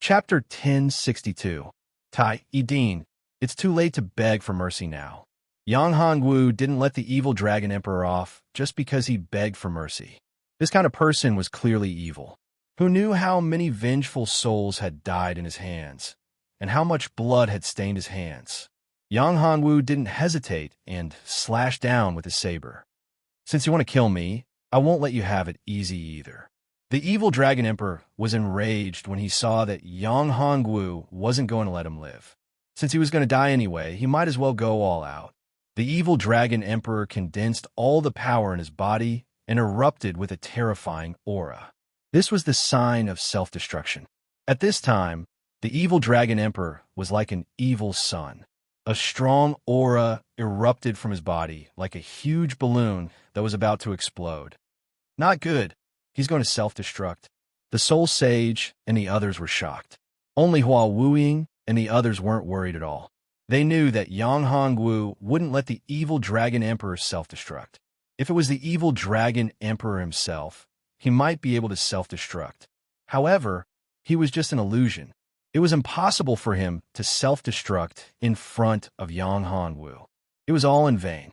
Chapter 1062. Tai Edin. It's too late to beg for mercy now. Yang Hongwu didn't let the evil dragon emperor off just because he begged for mercy. This kind of person was clearly evil. Who knew how many vengeful souls had died in his hands, and how much blood had stained his hands? Yang Hongwu didn't hesitate and slashed down with his saber. Since you want to kill me, I won't let you have it easy either. The evil dragon emperor was enraged when he saw that Yang Hongwu wasn't going to let him live. Since he was going to die anyway, he might as well go all out. The evil dragon emperor condensed all the power in his body and erupted with a terrifying aura. This was the sign of self-destruction. At this time, the evil dragon emperor was like an evil sun. A strong aura erupted from his body like a huge balloon that was about to explode. Not good. He's going to self-destruct. The soul sage and the others were shocked. Only Hua Wuying and the others weren't worried at all. They knew that Yang Hongwu wouldn't let the evil dragon emperor self-destruct. If it was the evil dragon emperor himself, he might be able to self-destruct. However, he was just an illusion. It was impossible for him to self-destruct in front of Yang Hongwu. It was all in vain.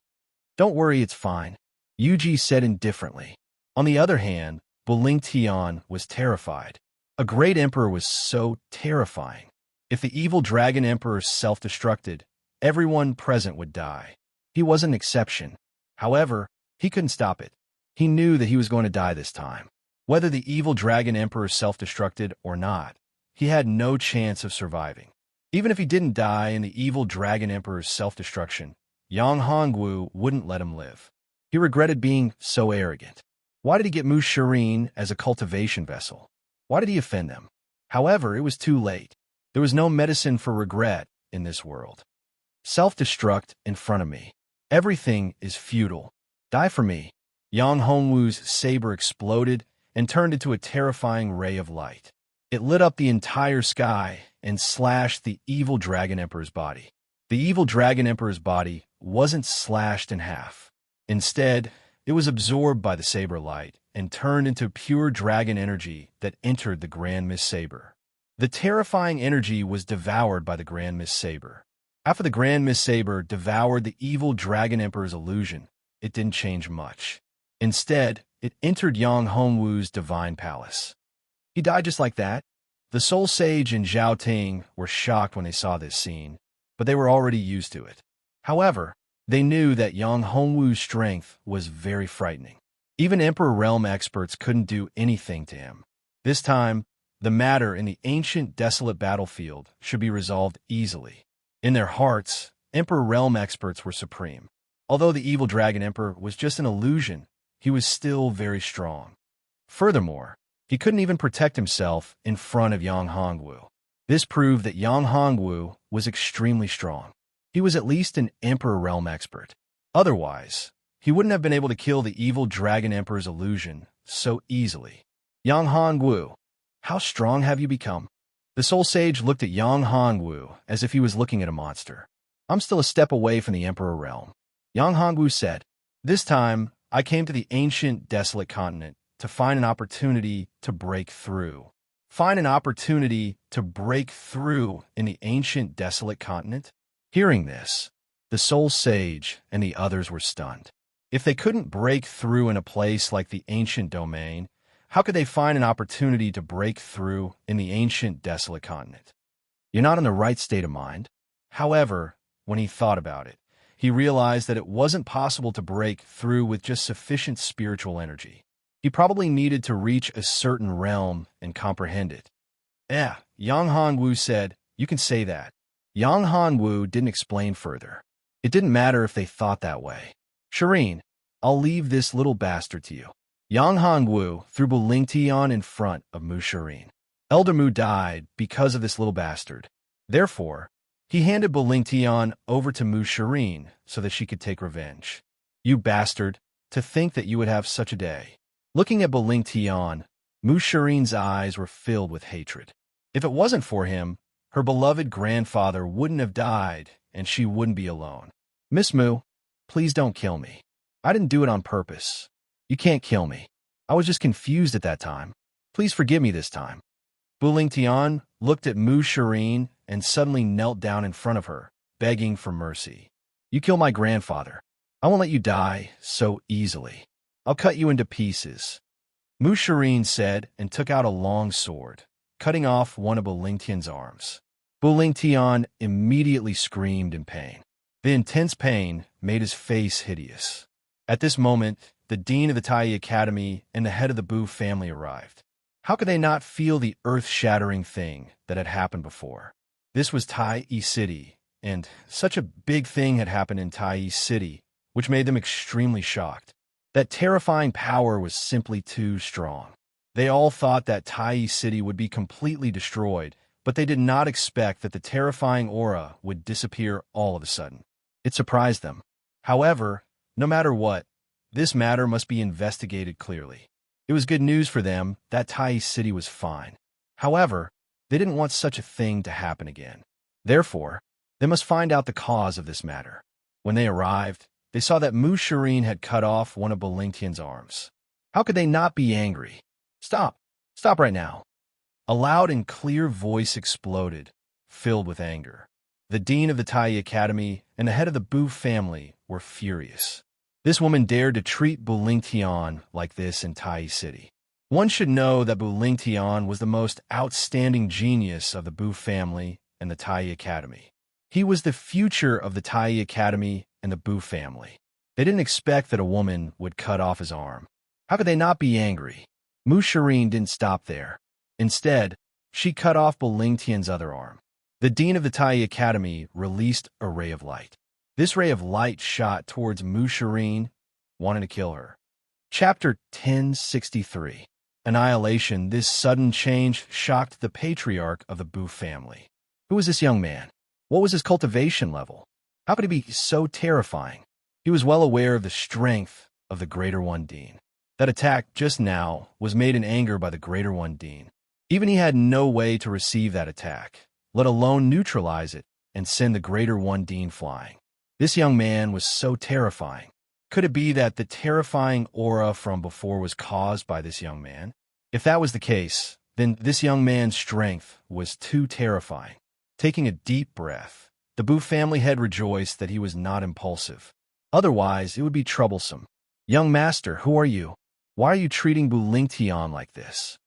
Don't worry, it's fine, Yuji said indifferently. On the other hand, Buling Tian was terrified. A great emperor was so terrifying. If the evil dragon emperor self-destructed, everyone present would die. He was an exception. However, he couldn't stop it. He knew that he was going to die this time. Whether the evil dragon emperor self-destructed or not, he had no chance of surviving. Even if he didn't die in the evil dragon emperor's self-destruction, Yang Hongwu wouldn't let him live. He regretted being so arrogant. Why did he get Mu Serene as a cultivation vessel? Why did he offend them? However, it was too late. There was no medicine for regret in this world. Self-destruct in front of me. Everything is futile. Die for me. Yang Hongwu's saber exploded and turned into a terrifying ray of light. It lit up the entire sky and slashed the evil dragon emperor's body. The evil dragon emperor's body wasn't slashed in half. Instead, it was absorbed by the saber light and turned into pure dragon energy that entered the Grand Mist Saber. The terrifying energy was devoured by the Grand Mist Saber. After the Grand Mist Saber devoured the evil dragon emperor's illusion, it didn't change much. Instead, it entered Yang Hongwu's divine palace. He died just like that. The Soul Sage and Zhao Ting were shocked when they saw this scene, but they were already used to it. However, they knew that Yang Hongwu's strength was very frightening. Even Emperor Realm experts couldn't do anything to him. This time, the matter in the ancient desolate battlefield should be resolved easily. In their hearts, Emperor Realm experts were supreme. Although the evil dragon emperor was just an illusion, he was still very strong. Furthermore, he couldn't even protect himself in front of Yang Hongwu. This proved that Yang Hongwu was extremely strong. He was at least an Emperor Realm expert. Otherwise, he wouldn't have been able to kill the evil dragon emperor's illusion so easily. Yang Hongwu, how strong have you become? The Soul Sage looked at Yang Hongwu as if he was looking at a monster. I'm still a step away from the Emperor Realm. Yang Hongwu said, this time, I came to the ancient desolate continent to find an opportunity to break through. Find an opportunity to break through in the ancient desolate continent? Hearing this, the Soul Sage and the others were stunned. If they couldn't break through in a place like the ancient domain, how could they find an opportunity to break through in the ancient desolate continent? You're not in the right state of mind. However, when he thought about it, he realized that it wasn't possible to break through with just sufficient spiritual energy. He probably needed to reach a certain realm and comprehend it. Yang Hongwu said, you can say that. Yang Hongwu didn't explain further. It didn't matter if they thought that way. Serene, I'll leave this little bastard to you. Yang Hongwu threw Buling Tian in front of Mu Serene. Elder Mu died because of this little bastard. Therefore, he handed Buling Tian over to Mu Serene so that she could take revenge. You bastard, to think that you would have such a day. Looking at Buling Tian, Mu Serene's eyes were filled with hatred. If it wasn't for him, her beloved grandfather wouldn't have died, and she wouldn't be alone. Miss Mu, please don't kill me. I didn't do it on purpose. You can't kill me. I was just confused at that time. Please forgive me this time. Bu Tian looked at Mu Shireen and suddenly knelt down in front of her, begging for mercy. You killed my grandfather. I won't let you die so easily. I'll cut you into pieces. Mu Shireen said and took out a long sword, cutting off one of Bu Tian's arms. Bu Tian immediately screamed in pain. The intense pain made his face hideous. At this moment, the dean of the Tai Academy and the head of the Bu family arrived. How could they not feel the earth-shattering thing that had happened before? This was Tai City, and such a big thing had happened in Tai City, which made them extremely shocked. That terrifying power was simply too strong. They all thought that Tai City would be completely destroyed, but they did not expect that the terrifying aura would disappear all of a sudden. It surprised them. However, no matter what, this matter must be investigated clearly. It was good news for them that Tai City was fine. However, they didn't want such a thing to happen again. Therefore, they must find out the cause of this matter. When they arrived, they saw that Mu Shireen had cut off one of Bu Tian's arms. How could they not be angry? Stop! Stop right now! A loud and clear voice exploded, filled with anger. The dean of the Tai Academy and the head of the Bu family were furious. This woman dared to treat Bu Tian like this in Tai City. One should know that Bu Tian was the most outstanding genius of the Bu family and the Tai Academy. He was the future of the Tai Academy and the Bu family. They didn't expect that a woman would cut off his arm. How could they not be angry? Mu Shireen didn't stop there. Instead, she cut off Bu Tian's other arm. The dean of the Tai Academy released a ray of light. This ray of light shot towards Mu Shireen, wanting to kill her. Chapter 1063. Annihilation. This sudden change shocked the patriarch of the Bu family. Who was this young man? What was his cultivation level? How could he be so terrifying? He was well aware of the strength of the Greater One Dean. That attack just now was made in anger by the Greater One Dean. Even he had no way to receive that attack, let alone neutralize it and send the Greater One Dean flying. This young man was so terrifying. Could it be that the terrifying aura from before was caused by this young man? If that was the case, then this young man's strength was too terrifying. Taking a deep breath, the Bu family head rejoiced that he was not impulsive. Otherwise, it would be troublesome. Young master, who are you? Why are you treating Bu Tian like this?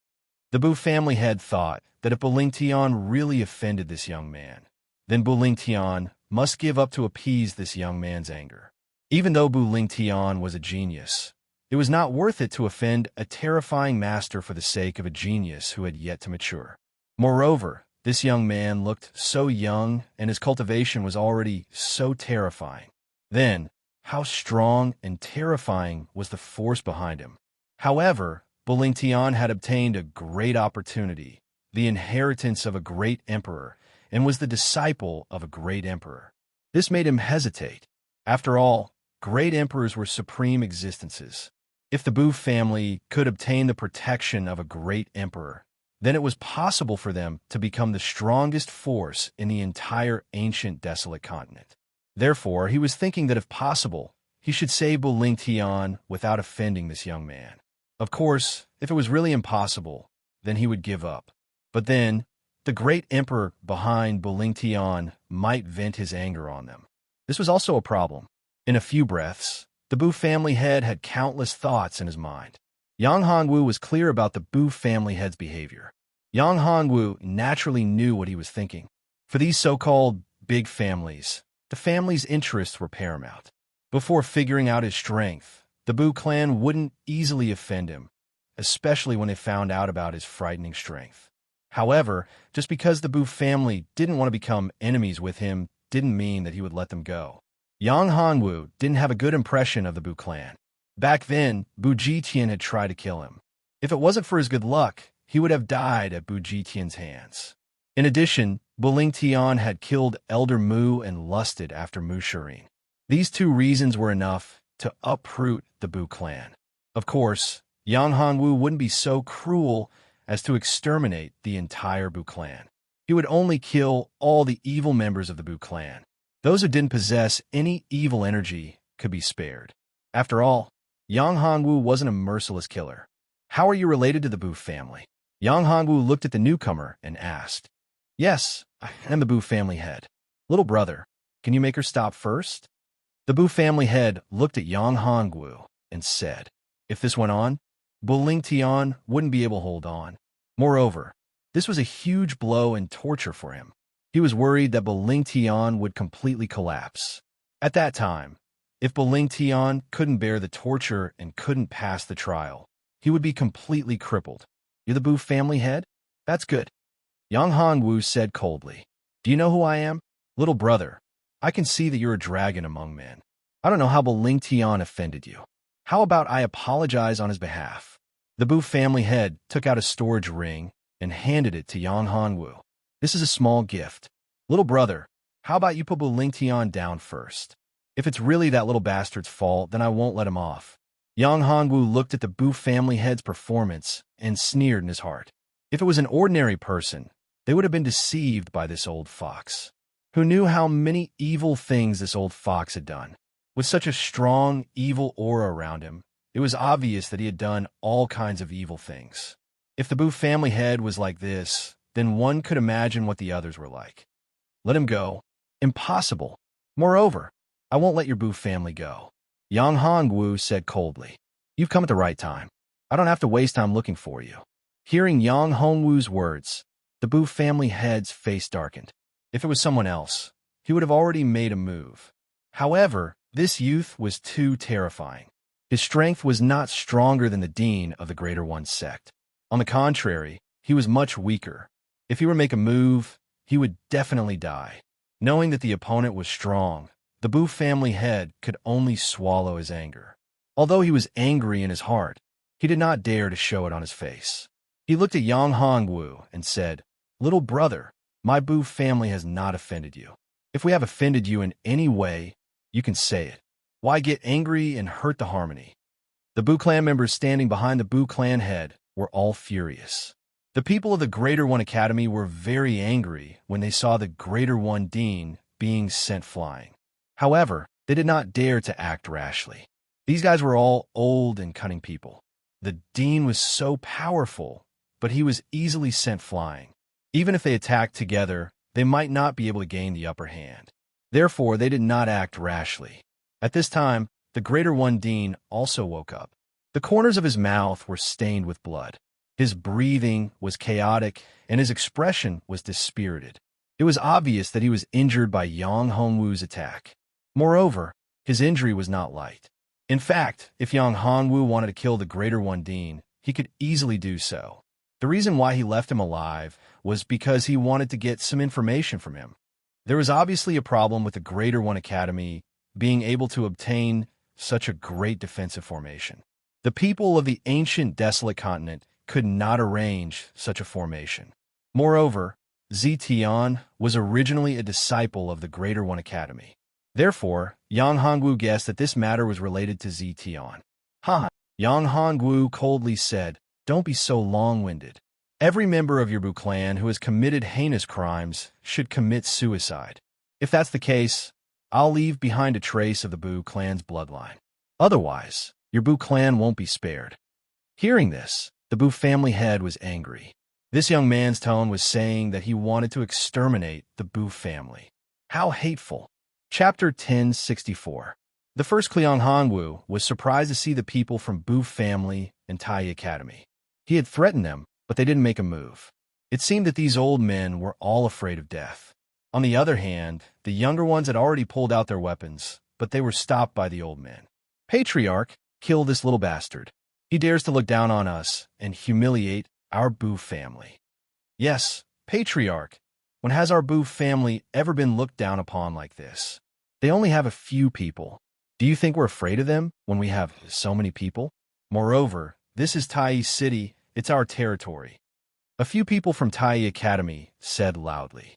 The Bu family head thought that if Bu Tian really offended this young man, then Bu Tian must give up to appease this young man's anger. Even though Bu Tian was a genius, it was not worth it to offend a terrifying master for the sake of a genius who had yet to mature. Moreover, this young man looked so young and his cultivation was already so terrifying. Then, how strong and terrifying was the force behind him. However, Bu Tian had obtained a great opportunity, the inheritance of a great emperor, and was the disciple of a great emperor. This made him hesitate. After all, great emperors were supreme existences. If the Bu family could obtain the protection of a great emperor, then it was possible for them to become the strongest force in the entire ancient desolate continent. Therefore, he was thinking that if possible, he should save Bu Tian without offending this young man. Of course, if it was really impossible, then he would give up. But then, the great emperor behind Bu Tian might vent his anger on them. This was also a problem. In a few breaths, the Bu family head had countless thoughts in his mind. Yang Hongwu was clear about the Bu family head's behavior. Yang Hongwu naturally knew what he was thinking. For these so-called big families, the family's interests were paramount. Before figuring out his strength, the Bu clan wouldn't easily offend him, especially when they found out about his frightening strength. However, just because the Bu family didn't want to become enemies with him didn't mean that he would let them go. Yang Hongwu didn't have a good impression of the Bu clan. Back then, Bu Jitian had tried to kill him. If it wasn't for his good luck, he would have died at Bu Jitian's hands. In addition, Bu Tian had killed Elder Mu and lusted after Mu Shireen. These two reasons were enough to uproot the Bu clan. Of course, Yang Hongwu wouldn't be so cruel as to exterminate the entire Bu clan. He would only kill all the evil members of the Bu clan. Those who didn't possess any evil energy could be spared. After all, Yang Hongwu wasn't a merciless killer. How are you related to the Bu family? Yang Hongwu looked at the newcomer and asked, "Yes, I am the Bu family head. Little brother, can you make her stop first?" The Bu family head looked at Yang Hongwu and said, "If this went on, Bu Tian wouldn't be able to hold on. Moreover, this was a huge blow and torture for him. He was worried that Bu Tian would completely collapse. At that time, if Bu Tian couldn't bear the torture and couldn't pass the trial, he would be completely crippled. You're the Bu family head? That's good." Yang Hongwu said coldly, "Do you know who I am? Little brother, I can see that you're a dragon among men. I don't know how Bu Tian offended you. How about I apologize on his behalf?" The Bu family head took out a storage ring and handed it to Yang Hongwu. "This is a small gift. Little brother, how about you put Bu Tian down first? If it's really that little bastard's fault, then I won't let him off." Yang Hongwu looked at the Bu family head's performance and sneered in his heart. If it was an ordinary person, they would have been deceived by this old fox. Who knew how many evil things this old fox had done? With such a strong, evil aura around him, it was obvious that he had done all kinds of evil things. If the Bu family head was like this, then one could imagine what the others were like. Let him go. Impossible. Moreover, I won't let your Bu family go. Yang Hongwu said coldly, "You've come at the right time. I don't have to waste time looking for you." Hearing Yang Hongwu's words, the Bu family head's face darkened. If it was someone else, he would have already made a move. However, this youth was too terrifying. His strength was not stronger than the dean of the Greater One sect. On the contrary, he was much weaker. If he were to make a move, he would definitely die. Knowing that the opponent was strong, the Bu family head could only swallow his anger. Although he was angry in his heart, he did not dare to show it on his face. He looked at Yang Hongwu and said, "Little brother, my Bu family has not offended you. If we have offended you in any way, you can say it. Why get angry and hurt the harmony?" The Bu clan members standing behind the Bu clan head were all furious. The people of the Greater One Academy were very angry when they saw the Greater One Dean being sent flying. However, they did not dare to act rashly. These guys were all old and cunning people. The Dean was so powerful, but he was easily sent flying. Even if they attacked together, they might not be able to gain the upper hand. Therefore, they did not act rashly. At this time, the Greater One Dean also woke up. The corners of his mouth were stained with blood. His breathing was chaotic, and his expression was dispirited. It was obvious that he was injured by Yang Hongwu's attack. Moreover, his injury was not light. In fact, if Yang Hongwu wanted to kill the Greater One Dean, he could easily do so. The reason why he left him alive was because he wanted to get some information from him. There was obviously a problem with the Greater One Academy being able to obtain such a great defensive formation. The people of the ancient desolate continent could not arrange such a formation. Moreover, Zetian was originally a disciple of the Greater One Academy. Therefore, Yang Hongwu guessed that this matter was related to Zetian. "Ha!" Yang Hongwu coldly said, "Don't be so long-winded. Every member of your Bu clan who has committed heinous crimes should commit suicide. If that's the case, I'll leave behind a trace of the Bu clan's bloodline. Otherwise, your Bu clan won't be spared." Hearing this, the Bu family head was angry. This young man's tone was saying that he wanted to exterminate the Bu family. How hateful. Chapter 1064. The first Yang Hongwu was surprised to see the people from Bu family and Tai Academy. He had threatened them, but they didn't make a move. It seemed that these old men were all afraid of death. On the other hand, the younger ones had already pulled out their weapons, but they were stopped by the old men. "Patriarch, kill this little bastard. He dares to look down on us and humiliate our Bu family." "Yes, Patriarch. When has our Bu family ever been looked down upon like this? They only have a few people. Do you think we're afraid of them when we have so many people? Moreover, this is Tai City. It's our territory." A few people from Tai Academy said loudly.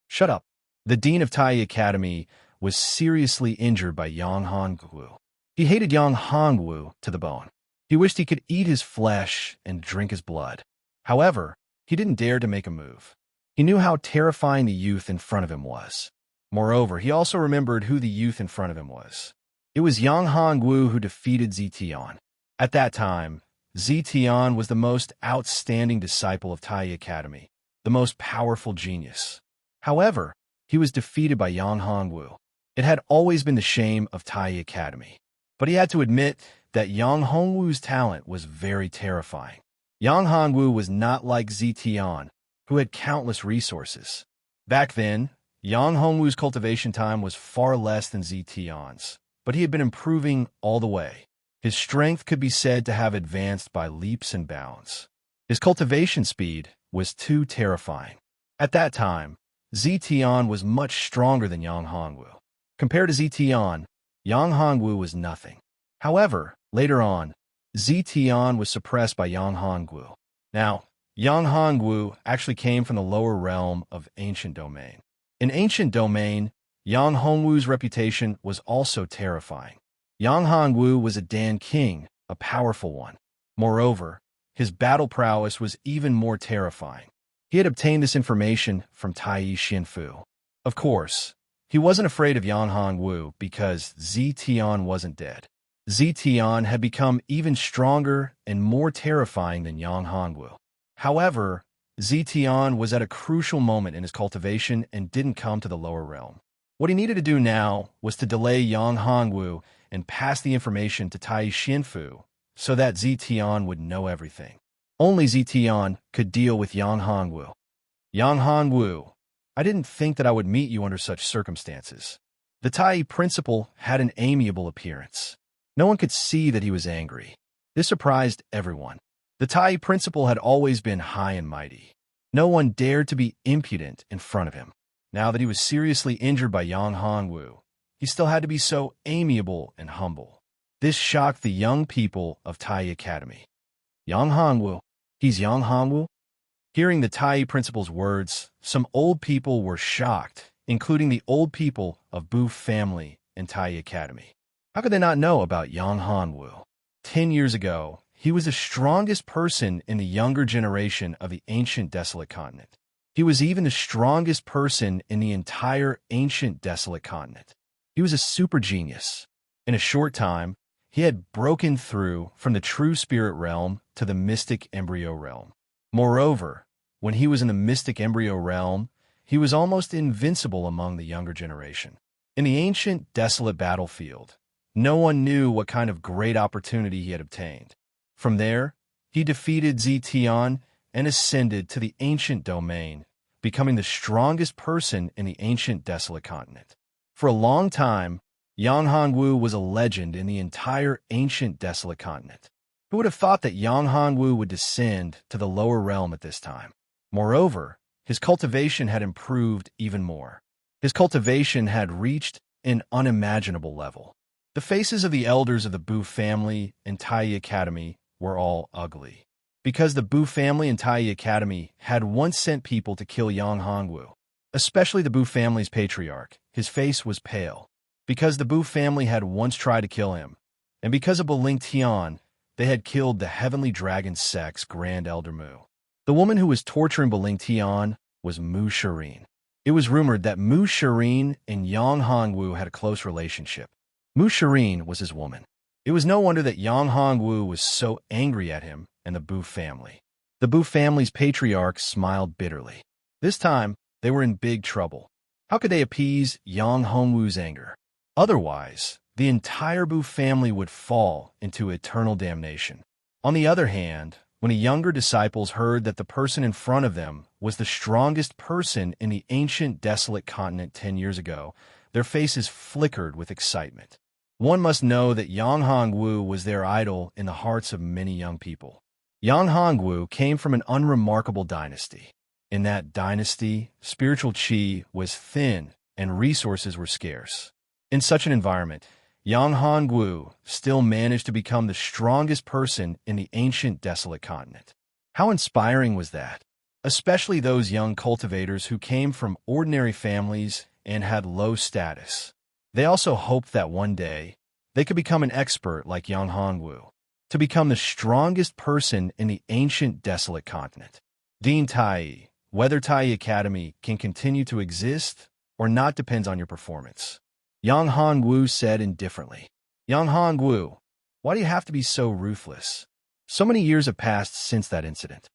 "Shut up." The dean of Tai Academy was seriously injured by Yang Hongwu. He hated Yang Hongwu to the bone. He wished he could eat his flesh and drink his blood. However, he didn't dare to make a move. He knew how terrifying the youth in front of him was. Moreover, he also remembered who the youth in front of him was. It was Yang Hongwu who defeated Zetian. At that time, Zetian was the most outstanding disciple of Tai Academy, the most powerful genius. However, he was defeated by Yang Hongwu. It had always been the shame of Tai Academy. But he had to admit that Yang Hongwu's talent was very terrifying. Yang Hongwu was not like Zetian, who had countless resources. Back then, Yang Hongwu's cultivation time was far less than Zetian's, but he had been improving all the way. His strength could be said to have advanced by leaps and bounds. His cultivation speed was too terrifying. At that time, Zetian was much stronger than Yang Hongwu. Compared to Zetian, Yang Hongwu was nothing. However, later on, Zetian was suppressed by Yang Hongwu. Now, Yang Hongwu actually came from the lower realm of Ancient Domain. In Ancient Domain, Yang Hongwu's reputation was also terrifying. Yang Hongwu was a Dan king, a powerful one. Moreover, his battle prowess was even more terrifying. He had obtained this information from Tai Xianfu. Of course, he wasn't afraid of Yang Hongwu because Zetian wasn't dead. Zetian had become even stronger and more terrifying than Yang Hongwu. However, Zetian was at a crucial moment in his cultivation and didn't come to the lower realm. What he needed to do now was to delay Yang Hongwu and pass the information to Tai Xianfu so that Zetian would know everything. Only Zetian could deal with Yang Hongwu. Yang Hongwu, I didn't think that I would meet you under such circumstances. The Tai principal had an amiable appearance. No one could see that he was angry. This surprised everyone. The Tai principal had always been high and mighty. No one dared to be impudent in front of him. Now that he was seriously injured by Yang Hongwu, he still had to be so amiable and humble. This shocked the young people of Tai Academy. Yang Hongwu? He's Yang Hongwu? Hearing the Tai principal's words, some old people were shocked, including the old people of Bu family and Tai Academy. How could they not know about Yang Hongwu? 10 years ago, he was the strongest person in the younger generation of the ancient desolate continent. He was even the strongest person in the entire ancient desolate continent. He was a super genius. In a short time, he had broken through from the true spirit realm to the mystic embryo realm. Moreover, when he was in the mystic embryo realm, he was almost invincible among the younger generation. In the ancient desolate battlefield, no one knew what kind of great opportunity he had obtained. From there, he defeated Zetian and ascended to the ancient domain, becoming the strongest person in the ancient desolate continent. For a long time, Yang Hongwu was a legend in the entire ancient desolate continent. Who would have thought that Yang Hongwu would descend to the lower realm at this time? Moreover, his cultivation had improved even more. His cultivation had reached an unimaginable level. The faces of the elders of the Bu family and Tai Academy were all ugly, because the Bu family and Tai Academy had once sent people to kill Yang Hongwu, especially the Bu family's patriarch. His face was pale, because the Bu family had once tried to kill him, and because of Beling Tian, they had killed the heavenly dragon sex Grand Elder Mu. The woman who was torturing Beling Tian was Mu Serene. It was rumored that Mu Serene and Yang Hongwu had a close relationship. Mu Serene was his woman. It was no wonder that Yang Hongwu was so angry at him and the Bu family. The Bu family's patriarch smiled bitterly. This time, they were in big trouble. How could they appease Yang Hongwu's anger? Otherwise, the entire Bu family would fall into eternal damnation. On the other hand, when the younger disciples heard that the person in front of them was the strongest person in the ancient desolate continent 10 years ago, their faces flickered with excitement. One must know that Yang Hongwu was their idol in the hearts of many young people. Yang Hongwu came from an unremarkable dynasty. In that dynasty, spiritual qi was thin and resources were scarce. In such an environment, Yang Hongwu still managed to become the strongest person in the ancient desolate continent. How inspiring was that? Especially those young cultivators who came from ordinary families and had low status. They also hoped that one day they could become an expert like Yang Hongwu, to become the strongest person in the ancient desolate continent. Dean Tai, whether Tai Academy can continue to exist or not depends on your performance. Yang Hongwu said indifferently. Yang Hongwu, why do you have to be so ruthless? So many years have passed since that incident.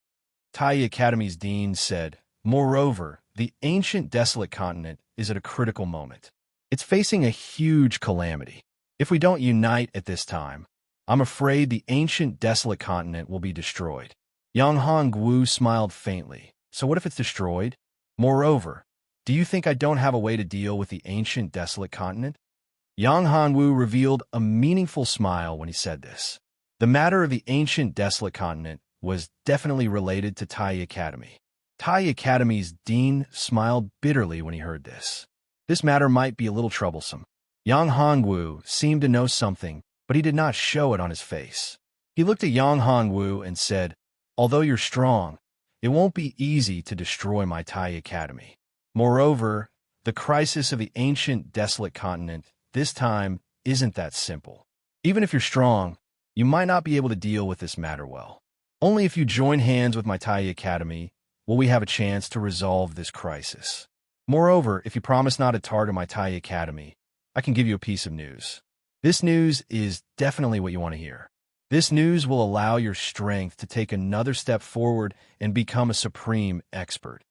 Tai Academy's dean said, "Moreover, the ancient desolate continent is at a critical moment. It's facing a huge calamity. If we don't unite at this time, I'm afraid the ancient desolate continent will be destroyed." Yang Hongwu smiled faintly. "So what if it's destroyed? Moreover, do you think I don't have a way to deal with the ancient desolate continent?" Yang Hongwu revealed a meaningful smile when he said this. The matter of the ancient desolate continent was definitely related to Tai Academy. Tai Academy's dean smiled bitterly when he heard this. This matter might be a little troublesome. Yang Hongwu seemed to know something, but he did not show it on his face. He looked at Yang Hongwu and said, "Although you're strong, it won't be easy to destroy my Tai Academy. Moreover, the crisis of the ancient desolate continent this time isn't that simple. Even if you're strong, you might not be able to deal with this matter well. Only if you join hands with my Tai Academy will we have a chance to resolve this crisis. Moreover, if you promise not to target my Tai Academy, I can give you a piece of news. This news is definitely what you want to hear. This news will allow your strength to take another step forward and become a supreme expert."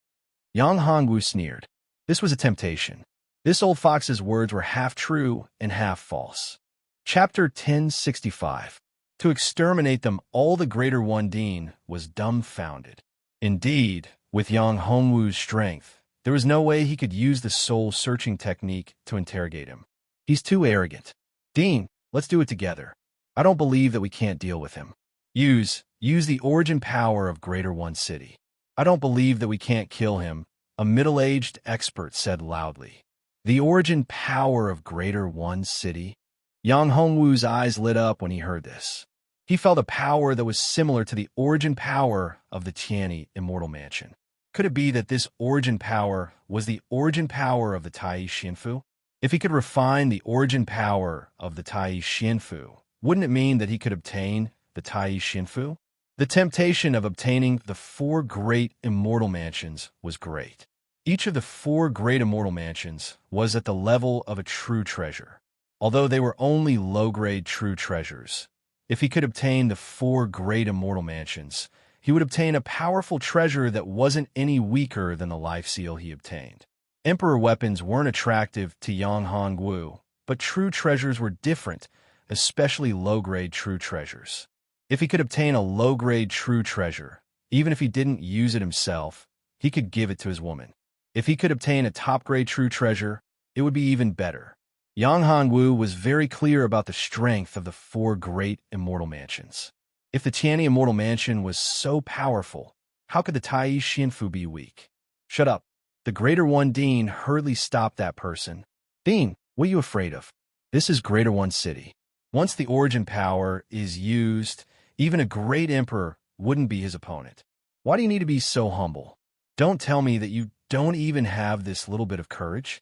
Yang Hongwu sneered. This was a temptation. This old fox's words were half true and half false. Chapter 1065. To exterminate them all, the Greater One Dean was dumbfounded. Indeed, with Yang Hongwu's strength, there was no way he could use the soul-searching technique to interrogate him. He's too arrogant. "Dean, let's do it together. I don't believe that we can't deal with him. Use the origin power of Greater One City. I don't believe that we can't kill him," a middle-aged expert said loudly. The origin power of Greater One City? Yang Hongwu's eyes lit up when he heard this. He felt a power that was similar to the origin power of the Tianyi Immortal Mansion. Could it be that this origin power was the origin power of the Tai Xianfu? If he could refine the origin power of the Tai Xianfu, wouldn't it mean that he could obtain the Tai Xianfu? The temptation of obtaining the 4 great immortal mansions was great. Each of the 4 great immortal mansions was at the level of a true treasure. Although they were only low-grade true treasures, if he could obtain the 4 great immortal mansions, he would obtain a powerful treasure that wasn't any weaker than the life seal he obtained. Emperor weapons weren't attractive to Yang Hongwu, but true treasures were different, especially low-grade true treasures. If he could obtain a low-grade true treasure, even if he didn't use it himself, he could give it to his woman. If he could obtain a top-grade true treasure, it would be even better. Yang Hongwu was very clear about the strength of the 4 great immortal mansions. If the Tianyi Immortal Mansion was so powerful, how could the Tai Xianfu be weak? "Shut up." The Greater One Dean hurriedly stopped that person. "Dean, what are you afraid of? This is Greater One City. Once the origin power is used, even a great emperor wouldn't be his opponent. Why do you need to be so humble? Don't tell me that you don't even have this little bit of courage."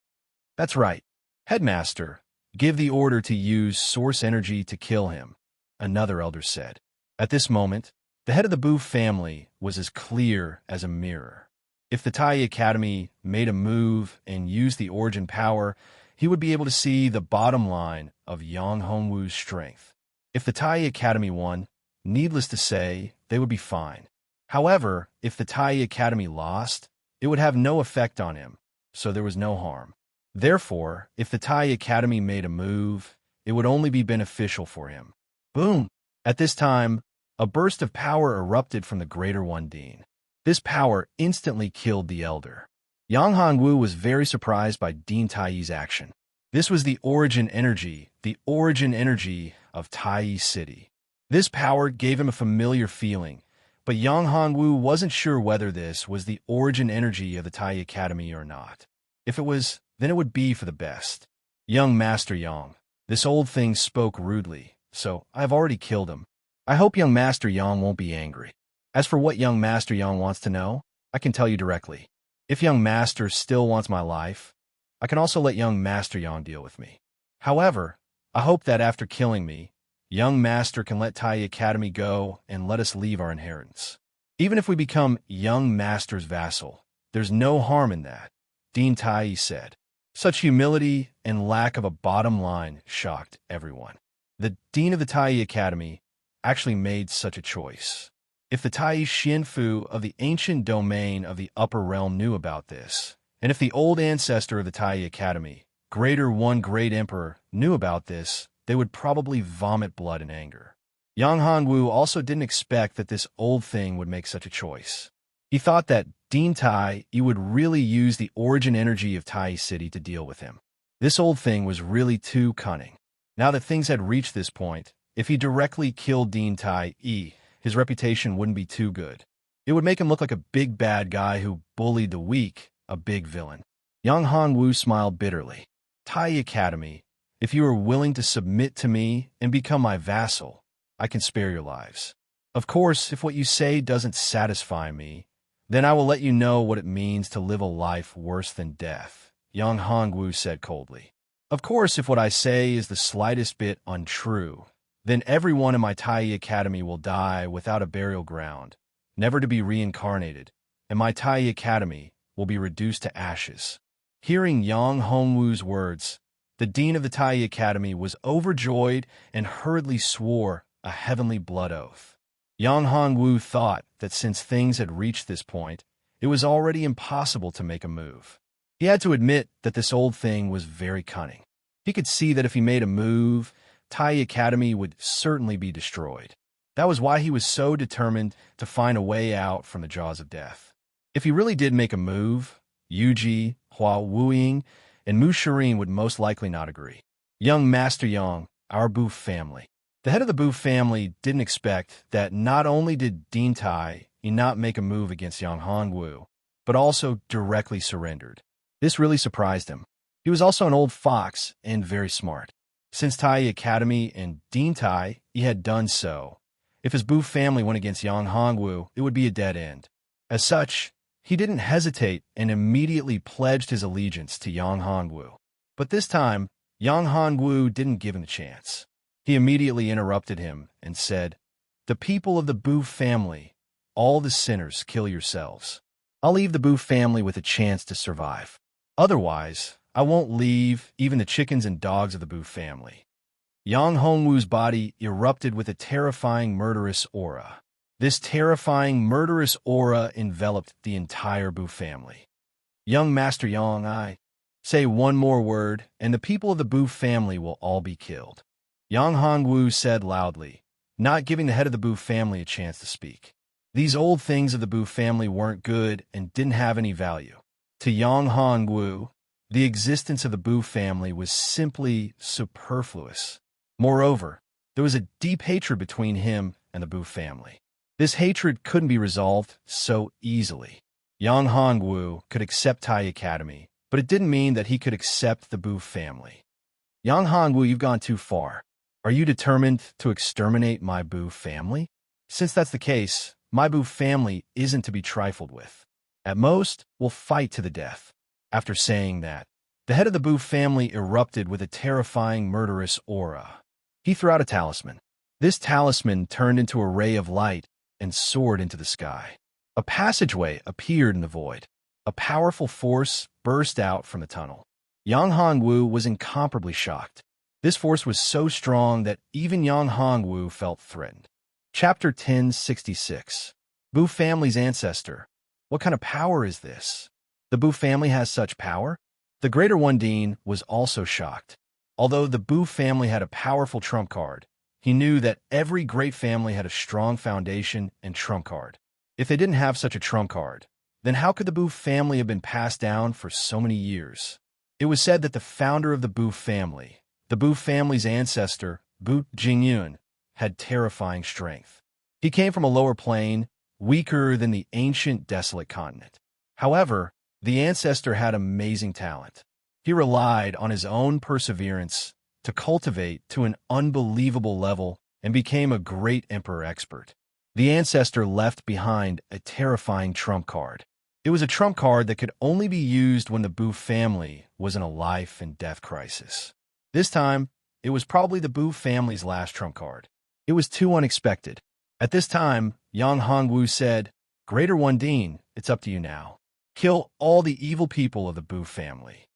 "That's right. Headmaster, give the order to use source energy to kill him," another elder said. At this moment, the head of the Bu family was as clear as a mirror. If the Tai Academy made a move and used the origin power, he would be able to see the bottom line of Yang Hongwu's strength. If the Tai Academy won, needless to say, they would be fine. However, if the Tai Academy lost, it would have no effect on him, so there was no harm. Therefore, if the Tai Academy made a move, it would only be beneficial for him. Boom! At this time, a burst of power erupted from the Greater One Dean. This power instantly killed the elder. Yang Hongwu was very surprised by Dean Taiyi's action. This was the origin energy of Taiyi City. This power gave him a familiar feeling, but Yang Hongwu wasn't sure whether this was the origin energy of the Tai Academy or not. If it was, then it would be for the best. "Young Master Yang, this old thing spoke rudely, so I've already killed him. I hope young Master Yang won't be angry. As for what young Master Yang wants to know, I can tell you directly. If young Master still wants my life, I can also let young Master Yang deal with me. However, I hope that after killing me, young Master can let Tai Academy go and let us leave our inheritance. Even if we become young Master's vassal, there's no harm in that," Dean Taiyi said. Such humility and lack of a bottom line shocked everyone. The Dean of the Taiyi Academy, actually made such a choice. If the Tai Xianfu of the ancient domain of the upper realm knew about this, and if the old ancestor of the Tai Academy, Greater One Great Emperor, knew about this, they would probably vomit blood in anger. Yang Hongwu also didn't expect that this old thing would make such a choice. He thought that Dean Tai would really use the origin energy of Tai City to deal with him. This old thing was really too cunning. Now that things had reached this point, if he directly killed Dean Tai, his reputation wouldn't be too good. It would make him look like a big bad guy who bullied the weak, a big villain. Yang Hongwu smiled bitterly. Tai Academy, if you are willing to submit to me and become my vassal, I can spare your lives. Of course, if what you say doesn't satisfy me, then I will let you know what it means to live a life worse than death, Yang Hongwu said coldly. Of course, if what I say is the slightest bit untrue, then everyone in my Tai Academy will die without a burial ground, never to be reincarnated, and my Tai Academy will be reduced to ashes. Hearing Yang Hongwu's words, the dean of the Tai Academy was overjoyed and hurriedly swore a heavenly blood oath. Yang Hongwu thought that since things had reached this point, it was already impossible to make a move. He had to admit that this old thing was very cunning. He could see that if he made a move, Tai Academy would certainly be destroyed. That was why he was so determined to find a way out from the jaws of death. If he really did make a move, Yuji, Hua Wuying, and Mu Shirin would most likely not agree. Young Master Yang, our Bu family. The head of the Bu family didn't expect that not only did Dean Tai not make a move against Yang Hongwu, but also directly surrendered. This really surprised him. He was also an old fox and very smart. Since Tai Academy and Dean Tai had done so, if his Bu family went against Yang Hongwu, it would be a dead end. As such, he didn't hesitate and immediately pledged his allegiance to Yang Hongwu. But this time, Yang Hongwu didn't give him a chance. He immediately interrupted him and said, "The people of the Bu family, all the sinners, kill yourselves. I'll leave the Bu family with a chance to survive. Otherwise, I won't leave even the chickens and dogs of the Bu family." Yang Hongwu's body erupted with a terrifying murderous aura. This terrifying murderous aura enveloped the entire Bu family. Young Master Yang, I say one more word, and the people of the Bu family will all be killed. Yang Hongwu said loudly, not giving the head of the Bu family a chance to speak. These old things of the Bu family weren't good and didn't have any value. To Yang Hongwu, the existence of the Bu family was simply superfluous. Moreover, there was a deep hatred between him and the Bu family. This hatred couldn't be resolved so easily. Yang Hongwu could accept Tai Academy, but it didn't mean that he could accept the Bu family. Yang Hongwu, you've gone too far. Are you determined to exterminate my Bu family? Since that's the case, my Bu family isn't to be trifled with. At most, we'll fight to the death. After saying that, the head of the Bu family erupted with a terrifying murderous aura. He threw out a talisman. This talisman turned into a ray of light and soared into the sky. A passageway appeared in the void. A powerful force burst out from the tunnel. Yang Hongwu was incomparably shocked. This force was so strong that even Yang Hongwu felt threatened. Chapter 1066. Bu family's ancestor. What kind of power is this? The Bu family has such power? The Greater One Dean was also shocked. Although the Bu family had a powerful trump card, he knew that every great family had a strong foundation and trump card. If they didn't have such a trump card, then how could the Bu family have been passed down for so many years? It was said that the founder of the Bu family's ancestor, Bu Jingyun, had terrifying strength. He came from a lower plane, weaker than the ancient desolate continent. However, the ancestor had amazing talent. He relied on his own perseverance to cultivate to an unbelievable level and became a great emperor expert. The ancestor left behind a terrifying trump card. It was a trump card that could only be used when the Bu family was in a life and death crisis. This time, it was probably the Bu family's last trump card. It was too unexpected. At this time, Yang Hongwu said, "Greater One Dean, it's up to you now. Kill all the evil people of the Bu family."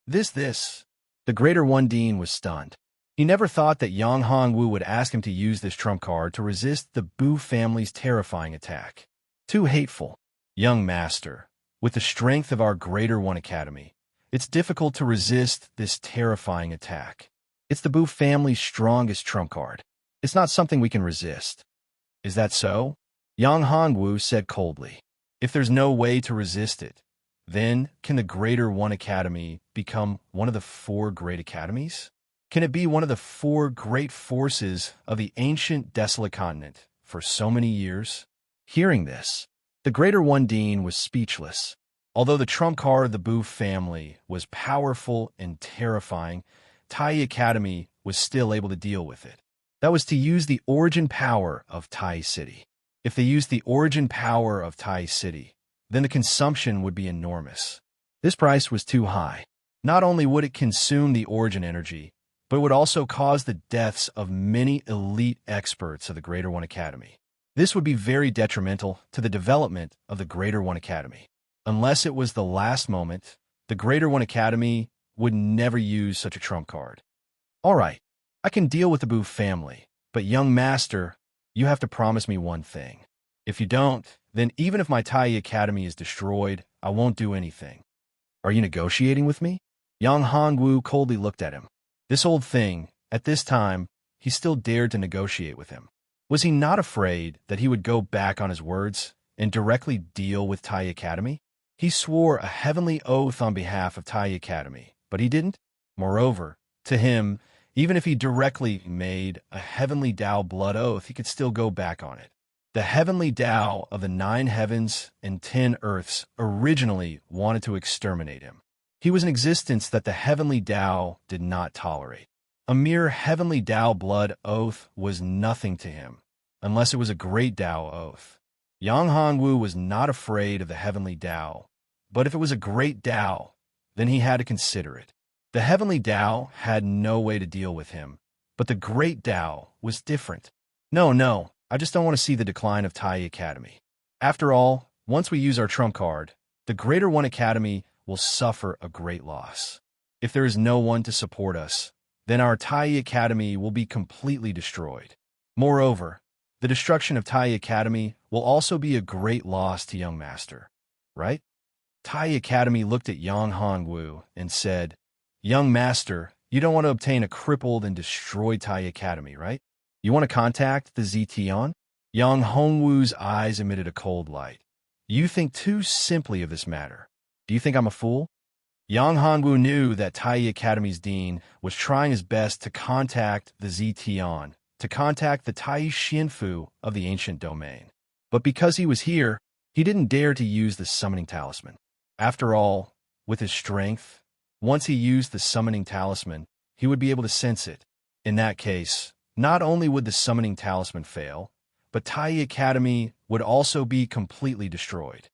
This. The Greater One Dean was stunned. He never thought that Yang Hongwu would ask him to use this trump card to resist the Bu family's terrifying attack. Too hateful. Young master, with the strength of our Greater One Academy, it's difficult to resist this terrifying attack. It's the Bu family's strongest trump card. It's not something we can resist. Is that so? Yang Hongwu said coldly. If there's no way to resist it, then can the Greater One Academy become one of the 4 great academies? Can it be one of the 4 great forces of the ancient desolate continent for so many years? Hearing this, the Greater One Dean was speechless. Although the trump card of the Bu family was powerful and terrifying, Tai Academy was still able to deal with it. That was to use the origin power of Tai City. If they used the origin power of Tai City, then the consumption would be enormous. This price was too high. Not only would it consume the origin energy, but it would also cause the deaths of many elite experts of the Greater One Academy. This would be very detrimental to the development of the Greater One Academy. Unless it was the last moment, the Greater One Academy would never use such a trump card. All right, I can deal with the Bu family, but young master, you have to promise me one thing. If you don't, then even if my Tai Academy is destroyed, I won't do anything. Are you negotiating with me? Yang Hongwu coldly looked at him. This old thing, at this time, he still dared to negotiate with him. Was he not afraid that he would go back on his words and directly deal with Tai Academy? He swore a heavenly oath on behalf of Tai Academy, but he didn't. Moreover, to him, even if he directly made a heavenly Tao blood oath, he could still go back on it. The heavenly Tao of the 9 heavens and 10 earths originally wanted to exterminate him. He was an existence that the heavenly Tao did not tolerate. A mere heavenly Tao blood oath was nothing to him, unless it was a great Tao oath. Yang Hongwu was not afraid of the heavenly Tao, but if it was a great Tao, then he had to consider it. The heavenly Tao had no way to deal with him, but the great Tao was different. No, I just don't want to see the decline of Tai Academy. After all, once we use our trump card, the Greater One Academy will suffer a great loss. If there is no one to support us, then our Tai Academy will be completely destroyed. Moreover, the destruction of Tai Academy will also be a great loss to young master, right? Tai Academy looked at Yang Hongwu and said, Young master, you don't want to obtain a crippled and destroyed Tai Academy, right? You want to contact the Zetian? Yang Hongwu's eyes emitted a cold light. You think too simply of this matter. Do you think I'm a fool? Yang Hongwu knew that Tai Academy's dean was trying his best to contact the Zetian, to contact the Tai Xianfu of the ancient domain. But because he was here, he didn't dare to use the summoning talisman. After all, with his strength, once he used the summoning talisman, he would be able to sense it. In that case, not only would the summoning talisman fail, but Tai Academy would also be completely destroyed.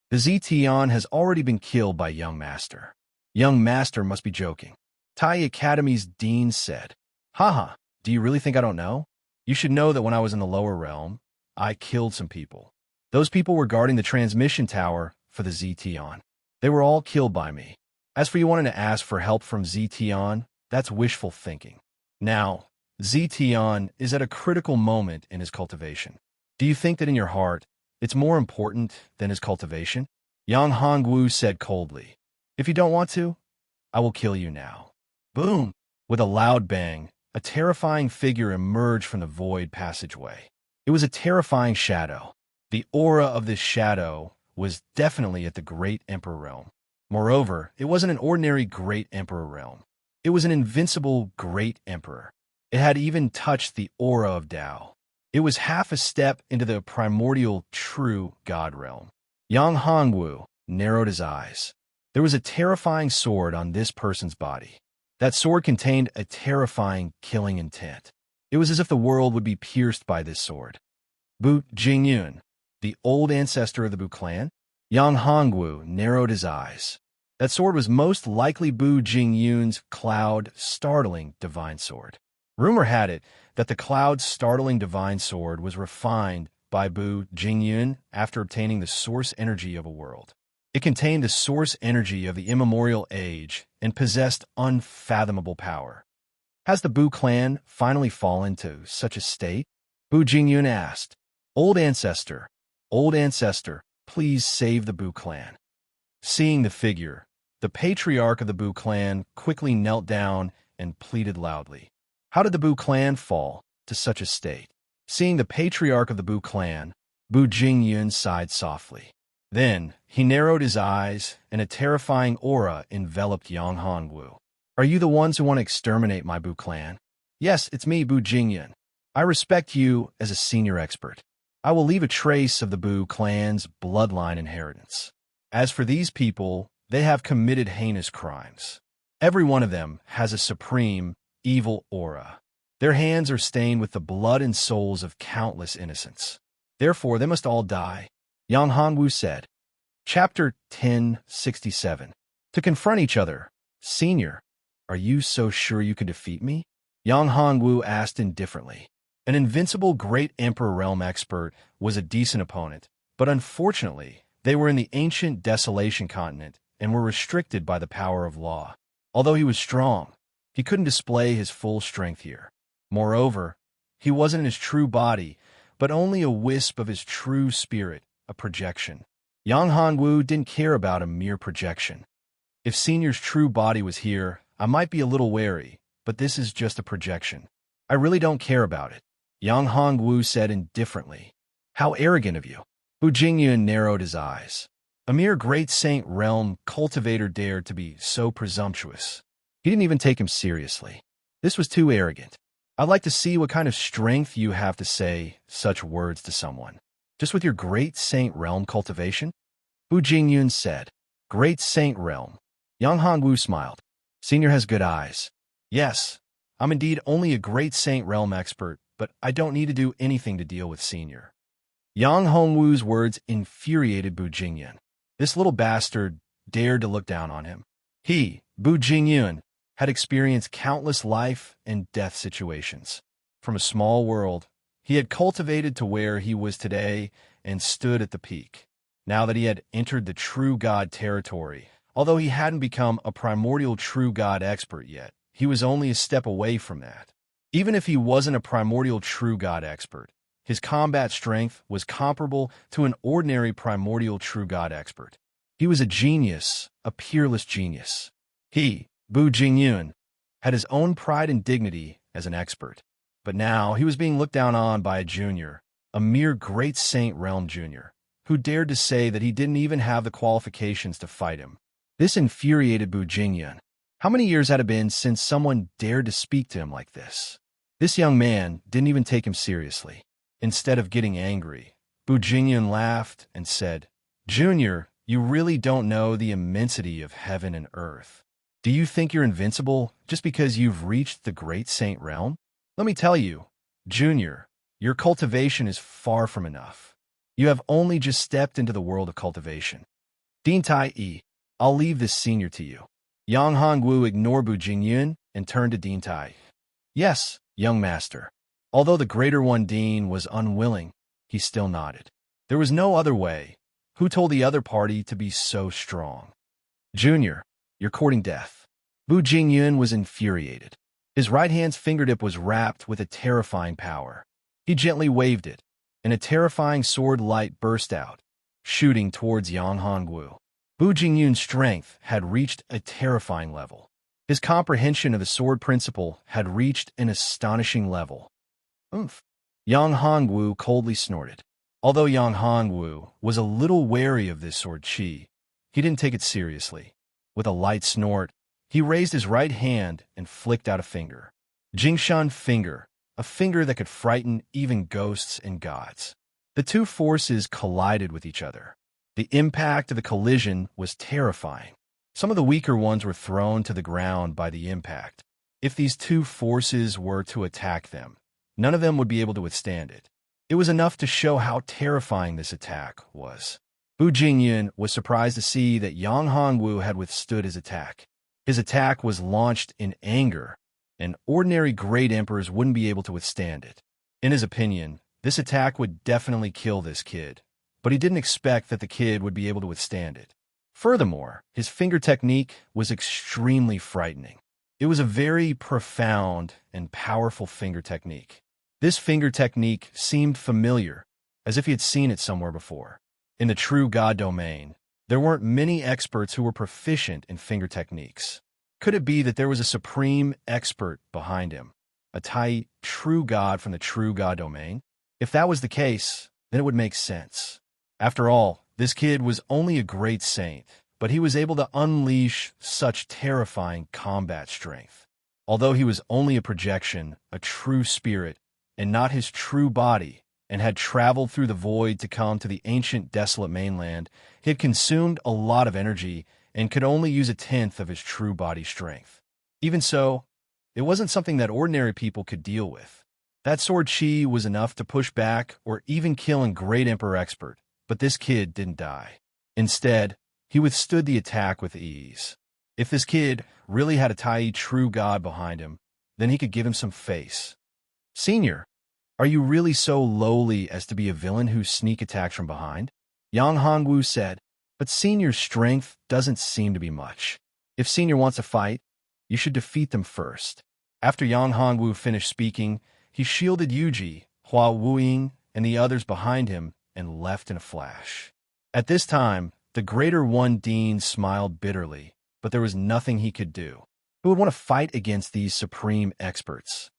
The Zetian has already been killed by Young Master. Young Master must be joking. Tai Academy's dean said, Haha, do you really think I don't know? You should know that when I was in the lower realm, I killed some people. Those people were guarding the transmission tower for the Zetian. They were all killed by me. As for you wanting to ask for help from Zetian, that's wishful thinking. Now, Zetian is at a critical moment in his cultivation. Do you think that in your heart, it's more important than his cultivation? Yang Hongwu said coldly, If you don't want to, I will kill you now. Boom! With a loud bang, a terrifying figure emerged from the void passageway. It was a terrifying shadow. The aura of this shadow was definitely at the Great Emperor realm. Moreover, it wasn't an ordinary Great Emperor realm. It was an invincible Great Emperor. It had even touched the aura of Tao. It was half a step into the primordial true God realm. Yang Hongwu narrowed his eyes. There was a terrifying sword on this person's body. That sword contained a terrifying killing intent. It was as if the world would be pierced by this sword. Bu Jingyun, the old ancestor of the Bu clan? Yang Hongwu narrowed his eyes. That sword was most likely Bu Jingyun's Cloud Startling Divine Sword. Rumor had it that the Cloud Startling Divine Sword was refined by Bu Jingyun after obtaining the source energy of a world. It contained the source energy of the immemorial age and possessed unfathomable power. Has the Bu clan finally fallen to such a state? Bu Jingyun asked. Old ancestor, please save the Bu clan. Seeing the figure, the patriarch of the Bu clan quickly knelt down and pleaded loudly. How did the Bu clan fall to such a state? Seeing the patriarch of the Bu clan, Bu Jingyun sighed softly. Then he narrowed his eyes, and a terrifying aura enveloped Yang Hongwu. Are you the ones who want to exterminate my Bu clan? Yes, it's me, Bu Jingyun. I respect you as a senior expert. I will leave a trace of the Bu clan's bloodline inheritance. As for these people, they have committed heinous crimes. Every one of them has a supreme, evil aura. Their hands are stained with the blood and souls of countless innocents. Therefore, they must all die, Yang Hongwu said. Chapter 1067. To confront each other. Senior, are you so sure you can defeat me? Yang Hongwu asked indifferently. An invincible great emperor realm expert was a decent opponent, but unfortunately, they were in the ancient Desolation continent and were restricted by the power of law. Although he was strong, he couldn't display his full strength here. Moreover, he wasn't in his true body, but only a wisp of his true spirit, a projection. Yang Hongwu didn't care about a mere projection. If Senior's true body was here, I might be a little wary, but this is just a projection. I really don't care about it, Yang Hongwu said indifferently. How arrogant of you. Bu Jingyun narrowed his eyes. A mere great saint realm cultivator dared to be so presumptuous. He didn't even take him seriously. This was too arrogant. I'd like to see what kind of strength you have to say such words to someone. Just with your great saint realm cultivation? Bu Jingyun said. Great saint realm. Yang Hongwu smiled. Senior has good eyes. Yes, I'm indeed only a great saint realm expert, but I don't need to do anything to deal with Senior. Yang Hongwu's words infuriated Bu Jingyun. This little bastard dared to look down on him. He, Bu Jingyun, had experienced countless life and death situations. From a small world, he had cultivated to where he was today and stood at the peak. Now that he had entered the true God territory, although he hadn't become a primordial true God expert yet, he was only a step away from that. Even if he wasn't a primordial true God expert, his combat strength was comparable to an ordinary primordial true God expert. He was a genius, a peerless genius. He, Bu Jingyun, had his own pride and dignity as an expert. But now he was being looked down on by a junior, a mere great saint realm junior, who dared to say that he didn't even have the qualifications to fight him. This infuriated Bu Jingyun. How many years had it been since someone dared to speak to him like this? This young man didn't even take him seriously. Instead of getting angry, Bu Jingyun laughed and said, Junior, you really don't know the immensity of heaven and earth. Do you think you're invincible just because you've reached the great saint realm? Let me tell you, Junior, your cultivation is far from enough. You have only just stepped into the world of cultivation. Dean Tai, I'll leave this senior to you. Yang Hongwu ignored Bu Jingyun and turned to Dean Tai. Yes, young master. Although the Greater One Dean was unwilling, he still nodded. There was no other way. Who told the other party to be so strong? Junior, you're courting death. Bu Jingyun was infuriated. His right hand's fingertip was wrapped with a terrifying power. He gently waved it, and a terrifying sword light burst out, shooting towards Yang Hongwu. Bu Jingyun's strength had reached a terrifying level. His comprehension of the sword principle had reached an astonishing level. Oomph. Yang Hongwu coldly snorted. Although Yang Hongwu was a little wary of this sword chi, he didn't take it seriously. With a light snort, he raised his right hand and flicked out a finger. Jingshan finger, a finger that could frighten even ghosts and gods. The two forces collided with each other. The impact of the collision was terrifying. Some of the weaker ones were thrown to the ground by the impact. If these two forces were to attack them, none of them would be able to withstand it. It was enough to show how terrifying this attack was. Bu Jingyun was surprised to see that Yang Hongwu had withstood his attack. His attack was launched in anger, and ordinary great emperors wouldn't be able to withstand it. In his opinion, this attack would definitely kill this kid, but he didn't expect that the kid would be able to withstand it. Furthermore, his finger technique was extremely frightening. It was a very profound and powerful finger technique. This finger technique seemed familiar, as if he had seen it somewhere before. In the true God domain, there weren't many experts who were proficient in finger techniques. Could it be that there was a supreme expert behind him, a Tai true God from the true God domain? If that was the case, then it would make sense. After all, this kid was only a great saint, but he was able to unleash such terrifying combat strength. Although he was only a projection, a true spirit, and not his true body, and had traveled through the void to come to the ancient desolate mainland, he had consumed a lot of energy and could only use a tenth of his true body strength. Even so, it wasn't something that ordinary people could deal with. That sword chi was enough to push back or even kill a great emperor expert, but this kid didn't die. Instead, he withstood the attack with ease. If this kid really had a Tai true God behind him, then he could give him some face. Senior, are you really so lowly as to be a villain who sneak attacks from behind? Yang Hongwu said, but Senior's strength doesn't seem to be much. If Senior wants a fight, you should defeat them first. After Yang Hongwu finished speaking, he shielded Yuji, Hua Wuying, and the others behind him and left in a flash. At this time, the Greater One Dean smiled bitterly, but there was nothing he could do. Who would want to fight against these supreme experts?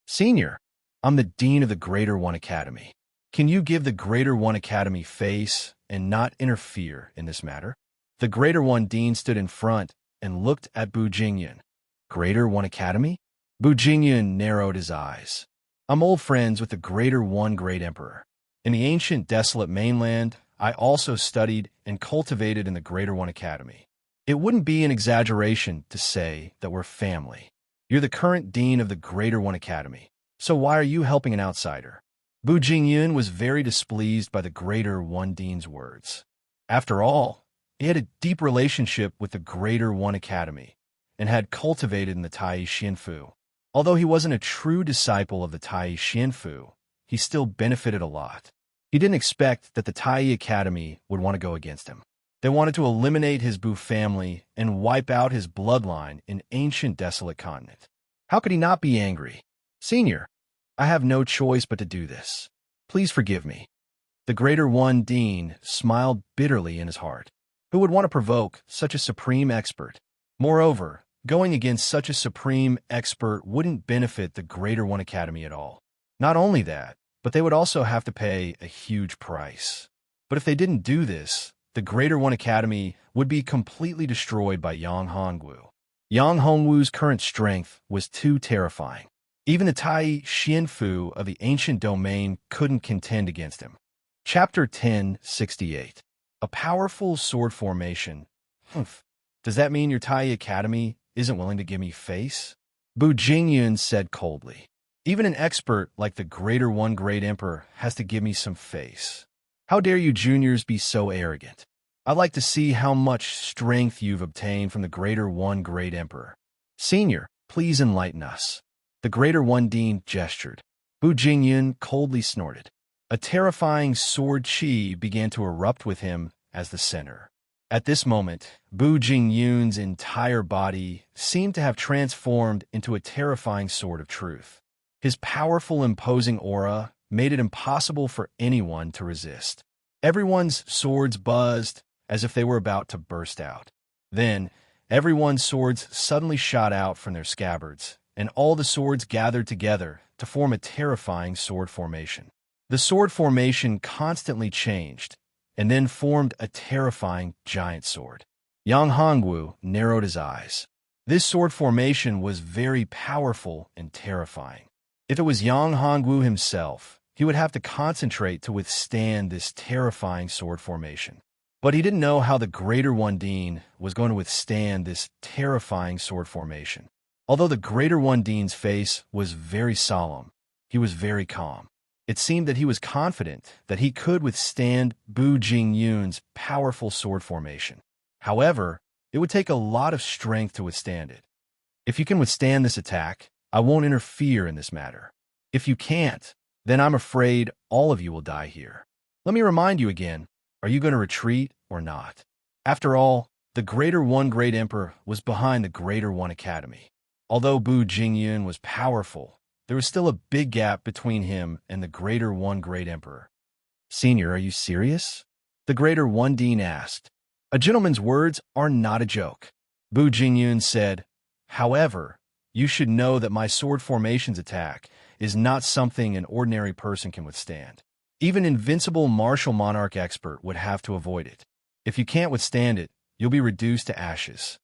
Senior, I'm the Dean of the Greater One Academy. Can you give the Greater One Academy face and not interfere in this matter? The Greater One Dean stood in front and looked at Bu Jingyun. Greater One Academy? Bu Jingyun narrowed his eyes. I'm old friends with the Greater One Great Emperor. In the ancient desolate mainland, I also studied and cultivated in the Greater One Academy. It wouldn't be an exaggeration to say that we're family. You're the current Dean of the Greater One Academy. So why are you helping an outsider? Bu Jingyun was very displeased by the Greater One Dean's words. After all, he had a deep relationship with the Greater One Academy and had cultivated in the Tai Xianfu. Although he wasn't a true disciple of the Tai Xianfu, he still benefited a lot. He didn't expect that the Tai Academy would want to go against him. They wanted to eliminate his Bu family and wipe out his bloodline in ancient desolate continent. How could he not be angry? Senior, I have no choice but to do this. Please forgive me. The Greater One Dean smiled bitterly in his heart. Who would want to provoke such a supreme expert? Moreover, going against such a supreme expert wouldn't benefit the Greater One Academy at all. Not only that, but they would also have to pay a huge price. But if they didn't do this, the Greater One Academy would be completely destroyed by Yang Hongwu. Yang Hongwu's current strength was too terrifying. Even the Tai Xianfu of the ancient domain couldn't contend against him. Chapter 1068. A powerful sword formation. Humph. Does that mean your Tai Academy isn't willing to give me face? Bu Jingyun said coldly. Even an expert like the Greater One Great Emperor has to give me some face. How dare you juniors be so arrogant? I'd like to see how much strength you've obtained from the Greater One Great Emperor. Senior, please enlighten us. The Greater One Dean gestured. Bu Jingyun coldly snorted. A terrifying sword chi began to erupt with him as the center. At this moment, Bu Jingyun's entire body seemed to have transformed into a terrifying sword of truth. His powerful, imposing aura made it impossible for anyone to resist. Everyone's swords buzzed as if they were about to burst out. Then, everyone's swords suddenly shot out from their scabbards, and all the swords gathered together to form a terrifying sword formation. The sword formation constantly changed, and then formed a terrifying giant sword. Yang Hongwu narrowed his eyes. This sword formation was very powerful and terrifying. If it was Yang Hongwu himself, he would have to concentrate to withstand this terrifying sword formation. But he didn't know how the Greater One Dean was going to withstand this terrifying sword formation. Although the Greater One Dean's face was very solemn, he was very calm. It seemed that he was confident that he could withstand Bu Jingyun's powerful sword formation. However, it would take a lot of strength to withstand it. If you can withstand this attack, I won't interfere in this matter. If you can't, then I'm afraid all of you will die here. Let me remind you again, are you going to retreat or not? After all, the Greater One Great Emperor was behind the Greater One Academy. Although Bu Jingyun was powerful, there was still a big gap between him and the Greater One Great Emperor. Senior, are you serious? The Greater One Dean asked. A gentleman's words are not a joke. Bu Jingyun said, however, you should know that my sword formation's attack is not something an ordinary person can withstand. Even invincible martial monarch expert would have to avoid it. If you can't withstand it, you'll be reduced to ashes.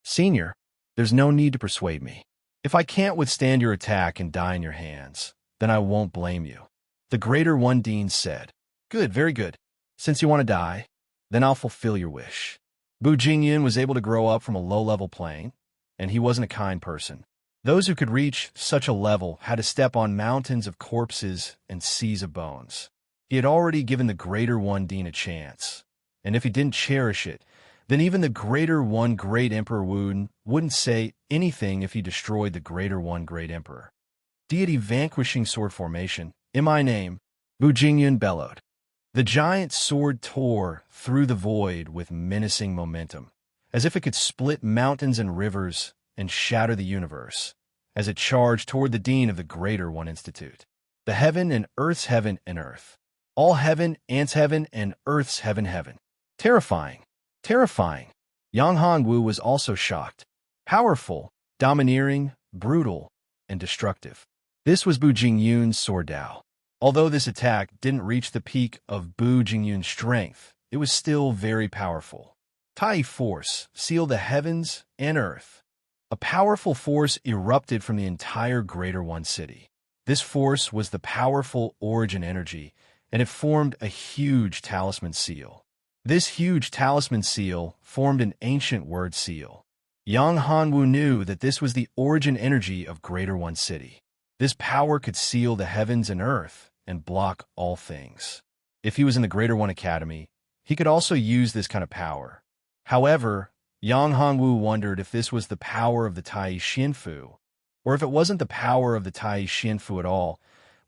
Senior, there's no need to persuade me. If I can't withstand your attack and die in your hands, then I won't blame you. The Greater One Dean said. Good, very good. Since you want to die, then I'll fulfill your wish. Bu Jingyun was able to grow up from a low-level plane, and he wasn't a kind person. Those who could reach such a level had to step on mountains of corpses and seas of bones. He had already given the Greater One Dean a chance, and if he didn't cherish it, then even the Greater One Great Emperor wouldn't say anything if he destroyed the Greater One Great Emperor. Deity vanquishing sword formation, in my name, Bu Jingyun bellowed. The giant sword tore through the void with menacing momentum, as if it could split mountains and rivers and shatter the universe, as it charged toward the Dean of the Greater One Institute. The heaven and earth's heaven and earth. All heaven, ants heaven, and earth's heaven heaven. Terrifying. Terrifying. Yang Hongwu was also shocked. Powerful, domineering, brutal, and destructive. This was Bu Jingyun's sword Dao. Although this attack didn't reach the peak of Bu Jingyun's strength, it was still very powerful. Tai force sealed the heavens and earth. A powerful force erupted from the entire Greater One City. This force was the powerful origin energy, and it formed a huge talisman seal. This huge talisman seal formed an ancient word seal. Yang Hanwu knew that this was the origin energy of Greater One City. This power could seal the heavens and earth and block all things. If he was in the Greater One Academy, he could also use this kind of power. However, Yang Hongwu wondered if this was the power of the Tai Xianfu, or if it wasn't the power of the Tai Xianfu at all,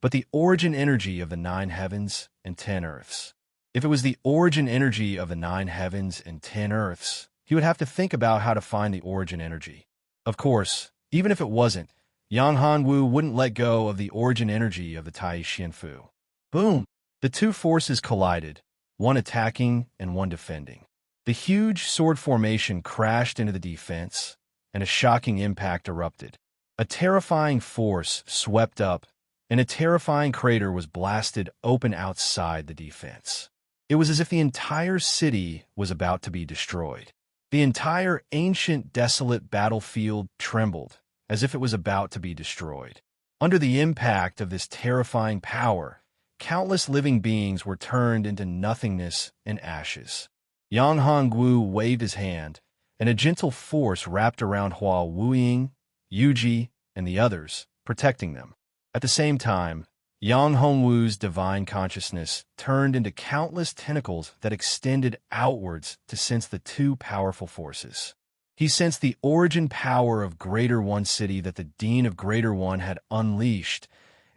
but the origin energy of the 9 heavens and 10 earths. If it was the origin energy of the 9 heavens and 10 earths, he would have to think about how to find the origin energy. Of course, even if it wasn't, Yang Hongwu wouldn't let go of the origin energy of the Tai Xianfu. Boom! The two forces collided, one attacking and one defending. The huge sword formation crashed into the defense, and a shocking impact erupted. A terrifying force swept up, and a terrifying crater was blasted open outside the defense. It was as if the entire city was about to be destroyed. The entire ancient, desolate battlefield trembled, as if it was about to be destroyed. Under the impact of this terrifying power, countless living beings were turned into nothingness and ashes. Yang Hongwu waved his hand, and a gentle force wrapped around Hua Wuying, Yuji, and the others, protecting them. At the same time, Yang Hongwu's divine consciousness turned into countless tentacles that extended outwards to sense the two powerful forces. He sensed the origin power of Greater One City that the Dean of Greater One had unleashed,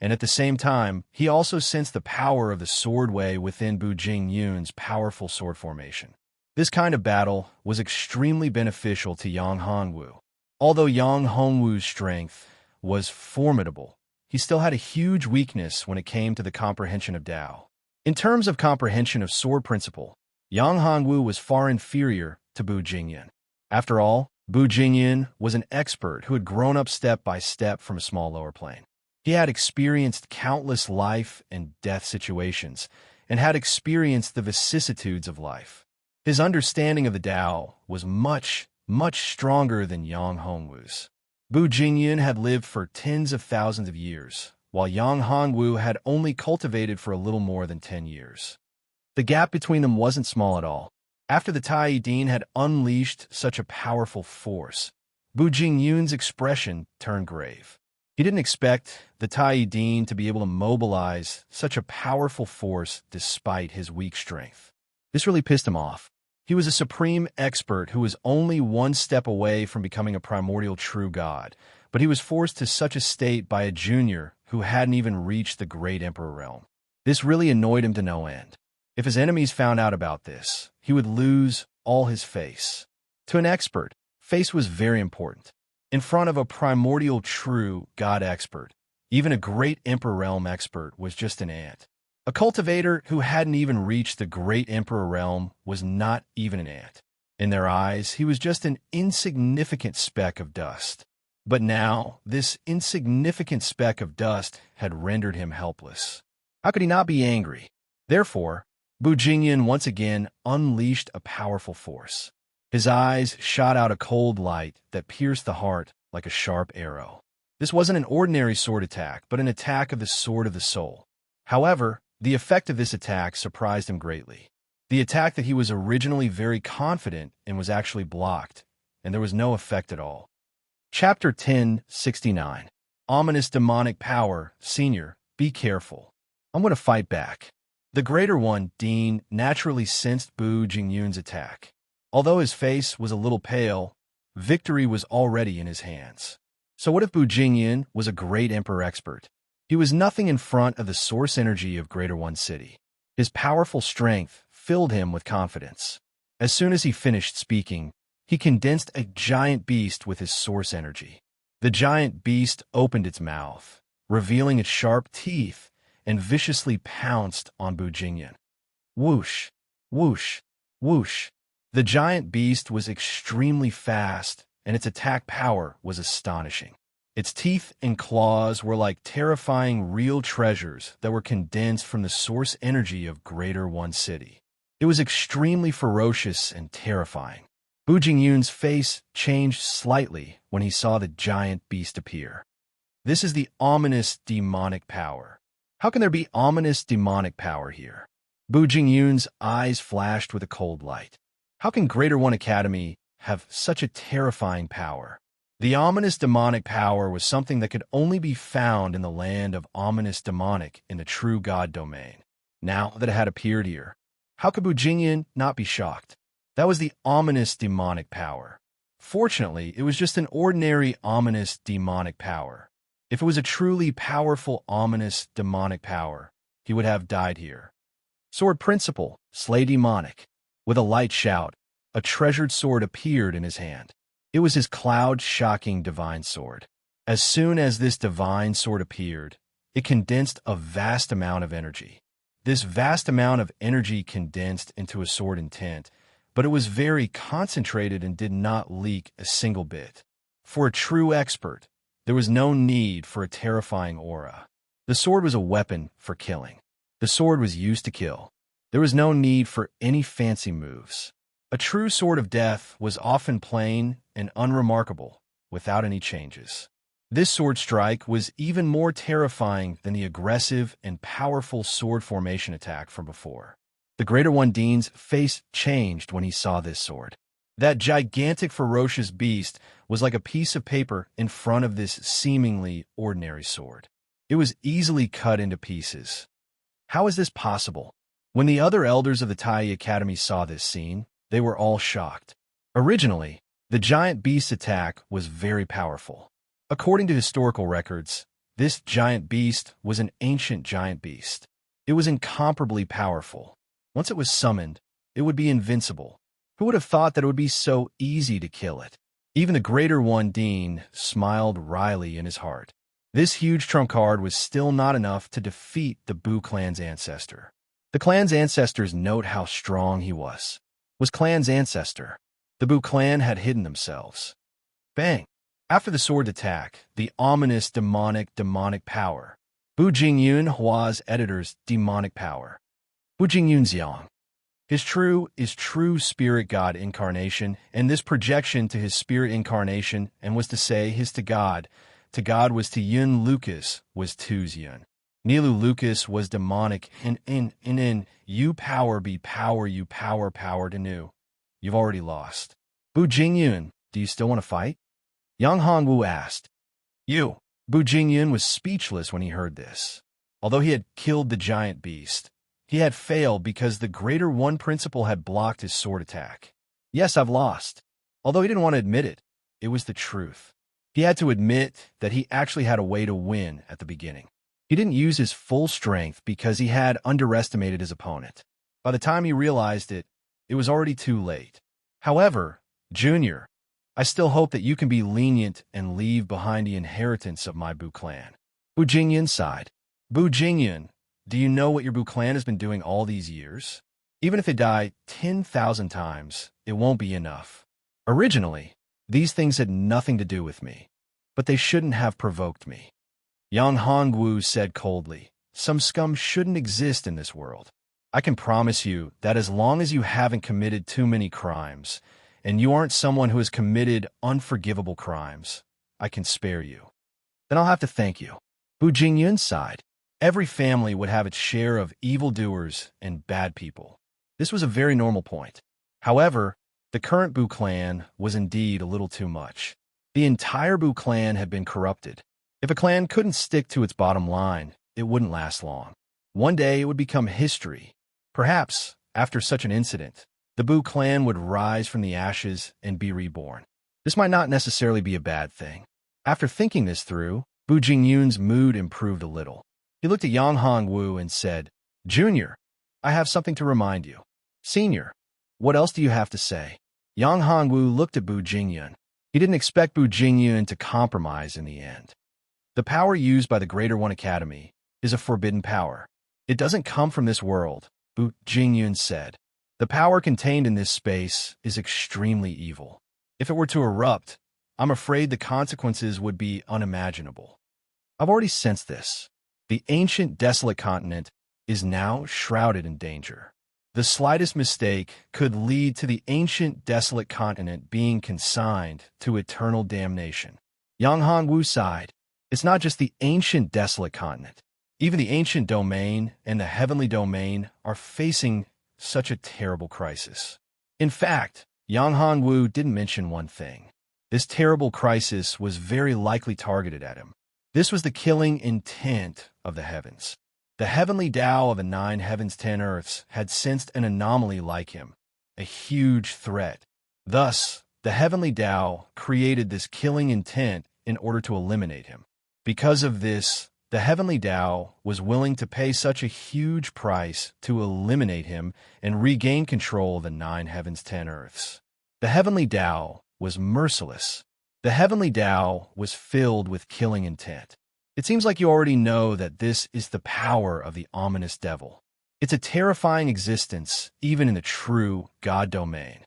and at the same time, he also sensed the power of the sword way within Bu Jingyun's powerful sword formation. This kind of battle was extremely beneficial to Yang Hongwu. Although Yang Hongwu's strength was formidable, he still had a huge weakness when it came to the comprehension of Dao. In terms of comprehension of sword principle, Yang Hongwu was far inferior to Bu Jingyun. After all, Bu Jingyun was an expert who had grown up step by step from a small lower plane. He had experienced countless life and death situations, and had experienced the vicissitudes of life. His understanding of the Tao was much, much stronger than Yang Hongwu's. Bu Jingyun had lived for tens of thousands of years, while Yang Hongwu had only cultivated for a little more than 10 years. The gap between them wasn't small at all. After the Tai Dean had unleashed such a powerful force, Bu Jingyun's expression turned grave. He didn't expect the Tai Dean to be able to mobilize such a powerful force despite his weak strength. This really pissed him off. He was a supreme expert who was only one step away from becoming a primordial true god, but he was forced to such a state by a junior who hadn't even reached the Great Emperor realm. This really annoyed him to no end. If his enemies found out about this, he would lose all his face. To an expert, face was very important. In front of a primordial true god expert, even a great Emperor realm expert was just an ant. A cultivator who hadn't even reached the great Emperor realm was not even an ant. In their eyes, he was just an insignificant speck of dust. But now, this insignificant speck of dust had rendered him helpless. How could he not be angry? Therefore, Bu Jingyan once again unleashed a powerful force. His eyes shot out a cold light that pierced the heart like a sharp arrow. This wasn't an ordinary sword attack, but an attack of the sword of the soul. However, the effect of this attack surprised him greatly. The attack that he was originally very confident in was actually blocked, and there was no effect at all. Chapter 10:69. Ominous Demonic Power. Senior, be careful. I'm going to fight back. The Greater One, Dean, naturally sensed Bu Jingyun's attack. Although his face was a little pale, victory was already in his hands. So what if Bu Jingyun was a great Emperor expert? He was nothing in front of the source energy of Greater One City. His powerful strength filled him with confidence. As soon as he finished speaking, he condensed a giant beast with his source energy. The giant beast opened its mouth, revealing its sharp teeth, and viciously pounced on Bu Jingyan. Whoosh, whoosh, whoosh. The giant beast was extremely fast, and its attack power was astonishing. Its teeth and claws were like terrifying real treasures that were condensed from the source energy of Greater One City. It was extremely ferocious and terrifying. Bu Jingyun's face changed slightly when he saw the giant beast appear. This is the ominous demonic power. How can there be ominous demonic power here? Bu Jingyun's eyes flashed with a cold light. How can Greater One Academy have such a terrifying power? The ominous demonic power was something that could only be found in the land of ominous demonic in the true god domain. Now that it had appeared here, how could Bu Jingyan not be shocked? That was the ominous demonic power. Fortunately, it was just an ordinary ominous demonic power. If it was a truly powerful ominous demonic power, he would have died here. Sword Principal, slay demonic. With a light shout, a treasured sword appeared in his hand. It was his cloud-shocking divine sword. As soon as this divine sword appeared, it condensed a vast amount of energy. This vast amount of energy condensed into a sword intent, but it was very concentrated and did not leak a single bit. For a true expert, there was no need for a terrifying aura. The sword was a weapon for killing. The sword was used to kill. There was no need for any fancy moves. A true sword of death was often plain and unremarkable, without any changes. This sword strike was even more terrifying than the aggressive and powerful sword formation attack from before. The Greater One Dean's face changed when he saw this sword. That gigantic ferocious beast was like a piece of paper in front of this seemingly ordinary sword. It was easily cut into pieces. How is this possible? When the other elders of the Tai Academy saw this scene, they were all shocked. Originally, the giant beast's attack was very powerful. According to historical records, this giant beast was an ancient giant beast. It was incomparably powerful. Once it was summoned, it would be invincible. Who would have thought that it would be so easy to kill it? Even the Greater One Dean smiled wryly in his heart. This huge trump card was still not enough to defeat the Bu clan's ancestor. The clan's ancestors note how strong he was clan's ancestor. The Bu clan had hidden themselves. Bang! After the sword attack, the ominous demonic power. Bu Jingyun Hua's editor's demonic power. Bu Jingyun Xiang. His true is true spirit god incarnation, and this projection to his spirit incarnation, and was to say his to God was to Yun Lucas, was to's Yun. Nilu Lucas was demonic, and in you power be power, you power to new. You've already lost. Bu Jingyun, do you still want to fight? Yang Hongwu asked. Bu Jingyun was speechless when he heard this. Although he had killed the giant beast, he had failed because the Greater One Principal had blocked his sword attack. Yes, I've lost. Although he didn't want to admit it, it was the truth. He had to admit that he actually had a way to win at the beginning. He didn't use his full strength because he had underestimated his opponent. By the time he realized it, it was already too late. However, Junior, I still hope that you can be lenient and leave behind the inheritance of my Bu clan. Bu Jingyun sighed. Bu Jingyun, do you know what your Bu clan has been doing all these years? Even if they die 10,000 times, it won't be enough. Originally, these things had nothing to do with me, but they shouldn't have provoked me. Yang Hongwu said coldly, some scum shouldn't exist in this world. I can promise you that as long as you haven't committed too many crimes, and you aren't someone who has committed unforgivable crimes, I can spare you. Then I'll have to thank you. Bu Jingyun sighed. Every family would have its share of evildoers and bad people. This was a very normal point. However, the current Bu clan was indeed a little too much. The entire Bu clan had been corrupted. If a clan couldn't stick to its bottom line, it wouldn't last long. One day it would become history. Perhaps, after such an incident, the Bu clan would rise from the ashes and be reborn. This might not necessarily be a bad thing. After thinking this through, Bu Jingyun's mood improved a little. He looked at Yang Hongwu and said, Junior, I have something to remind you. Senior, what else do you have to say? Yang Hongwu looked at Bu Jingyun. He didn't expect Bu Jingyun to compromise in the end. The power used by the Greater One Academy is a forbidden power. It doesn't come from this world, Bu Jingyun said. The power contained in this space is extremely evil. If it were to erupt, I'm afraid the consequences would be unimaginable. I've already sensed this. The ancient desolate continent is now shrouded in danger. The slightest mistake could lead to the ancient desolate continent being consigned to eternal damnation. Yang Hongwu sighed. It's not just the ancient desolate continent. Even the ancient domain and the heavenly domain are facing such a terrible crisis. In fact, Yang Hongwu didn't mention one thing. This terrible crisis was very likely targeted at him. This was the killing intent of the heavens. The heavenly Tao of the 9 heavens 10 earths had sensed an anomaly like him, a huge threat. Thus, the heavenly Tao created this killing intent in order to eliminate him. Because of this, the heavenly Tao was willing to pay such a huge price to eliminate him and regain control of the 9 heavens 10 earths. The heavenly Tao was merciless. The heavenly Tao was filled with killing intent. It seems like you already know that this is the power of the ominous devil. It's a terrifying existence, even in the true God domain.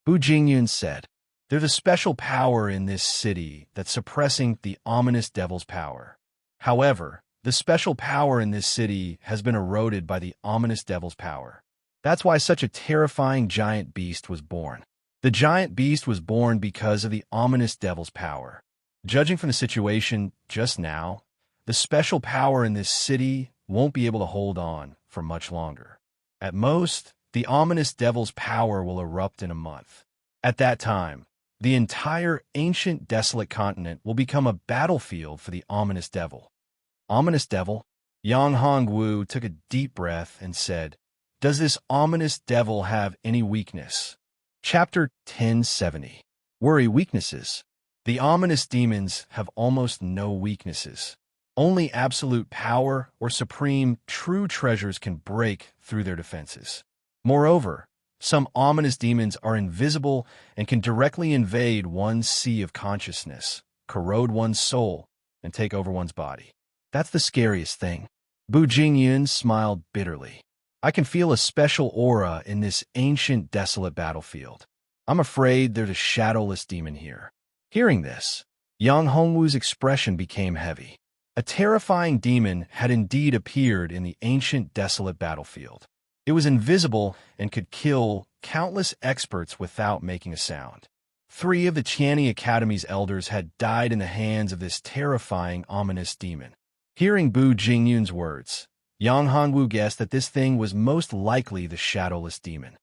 Bu Jingyun said, there's a special power in this city that's suppressing the ominous devil's power. However, the special power in this city has been eroded by the ominous devil's power. That's why such a terrifying giant beast was born. The giant beast was born because of the ominous devil's power. Judging from the situation just now, the special power in this city won't be able to hold on for much longer. At most, the ominous devil's power will erupt in a month. At that time, the entire ancient desolate continent will become a battlefield for the ominous devil. Ominous devil? Yang Hongwu took a deep breath and said, does this ominous devil have any weakness? Chapter 1070. Worry weaknesses. The ominous demons have almost no weaknesses. Only absolute power or supreme true treasures can break through their defenses. Moreover, some ominous demons are invisible and can directly invade one's sea of consciousness, corrode one's soul, and take over one's body. That's the scariest thing. Bu Jingyun smiled bitterly. I can feel a special aura in this ancient desolate battlefield. I'm afraid there's a shadowless demon here. Hearing this, Yang Hongwu's expression became heavy. A terrifying demon had indeed appeared in the ancient desolate battlefield. It was invisible and could kill countless experts without making a sound. 3 of the Qiani Academy's elders had died in the hands of this terrifying, ominous demon. Hearing Bu Jingyun's words, Yang Hongwu guessed that this thing was most likely the shadowless demon.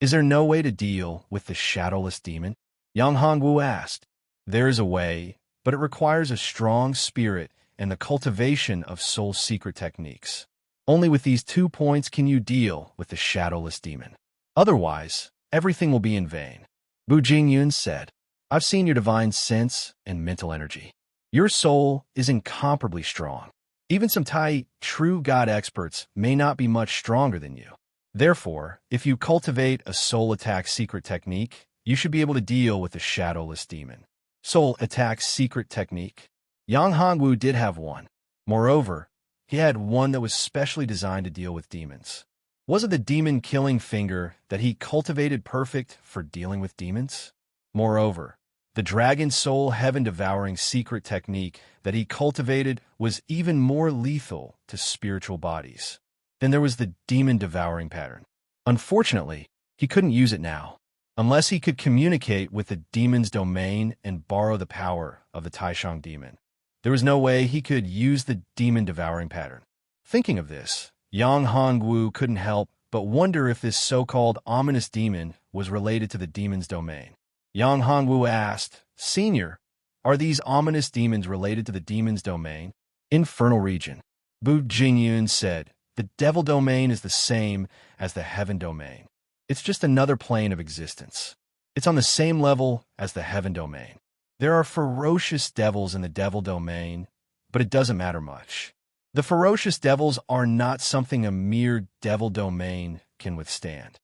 Is there no way to deal with the shadowless demon? Yang Hongwu asked. There is a way, but it requires a strong spirit and the cultivation of soul secret techniques. Only with these 2 points can you deal with the shadowless demon. Otherwise, everything will be in vain. Bu Jingyun said, I've seen your divine sense and mental energy. Your soul is incomparably strong. Even some Tai true God experts may not be much stronger than you. Therefore, if you cultivate a soul attack secret technique, you should be able to deal with the shadowless demon. Soul Attack's secret technique. Yang Hongwu did have one. Moreover, he had one that was specially designed to deal with demons. Was it the demon-killing finger that he cultivated perfect for dealing with demons? Moreover, the dragon soul heaven-devouring secret technique that he cultivated was even more lethal to spiritual bodies. Then there was the demon-devouring pattern. Unfortunately, he couldn't use it now, unless he could communicate with the demon's domain and borrow the power of the Taishang demon. There was no way he could use the demon-devouring pattern. Thinking of this, Yang Hongwu couldn't help but wonder if this so-called ominous demon was related to the demon's domain. Yang Hongwu asked, "Senior, are these ominous demons related to the demon's domain?" Infernal region. Bu Jingyun said, "The devil domain is the same as the heaven domain. It's just another plane of existence. It's on the same level as the heaven domain. There are ferocious devils in the devil domain, but it doesn't matter much. The ferocious devils are not something a mere devil domain can withstand."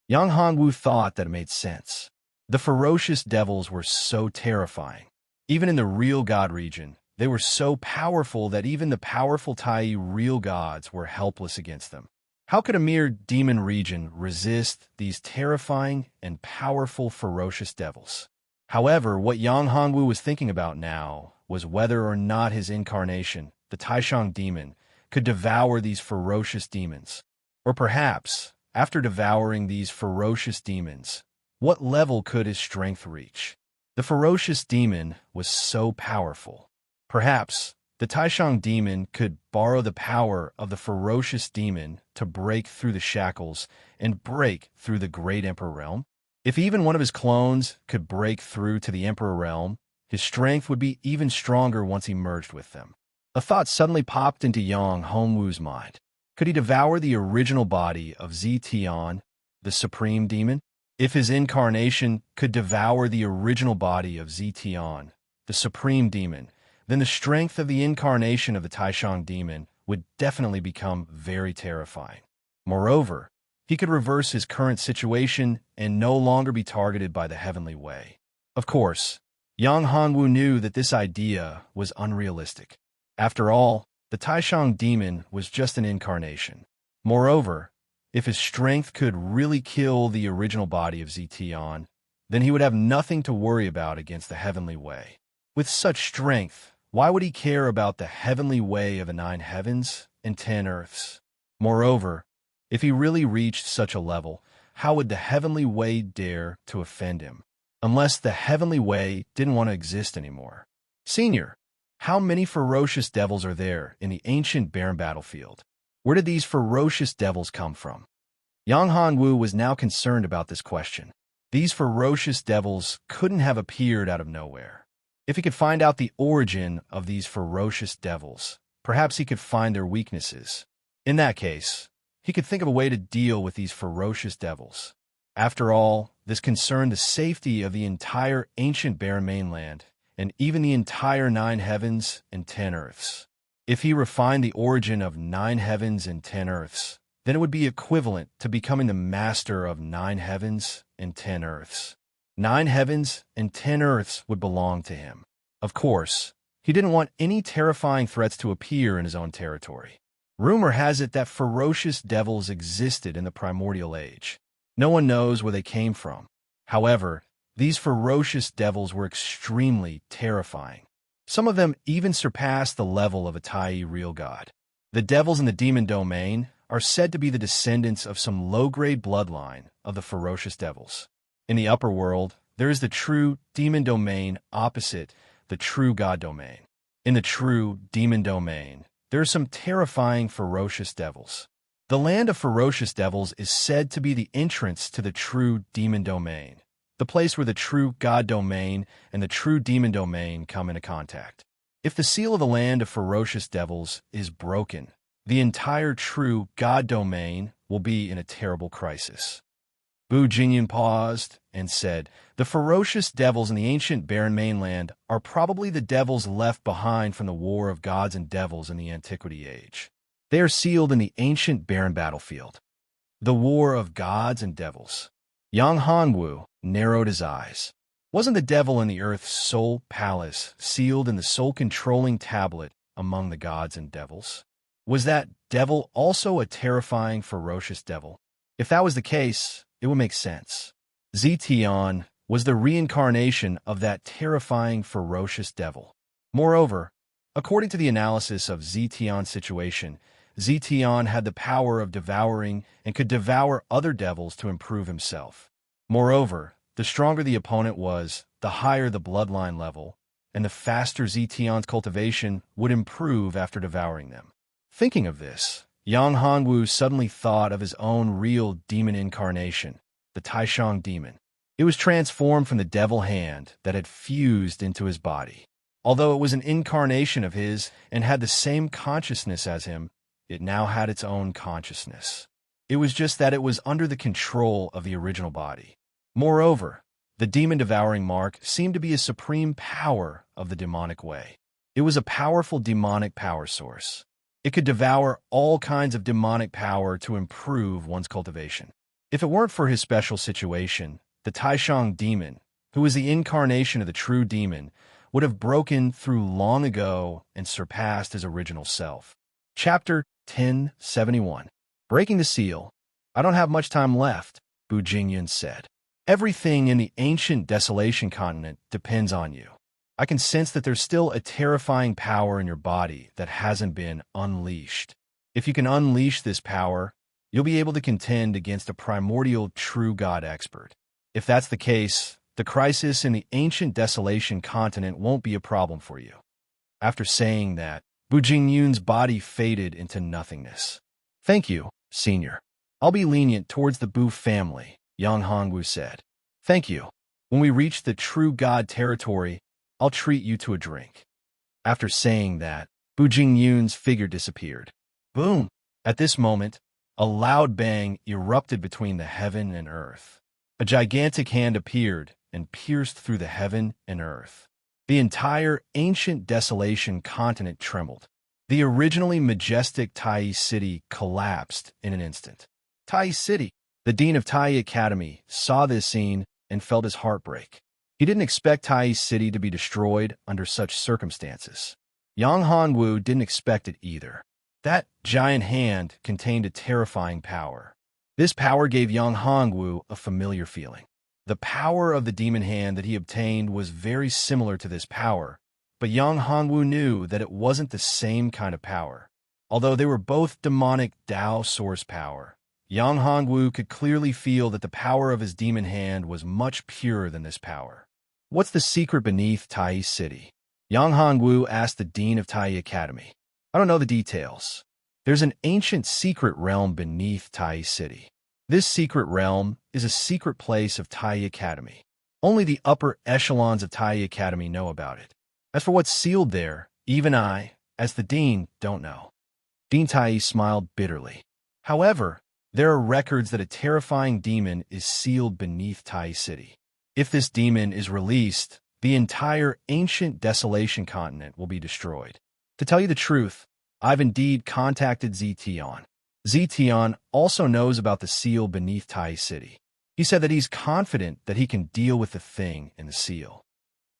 Yang Hongwu thought that it made sense. The ferocious devils were so terrifying. Even in the real god region, they were so powerful that even the powerful Tai real gods were helpless against them. How could a mere demon region resist these terrifying and powerful ferocious devils? However, what Yang Hongwu was thinking about now was whether or not his incarnation, the Taishang demon, could devour these ferocious demons. Or perhaps, after devouring these ferocious demons, what level could his strength reach? The ferocious demon was so powerful. Perhaps the Taishang demon could borrow the power of the ferocious demon to break through the shackles and break through the great Emperor realm. If even one of his clones could break through to the Emperor realm, his strength would be even stronger once he merged with them. A thought suddenly popped into Yang Hongwu's mind. Could he devour the original body of Zetian, the supreme demon? If his incarnation could devour the original body of Zetian, the supreme demon, then the strength of the incarnation of the Taishang demon would definitely become very terrifying. Moreover, he could reverse his current situation and no longer be targeted by the heavenly way. Of course, Yang Hongwu knew that this idea was unrealistic. After all, the Taishang demon was just an incarnation. Moreover, if his strength could really kill the original body of Zetian, then he would have nothing to worry about against the heavenly way. With such strength, why would he care about the heavenly way of the 9 heavens and 10 earths? Moreover, if he really reached such a level, how would the heavenly way dare to offend him? Unless the heavenly way didn't want to exist anymore. Senior, how many ferocious devils are there in the ancient barren battlefield? Where did these ferocious devils come from? Yang Hongwu was now concerned about this question. These ferocious devils couldn't have appeared out of nowhere. If he could find out the origin of these ferocious devils, perhaps he could find their weaknesses. In that case, he could think of a way to deal with these ferocious devils. After all, this concerned the safety of the entire ancient barren mainland, and even the entire 9 heavens and 10 earths. If he refined the origin of 9 heavens and 10 earths, then it would be equivalent to becoming the master of 9 heavens and 10 earths. 9 heavens and 10 earths would belong to him. Of course, he didn't want any terrifying threats to appear in his own territory. Rumor has it that ferocious devils existed in the primordial age. No one knows where they came from. However, these ferocious devils were extremely terrifying. Some of them even surpassed the level of a Tai real god. The devils in the demon domain are said to be the descendants of some low-grade bloodline of the ferocious devils. In the upper world, there is the true demon domain opposite the true god domain. In the true demon domain, there are some terrifying ferocious devils. The land of ferocious devils is said to be the entrance to the true demon domain, the place where the true god domain and the true demon domain come into contact. If the seal of the land of ferocious devils is broken, the entire true god domain will be in a terrible crisis. Bu Jingyun paused and said, "The ferocious devils in the ancient barren mainland are probably the devils left behind from the war of gods and devils in the antiquity age. They are sealed in the ancient barren battlefield. The war of gods and devils." Yang Hongwu, narrowed his eyes. Wasn't the devil in the earth's soul palace sealed in the soul-controlling tablet among the gods and devils? Was that devil also a terrifying, ferocious devil? If that was the case, it would make sense. Zetion was the reincarnation of that terrifying, ferocious devil. Moreover, according to the analysis of Zetion's situation, Zetion had the power of devouring and could devour other devils to improve himself. Moreover, the stronger the opponent was, the higher the bloodline level, and the faster Zetion's cultivation would improve after devouring them. Thinking of this, Yang Hongwu suddenly thought of his own real demon incarnation, the Taishang demon. It was transformed from the devil hand that had fused into his body. Although it was an incarnation of his and had the same consciousness as him, it now had its own consciousness. It was just that it was under the control of the original body. Moreover, the demon-devouring mark seemed to be a supreme power of the demonic way. It was a powerful demonic power source. It could devour all kinds of demonic power to improve one's cultivation. If it weren't for his special situation, the Taishang demon, who was the incarnation of the true demon, would have broken through long ago and surpassed his original self. Chapter 1071. Breaking the Seal. I don't have much time left, Bu Jingyun said. Everything in the ancient desolation continent depends on you. I can sense that there's still a terrifying power in your body that hasn't been unleashed. If you can unleash this power, you'll be able to contend against a primordial true God expert. If that's the case, the crisis in the ancient desolation continent won't be a problem for you. After saying that, Bu Jingyun's body faded into nothingness. Thank you, Senior. I'll be lenient towards the Bu family, Yang Hongwu said. Thank you. When we reach the true God territory, I'll treat you to a drink. After saying that, Bu Jingyun's figure disappeared. Boom! At this moment, a loud bang erupted between the heaven and earth. A gigantic hand appeared and pierced through the heaven and earth. The entire ancient desolation continent trembled. The originally majestic Tai City collapsed in an instant. Tai City. The dean of Tai Academy saw this scene and felt his heart break. He didn't expect Tai City to be destroyed under such circumstances. Yang Hongwu didn't expect it either. That giant hand contained a terrifying power. This power gave Yang Hongwu a familiar feeling. The power of the demon hand that he obtained was very similar to this power, but Yang Hongwu knew that it wasn't the same kind of power. Although they were both demonic Dao source power, Yang Hongwu could clearly feel that the power of his demon hand was much purer than this power. What's the secret beneath Tai City? Yang Hongwu asked the dean of Tai Academy. I don't know the details. There's an ancient secret realm beneath Tai City. This secret realm is a secret place of Tai Academy. Only the upper echelons of Tai Academy know about it. As for what's sealed there, even I, as the dean, don't know. Dean Tai smiled bitterly. However, there are records that a terrifying demon is sealed beneath Tai City. If this demon is released, the entire ancient desolation continent will be destroyed. To tell you the truth, I've indeed contacted Zetion. Zetion also knows about the seal beneath Tai City. He said that he's confident that he can deal with the thing in the seal.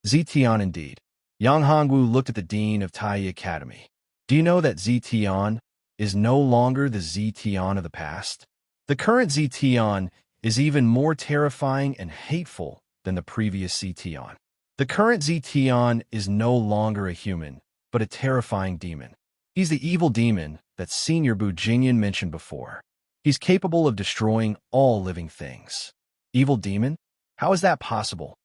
Zetion indeed. Yang Hongwu looked at the dean of Tai Academy. Do you know that Zetion is no longer the Zetion of the past? The current Zetion is even more terrifying and hateful than the previous Zetion. The current Zetion is no longer a human, but a terrifying demon. He's the evil demon that Senior Bu Jingyun mentioned before. He's capable of destroying all living things. Evil demon? How is that possible?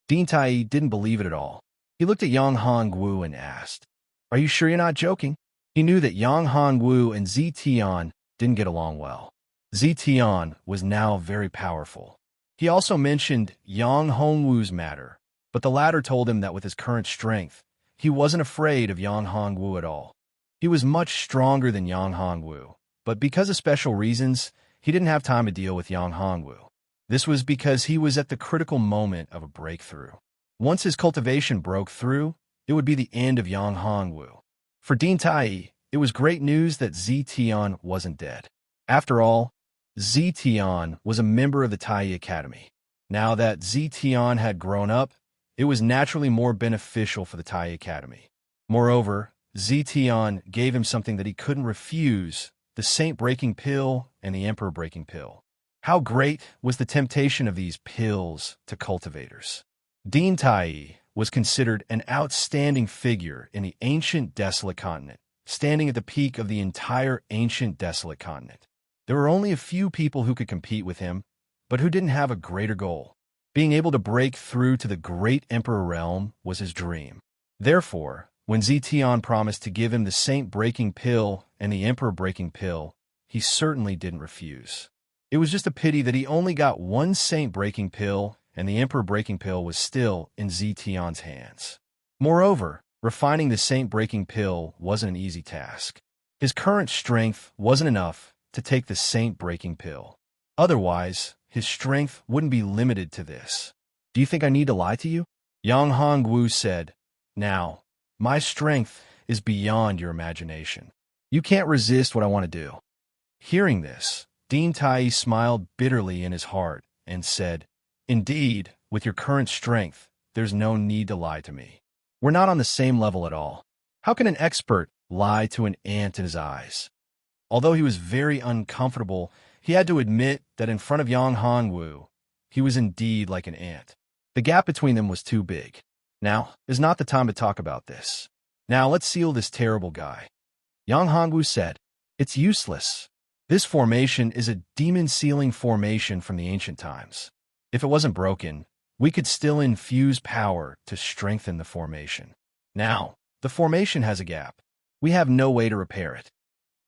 Dean Tai didn't believe it at all. He looked at Yang Hongwu and asked, Are you sure you're not joking? He knew that Yang Hongwu and Zetion didn't get along well. Zetion was now very powerful. He also mentioned Yang Hongwu's matter, but the latter told him that with his current strength, he wasn't afraid of Yang Hongwu at all. He was much stronger than Yang Hongwu, but because of special reasons, he didn't have time to deal with Yang Hongwu. This was because he was at the critical moment of a breakthrough. Once his cultivation broke through, it would be the end of Yang Hongwu. For Dean Tai, it was great news that Zetion wasn't dead. After all, Zetion was a member of the Tai Academy. Now that Zetian had grown up, it was naturally more beneficial for the Tai Academy. Moreover, Zetian gave him something that he couldn't refuse, the saint-breaking pill and the emperor-breaking pill. How great was the temptation of these pills to cultivators! Dean Tai was considered an outstanding figure in the ancient desolate continent, standing at the peak of the entire ancient desolate continent. There were only a few people who could compete with him, but who didn't have a greater goal. Being able to break through to the great emperor realm was his dream. Therefore, when Zetian promised to give him the saint-breaking pill and the emperor-breaking pill, he certainly didn't refuse. It was just a pity that he only got one saint-breaking pill and the emperor-breaking pill was still in Zetian's hands. Moreover, refining the saint-breaking pill wasn't an easy task. His current strength wasn't enough to take the saint-breaking pill. Otherwise, his strength wouldn't be limited to this. Do you think I need to lie to you? Yang Hongwu said, Now, my strength is beyond your imagination. You can't resist what I want to do. Hearing this, Dean Tai smiled bitterly in his heart and said, Indeed, with your current strength, there's no need to lie to me. We're not on the same level at all. How can an expert lie to an ant in his eyes? Although he was very uncomfortable, he had to admit that in front of Yang Hongwu, he was indeed like an ant. The gap between them was too big. Now is not the time to talk about this. Now let's seal this terrible guy. Yang Hongwu said, It's useless. This formation is a demon-sealing formation from the ancient times. If it wasn't broken, we could still infuse power to strengthen the formation. Now, the formation has a gap. We have no way to repair it.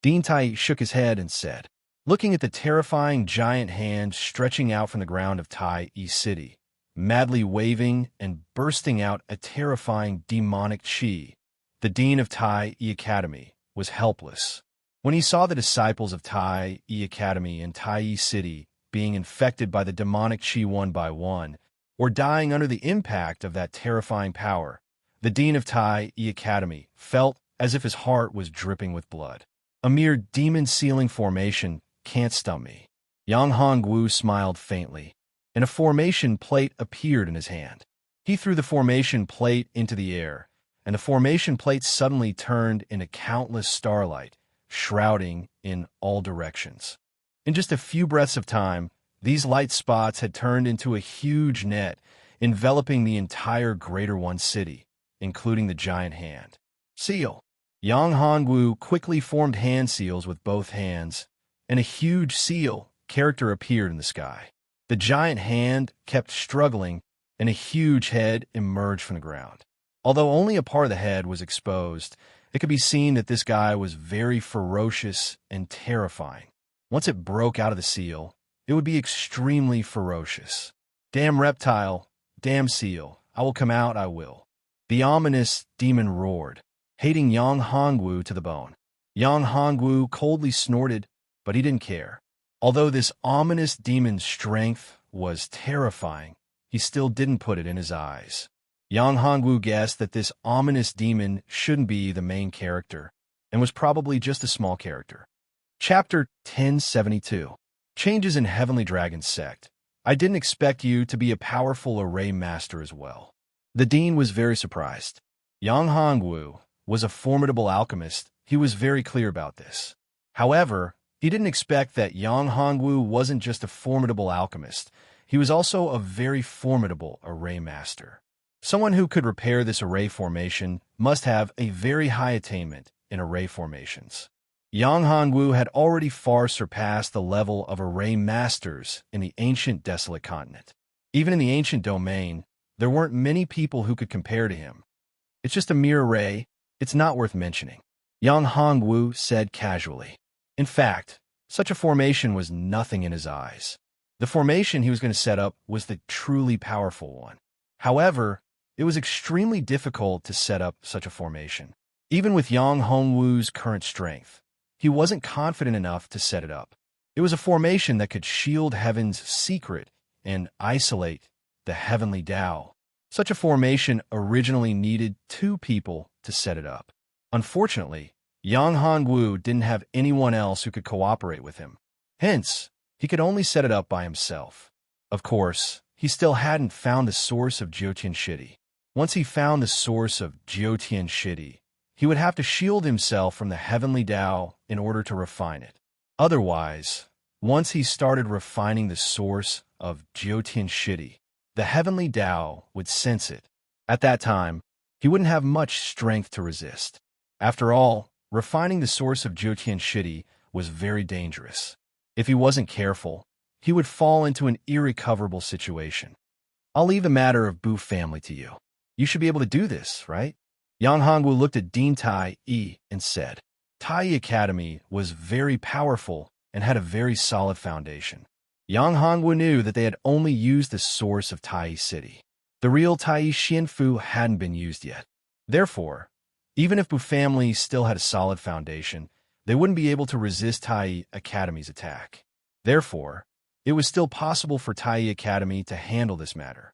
Dean Tai shook his head and said, looking at the terrifying giant hand stretching out from the ground of Tai City, madly waving and bursting out a terrifying demonic chi, the dean of Tai Academy was helpless. When he saw the disciples of Tai Academy and Tai City being infected by the demonic chi one by one, or dying under the impact of that terrifying power, the dean of Tai Academy felt as if his heart was dripping with blood. A mere demon-sealing formation can't stun me. Yang Hongwu smiled faintly, and a formation plate appeared in his hand. He threw the formation plate into the air, and the formation plate suddenly turned into countless starlight, shrouding in all directions. In just a few breaths of time, these light spots had turned into a huge net, enveloping the entire Greater One City, including the giant hand. Seal. Yang Hongwu quickly formed hand seals with both hands, and a huge seal character appeared in the sky. The giant hand kept struggling, and a huge head emerged from the ground. Although only a part of the head was exposed, it could be seen that this guy was very ferocious and terrifying. Once it broke out of the seal, it would be extremely ferocious. Damn reptile, damn seal, I will come out, I will. The ominous demon roared, hating Yang Hongwu to the bone. Yang Hongwu coldly snorted, but he didn't care. Although this ominous demon's strength was terrifying, he still didn't put it in his eyes. Yang Hongwu guessed that this ominous demon shouldn't be the main character, and was probably just a small character. Chapter 1072. Changes in Heavenly Dragon's Sect. I didn't expect you to be a powerful array master as well. The dean was very surprised. Yang Hongwu was a formidable alchemist. He was very clear about this. However, he didn't expect that Yang Hongwu wasn't just a formidable alchemist. He was also a very formidable array master. Someone who could repair this array formation must have a very high attainment in array formations. Yang Hongwu had already far surpassed the level of array masters in the ancient desolate continent. Even in the ancient domain, there weren't many people who could compare to him. It's just a mere array, it's not worth mentioning, Yang Hongwu said casually. In fact, such a formation was nothing in his eyes. The formation he was going to set up was the truly powerful one. However, it was extremely difficult to set up such a formation. Even with Yang Hongwu's current strength, he wasn't confident enough to set it up. It was a formation that could shield heaven's secret and isolate the heavenly Tao. Such a formation originally needed 2 people to set it up. Unfortunately, Yang Hongwu didn't have anyone else who could cooperate with him. Hence, he could only set it up by himself. Of course, he still hadn't found the source of Jyotian Shidi. Once he found the source of Jyotian Shidi, he would have to shield himself from the heavenly Tao in order to refine it. Otherwise, once he started refining the source of Jyotian Shidi, the heavenly Tao would sense it. At that time, he wouldn't have much strength to resist. After all, refining the source of Jyotian Shidi was very dangerous. If he wasn't careful, he would fall into an irrecoverable situation. I'll leave the matter of Bu family to you. You should be able to do this, right? Yang Hongwu looked at Dean Tai Yi and said, Tai Yi Academy was very powerful and had a very solid foundation. Yang Hongwu knew that they had only used the source of Tai Yi City. The real Tai Yi Xianfu hadn't been used yet. Therefore, even if Bu family still had a solid foundation, they wouldn't be able to resist Tai Yi Academy's attack. Therefore, it was still possible for Tai Yi Academy to handle this matter.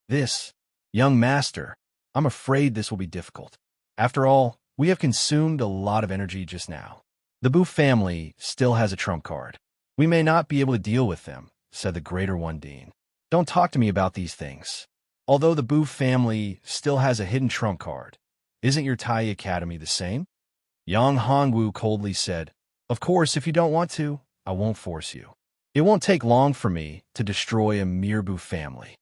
This, young master, I'm afraid this will be difficult. After all, we have consumed a lot of energy just now. The Bu family still has a trump card. We may not be able to deal with them, said the Greater One Dean. Don't talk to me about these things. Although the Bu family still has a hidden trump card, isn't your Tai Yi Academy the same? Yang Hongwu coldly said, Of course, if you don't want to, I won't force you. It won't take long for me to destroy a mere Bu family.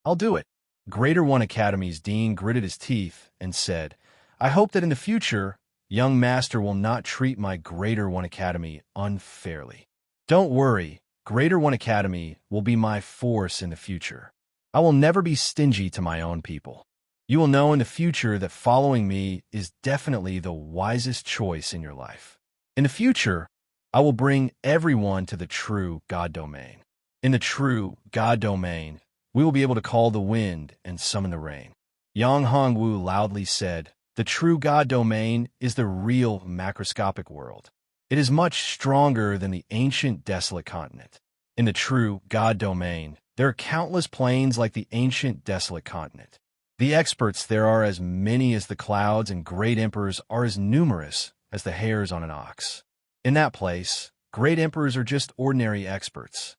I'll do it. Greater One Academy's dean gritted his teeth and said, I hope that in the future, young master will not treat my Greater One Academy unfairly. Don't worry, Greater One Academy will be my force in the future. I will never be stingy to my own people. You will know in the future that following me is definitely the wisest choice in your life. In the future, I will bring everyone to the true God domain. In the true God domain, we will be able to call the wind and summon the rain. Yang Hongwu loudly said, The true God domain is the real macroscopic world. It is much stronger than the ancient desolate continent. In the true God domain, there are countless planes like the ancient desolate continent. The experts there are as many as the clouds, and great emperors are as numerous as the hairs on an ox. In that place, great emperors are just ordinary experts.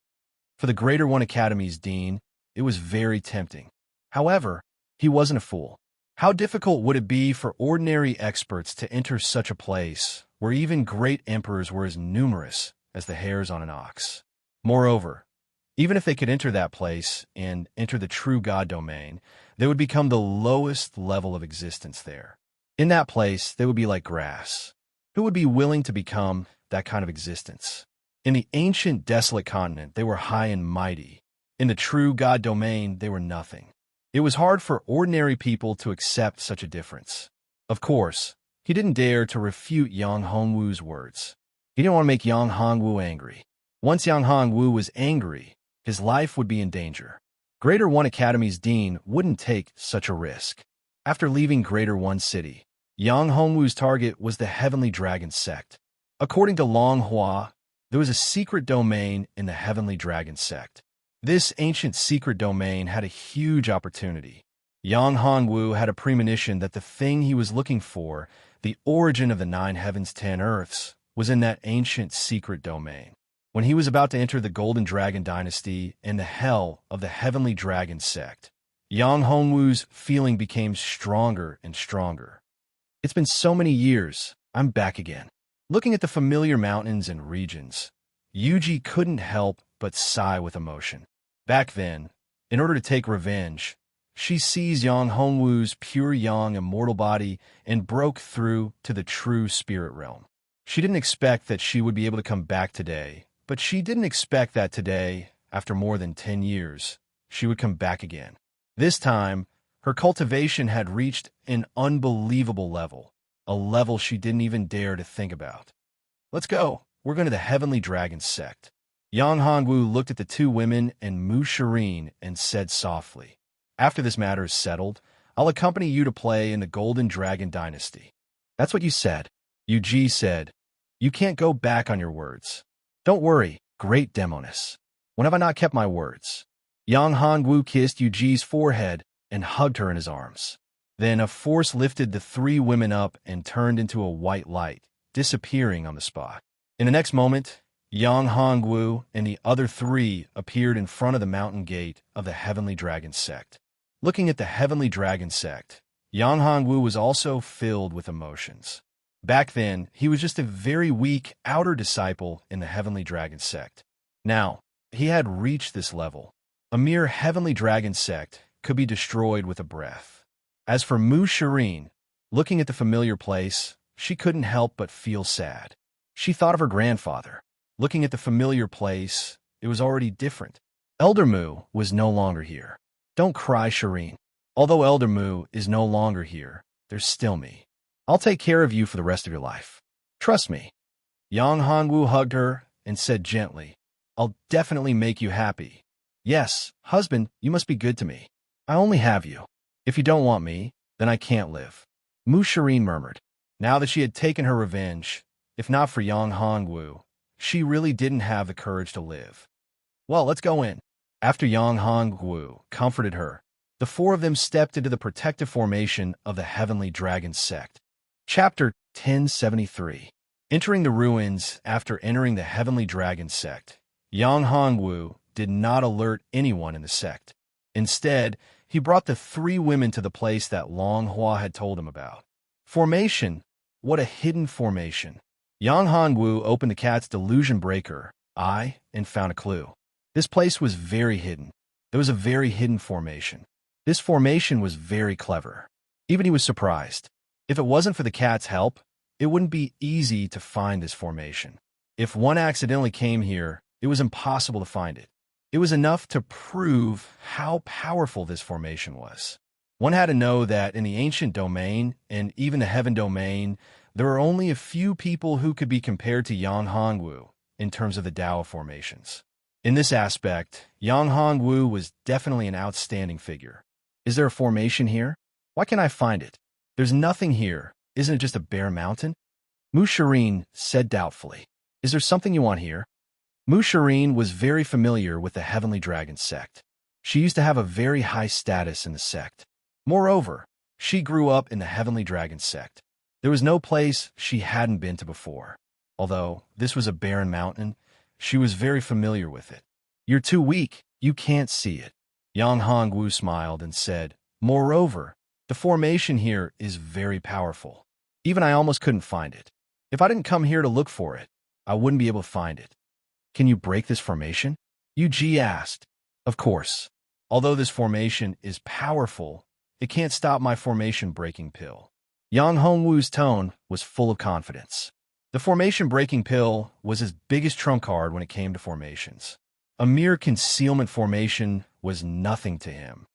For the Greater One Academy's dean, it was very tempting. However, he wasn't a fool. How difficult would it be for ordinary experts to enter such a place where even great emperors were as numerous as the hairs on an ox? Moreover, even if they could enter that place and enter the true God domain, they would become the lowest level of existence there. In that place, they would be like grass. Who would be willing to become that kind of existence? In the ancient desolate continent, they were high and mighty. In the true God domain, they were nothing. It was hard for ordinary people to accept such a difference. Of course, he didn't dare to refute Yang Hongwu's words. He didn't want to make Yang Hongwu angry. Once Yang Hongwu was angry, his life would be in danger. Greater One Academy's dean wouldn't take such a risk. After leaving Greater One City, Yang Hongwu's target was the Heavenly Dragon sect. According to Long Hua, there was a secret domain in the Heavenly Dragon sect. This ancient secret domain had a huge opportunity. Yang Hongwu had a premonition that the thing he was looking for, the origin of the 9 heavens, 10 earths, was in that ancient secret domain. When he was about to enter the Golden Dragon dynasty and the hell of the Heavenly Dragon sect, Yang Hongwu's feeling became stronger and stronger. It's been so many years, I'm back again. Looking at the familiar mountains and regions, Yuji couldn't help but sigh with emotion. Back then, in order to take revenge, she seized Yang Hongwu's pure yang immortal body and broke through to the true spirit realm. She didn't expect that she would be able to come back today, but she didn't expect that today, after more than 10 years, she would come back again. This time, her cultivation had reached an unbelievable level, a level she didn't even dare to think about. Let's go. We're going to the Heavenly Dragon sect. Yang Hongwu looked at the 2 women and Mu Serene and said softly, After this matter is settled, I'll accompany you to play in the Golden Dragon dynasty. That's what you said. Yuji said, You can't go back on your words. Don't worry, great Demoness. When have I not kept my words? Yang Hongwu kissed Yuji's forehead and hugged her in his arms. Then a force lifted the 3 women up and turned into a white light, disappearing on the spot. In the next moment, Yang Hongwu and the other three appeared in front of the mountain gate of the Heavenly Dragon sect. Looking at the Heavenly Dragon sect, Yang Hongwu was also filled with emotions. Back then, he was just a very weak outer disciple in the Heavenly Dragon sect. Now, he had reached this level. A mere Heavenly Dragon sect could be destroyed with a breath. As for Serene, looking at the familiar place, she couldn't help but feel sad. She thought of her grandfather. Looking at the familiar place, it was already different. Elder Mu was no longer here. Don't cry, Serene. Although Elder Mu is no longer here, there's still me. I'll take care of you for the rest of your life. Trust me. Yang Hongwu hugged her and said gently, I'll definitely make you happy. Yes, husband, you must be good to me. I only have you. If you don't want me, then I can't live. Serene murmured. Now that she had taken her revenge, if not for Yang Hongwu, she really didn't have the courage to live. Well, let's go in. After Yang Hongwu comforted her, the four of them stepped into the protective formation of the Heavenly Dragon sect. Chapter 1073. Entering the ruins after entering the Heavenly Dragon sect, Yang Hongwu did not alert anyone in the sect. Instead, he brought the three women to the place that Long Hua had told him about. Formation. What a hidden formation. Yang Hongwu opened the cat's delusion breaker eye and found a clue. This place was very hidden. There was a very hidden formation. This formation was very clever. Even he was surprised. If it wasn't for the cat's help, it wouldn't be easy to find this formation. If one accidentally came here, it was impossible to find it. It was enough to prove how powerful this formation was. One had to know that in the ancient domain, and even the heaven domain, there are only a few people who could be compared to Yang Hongwu in terms of the Tao formations. In this aspect, Yang Hongwu was definitely an outstanding figure. Is there a formation here? Why can't I find it? There's nothing here. Isn't it just a bare mountain? Serene said doubtfully. Is there something you want here? Serene was very familiar with the Heavenly Dragon sect. She used to have a very high status in the sect. Moreover, she grew up in the Heavenly Dragon sect. There was no place she hadn't been to before. Although this was a barren mountain, she was very familiar with it. You're too weak. You can't see it. Yang Hongwu smiled and said, Moreover, the formation here is very powerful. Even I almost couldn't find it. If I didn't come here to look for it, I wouldn't be able to find it. Can you break this formation? Yu asked. Of course. Although this formation is powerful, it can't stop my formation-breaking pill. Yang Hongwu's tone was full of confidence. The formation-breaking pill was his biggest trump card when it came to formations. A mere concealment formation was nothing to him.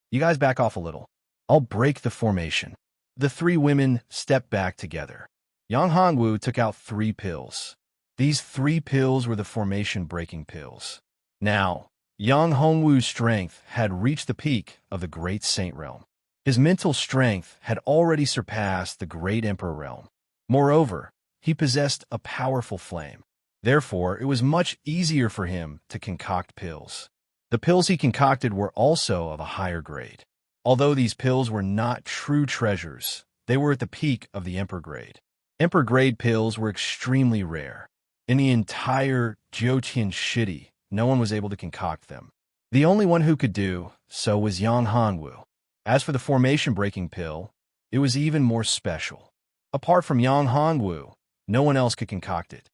You guys back off a little. I'll break the formation. The three women stepped back together. Yang Hongwu took out 3 pills. These 3 pills were the formation-breaking pills. Now, Yang Hongwu's strength had reached the peak of the Great Saint Realm. His mental strength had already surpassed the Great Emperor Realm. Moreover, he possessed a powerful flame. Therefore, it was much easier for him to concoct pills. The pills he concocted were also of a higher grade. Although these pills were not true treasures, they were at the peak of the Emperor grade. Emperor grade pills were extremely rare. In the entire Jiutian city, no one was able to concoct them. The only one who could do so was Yang Hongwu. As for the formation-breaking pill, it was even more special. Apart from Yang Hongwu, no one else could concoct it.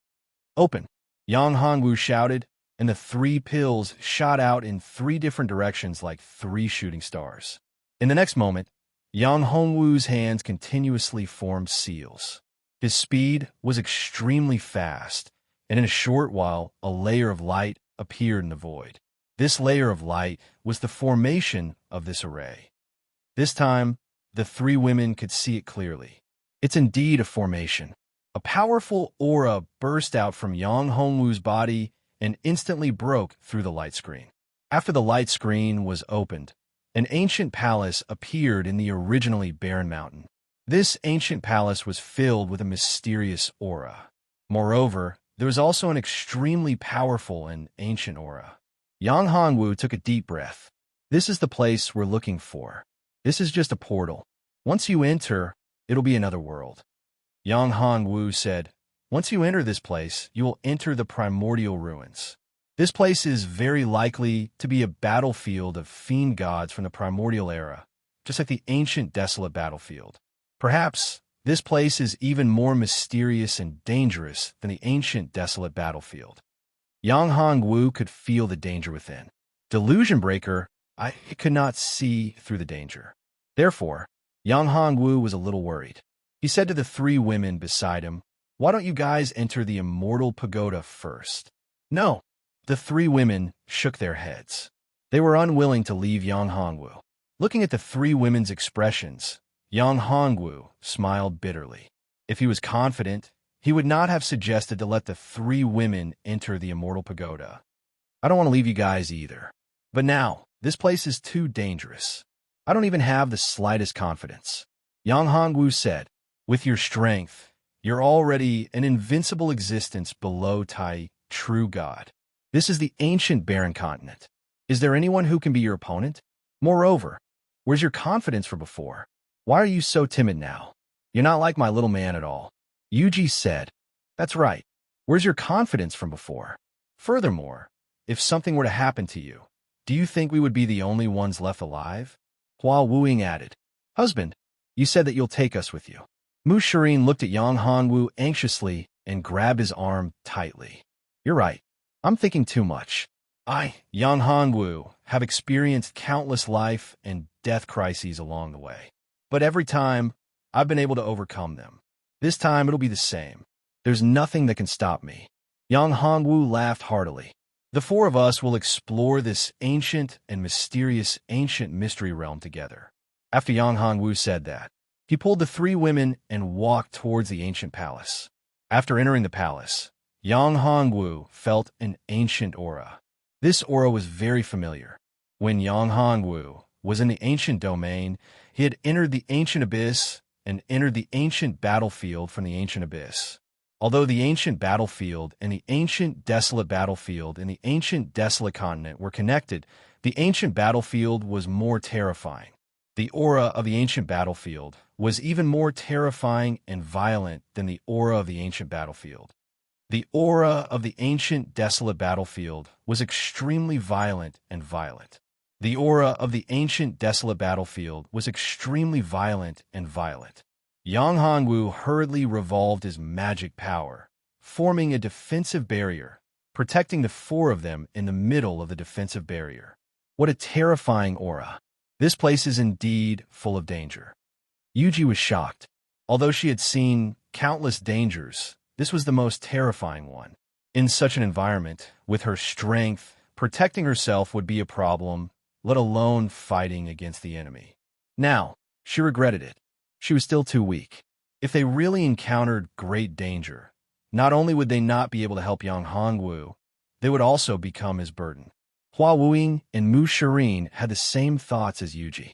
Open! Yang Hongwu shouted, and the 3 pills shot out in 3 different directions like 3 shooting stars. In the next moment, Yang Hongwu's hands continuously formed seals. His speed was extremely fast, and in a short while, a layer of light appeared in the void. This layer of light was the formation of this array. This time, the 3 women could see it clearly. It's indeed a formation. A powerful aura burst out from Yang Hongwu's body and instantly broke through the light screen. After the light screen was opened, an ancient palace appeared in the originally barren mountain. This ancient palace was filled with a mysterious aura. Moreover, there was also an extremely powerful and ancient aura. Yang Hongwu took a deep breath. This is the place we're looking for. This is just a portal. Once you enter, it'll be another world. Yang Hongwu said, Once you enter this place, you will enter the primordial ruins. This place is very likely to be a battlefield of fiend gods from the primordial era, just like the ancient desolate battlefield. Perhaps this place is even more mysterious and dangerous than the ancient desolate battlefield. Yang Hongwu could feel the danger within. Delusion breaker, I could not see through the danger. Therefore, Yang Hongwu was a little worried. He said to the three women beside him, "Why don't you guys enter the immortal pagoda first?" No. The three women shook their heads. They were unwilling to leave Yang Hongwu. Looking at the three women's expressions, Yang Hongwu smiled bitterly. If he was confident, he would not have suggested to let the three women enter the immortal pagoda. I don't want to leave you guys either. But now, this place is too dangerous. I don't even have the slightest confidence. Yang Hongwu said, "With your strength, you're already an invincible existence below Tai, true God. This is the ancient barren continent. Is there anyone who can be your opponent? Moreover, where's your confidence from before? Why are you so timid now? You're not like my little man at all." Yuji said, "That's right. Where's your confidence from before? Furthermore, if something were to happen to you, do you think we would be the only ones left alive?" Hua Wuing added, "Husband, you said that you'll take us with you." Serene looked at Yang Hongwu anxiously and grabbed his arm tightly. "You're right. I'm thinking too much. Yang Hongwu, have experienced countless life and death crises along the way. But every time, I've been able to overcome them. This time, it'll be the same. There's nothing that can stop me." Yang Hongwu laughed heartily. "The four of us will explore this ancient and mysterious ancient mystery realm together." After Yang Hongwu said that, he pulled the three women and walked towards the ancient palace. After entering the palace, Yang Hongwu felt an ancient aura. This aura was very familiar. When Yang Hongwu was in the ancient domain, he had entered the ancient abyss and entered the ancient battlefield from the ancient abyss. Although the ancient battlefield and the ancient desolate battlefield and the ancient desolate continent were connected, the ancient battlefield was more terrifying. The aura of the ancient battlefield was even more terrifying and violent than the aura of the ancient battlefield. The aura of the ancient desolate battlefield was extremely violent and violent. The aura of the ancient desolate battlefield was extremely violent and violent. Yang Hongwu hurriedly revolved his magic power, forming a defensive barrier, protecting the four of them in the middle of the defensive barrier. What a terrifying aura. This place is indeed full of danger. Yuji was shocked. Although she had seen countless dangers, this was the most terrifying one. In such an environment, with her strength, protecting herself would be a problem, let alone fighting against the enemy. Now, she regretted it. She was still too weak. If they really encountered great danger, not only would they not be able to help Yang Hongwu, they would also become his burden. Hua Wuing and Serene had the same thoughts as Yuji.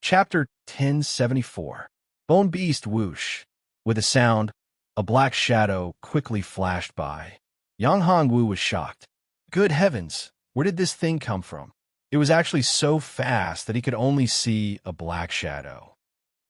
Chapter 1074. Bone Beast Whoosh. With a sound, a black shadow quickly flashed by. Yang Hongwu was shocked. Good heavens, where did this thing come from? It was actually so fast that he could only see a black shadow.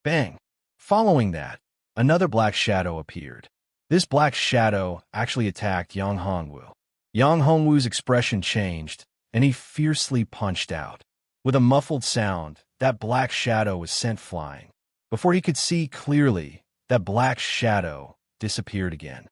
Bang! Following that, another black shadow appeared. This black shadow actually attacked Yang Hongwu. Yang Hongwu's expression changed, and he fiercely punched out. With a muffled sound, that black shadow was sent flying. Before he could see clearly, that black shadow disappeared again.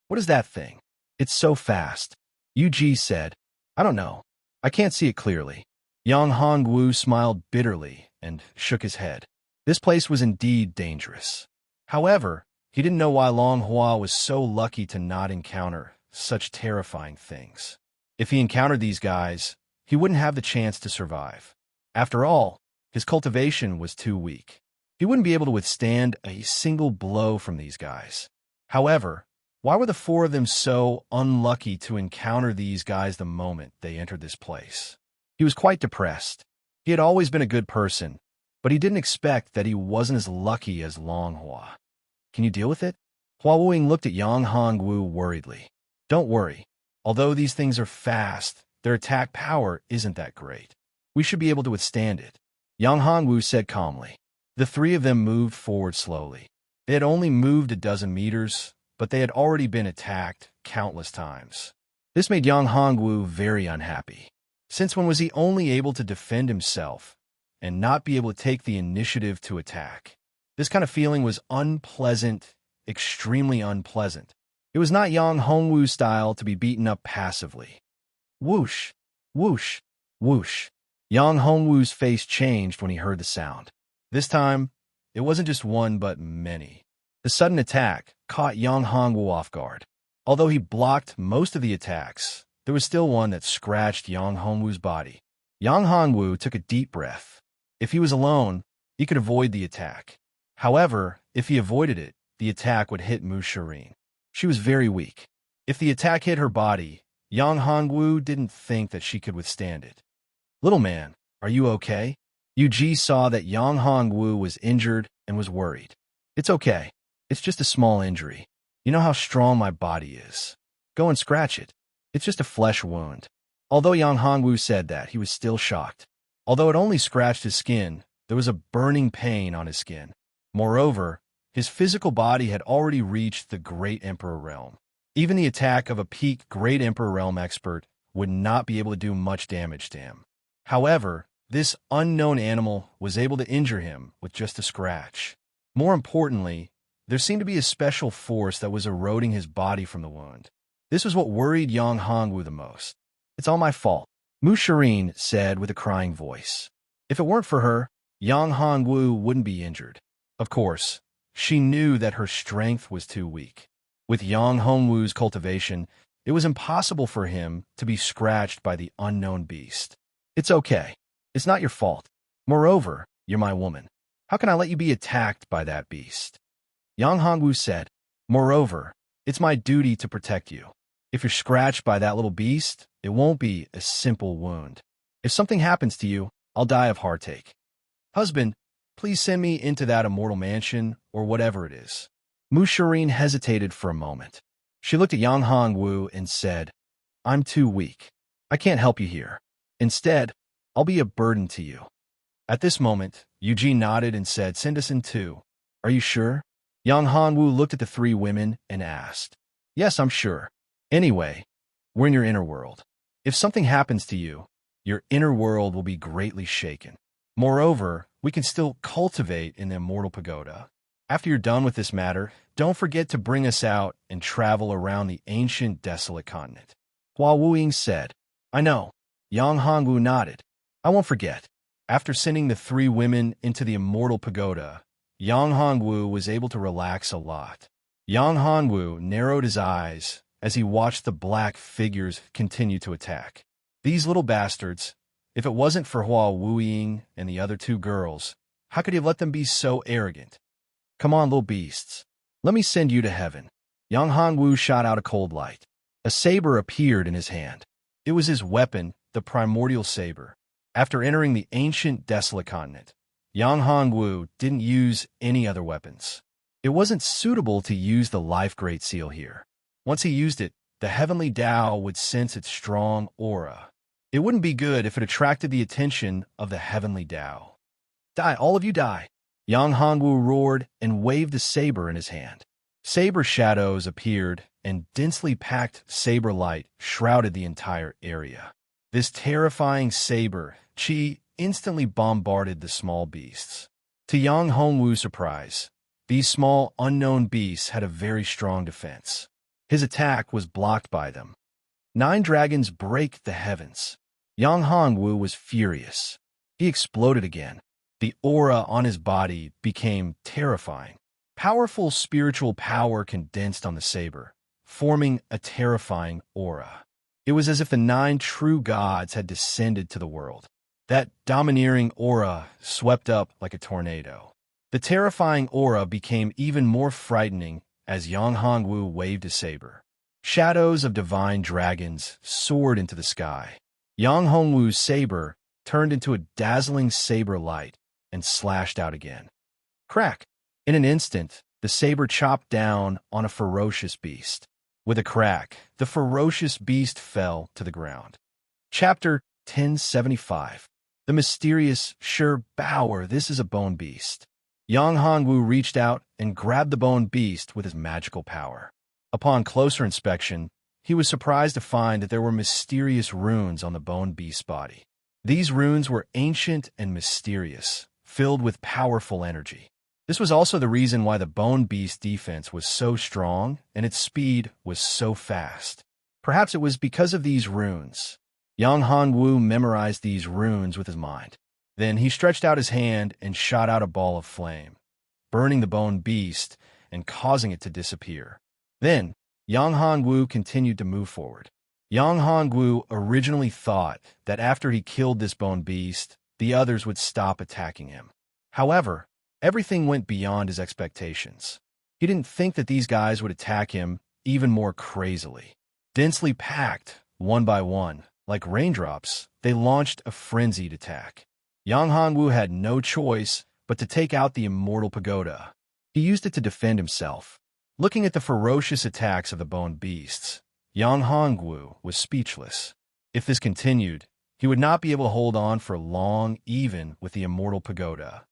What is that thing? It's so fast. Yuji said, "I don't know. I can't see it clearly." Yang Hongwu smiled bitterly and shook his head. This place was indeed dangerous. However, he didn't know why Long Hua was so lucky to not encounter such terrifying things. If he encountered these guys, he wouldn't have the chance to survive. After all, his cultivation was too weak. He wouldn't be able to withstand a single blow from these guys. However, why were the four of them so unlucky to encounter these guys the moment they entered this place? He was quite depressed. He had always been a good person, but he didn't expect that he wasn't as lucky as Long Hua. Can you deal with it? Hua Wuing looked at Yang Hongwu worriedly. Don't worry. Although these things are fast, their attack power isn't that great. We should be able to withstand it. Yang Hongwu said calmly. The three of them moved forward slowly. They had only moved a dozen meters, but they had already been attacked countless times. This made Yang Hongwu very unhappy. Since when was he only able to defend himself and not be able to take the initiative to attack? This kind of feeling was unpleasant, extremely unpleasant. It was not Yang Hongwu's style to be beaten up passively. Whoosh, whoosh, whoosh. Yang Hongwu's face changed when he heard the sound. This time, it wasn't just one but many. The sudden attack caught Yang Hongwu off guard. Although he blocked most of the attacks, there was still one that scratched Yang Hongwu's body. Yang Hongwu took a deep breath. If he was alone, he could avoid the attack. However, if he avoided it, the attack would hit Serene. She was very weak. If the attack hit her body, Yang Hongwu didn't think that she could withstand it. "Little man, are you okay?" Yu saw that Yang Hongwu was injured and was worried. "It's okay. It's just a small injury. You know how strong my body is. Go and scratch it. It's just a flesh wound." Although Yang Hongwu said that, he was still shocked. Although it only scratched his skin, there was a burning pain on his skin. Moreover, his physical body had already reached the Great Emperor realm. Even the attack of a peak Great Emperor realm expert would not be able to do much damage to him. However, this unknown animal was able to injure him with just a scratch. More importantly, there seemed to be a special force that was eroding his body from the wound. This was what worried Yang Hongwu the most. "It's all my fault," Serene said with a crying voice. If it weren't for her, Yang Hongwu wouldn't be injured. Of course, she knew that her strength was too weak. With Yang Hongwu's cultivation, it was impossible for him to be scratched by the unknown beast. "It's okay. It's not your fault. Moreover, you're my woman. How can I let you be attacked by that beast?" Yang Hongwu said, "Moreover, it's my duty to protect you. If you're scratched by that little beast, it won't be a simple wound. If something happens to you, I'll die of heartache. Husband, please send me into that immortal mansion or whatever it is." Serene hesitated for a moment. She looked at Yang Hongwu and said, "I'm too weak. I can't help you here. Instead, I'll be a burden to you." At this moment, Yu nodded and said, "Send us in too." "Are you sure?" Yang Hongwu looked at the three women and asked. "Yes, I'm sure. Anyway, we're in your inner world. If something happens to you, your inner world will be greatly shaken. Moreover, we can still cultivate in the immortal pagoda. After you're done with this matter, don't forget to bring us out and travel around the ancient desolate continent." Hua Wuying said, "I know." Yang Hongwu nodded. "I won't forget." After sending the three women into the immortal pagoda, Yang Hongwu was able to relax a lot. Yang Hongwu narrowed his eyes as he watched the black figures continue to attack. These little bastards, if it wasn't for Hua Wuying and the other two girls, how could he let them be so arrogant? "Come on, little beasts. Let me send you to heaven." Yang Hongwu shot out a cold light. A saber appeared in his hand. It was his weapon, the primordial saber. After entering the ancient desolate continent, Yang Hongwu didn't use any other weapons. It wasn't suitable to use the life great seal here. Once he used it, the heavenly Tao would sense its strong aura. It wouldn't be good if it attracted the attention of the heavenly Tao. "Die, all of you die!" Yang Hongwu roared and waved the saber in his hand. Saber shadows appeared, and densely packed saber light shrouded the entire area. This terrifying saber chi instantly bombarded the small beasts. To Yang Hongwu's surprise, these small, unknown beasts had a very strong defense. His attack was blocked by them. 9 dragons break the heavens. Yang Hongwu was furious. He exploded again. The aura on his body became terrifying. Powerful spiritual power condensed on the saber, forming a terrifying aura. It was as if the 9 true gods had descended to the world. That domineering aura swept up like a tornado. The terrifying aura became even more frightening as Yang Hongwu waved his saber. Shadows of divine dragons soared into the sky. Yang Hongwu's saber turned into a dazzling saber light and slashed out again. Crack! In an instant, the saber chopped down on a ferocious beast. With a crack, the ferocious beast fell to the ground. Chapter 1075. The mysterious Sure Bower. This is a bone beast. Yang Hongwu reached out and grabbed the bone beast with his magical power. Upon closer inspection, he was surprised to find that there were mysterious runes on the bone beast's body. These runes were ancient and mysterious, filled with powerful energy. This was also the reason why the bone beast's defense was so strong and its speed was so fast. Perhaps it was because of these runes. Yang Hongwu memorized these runes with his mind. Then he stretched out his hand and shot out a ball of flame, burning the bone beast and causing it to disappear. Then, Yang Hongwu continued to move forward. Yang Hongwu originally thought that after he killed this bone beast, the others would stop attacking him. However, everything went beyond his expectations. He didn't think that these guys would attack him even more crazily. Densely packed, one by one, like raindrops, they launched a frenzied attack. Yang Hongwu had no choice but to take out the immortal pagoda. He used it to defend himself. Looking at the ferocious attacks of the bone beasts, Yang Hongwu was speechless. If this continued, he would not be able to hold on for long even with the immortal pagoda.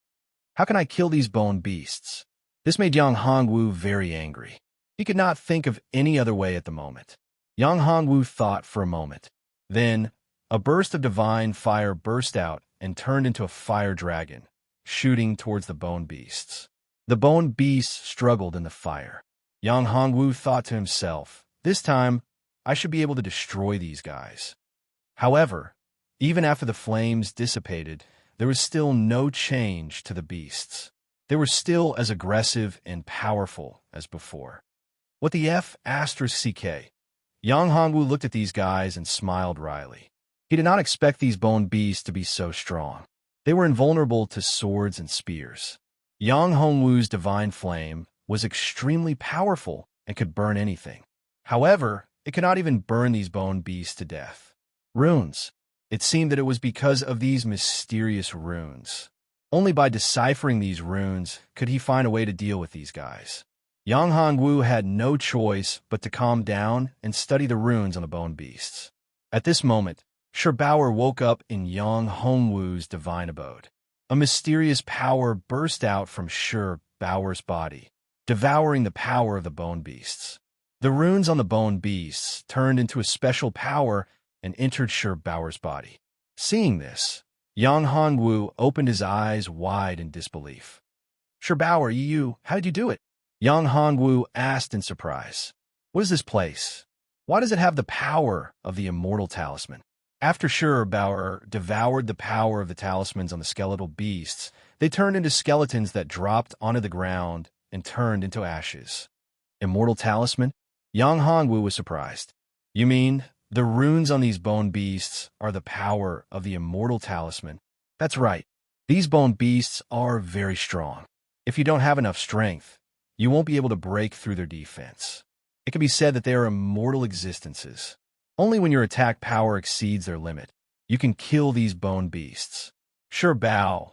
How can I kill these bone beasts? This made Yang Hongwu very angry. He could not think of any other way at the moment. Yang Hongwu thought for a moment. Then, a burst of divine fire burst out and turned into a fire dragon, shooting towards the bone beasts. The bone beasts struggled in the fire. Yang Hongwu thought to himself, this time, I should be able to destroy these guys. However, even after the flames dissipated, there was still no change to the beasts. They were still as aggressive and powerful as before. What the F*** CK? Yang Hongwu looked at these guys and smiled wryly. He did not expect these bone beasts to be so strong. They were invulnerable to swords and spears. Yang Hongwu's divine flame was extremely powerful and could burn anything. However, it could not even burn these bone beasts to death. Runes. It seemed that it was because of these mysterious runes. Only by deciphering these runes could he find a way to deal with these guys. Yang Hongwu had no choice but to calm down and study the runes on the bone beasts. At this moment, Sherbauer woke up in Yang Hongwu's divine abode. A mysterious power burst out from Sherbauer's body, devouring the power of the bone beasts. The runes on the bone beasts turned into a special power and entered Sherbauer's body. Seeing this, Yang Hongwu opened his eyes wide in disbelief. Sherbauer, how did you do it? Yang Hongwu asked in surprise. What is this place? Why does it have the power of the immortal talisman? After Sherbauer devoured the power of the talismans on the skeletal beasts, they turned into skeletons that dropped onto the ground and turned into ashes. Immortal talisman? Yang Hongwu was surprised. You mean the runes on these bone beasts are the power of the immortal talisman? That's right. These bone beasts are very strong. If you don't have enough strength, you won't be able to break through their defense. It can be said that they are immortal existences. Only when your attack power exceeds their limit, you can kill these bone beasts. Sherbauer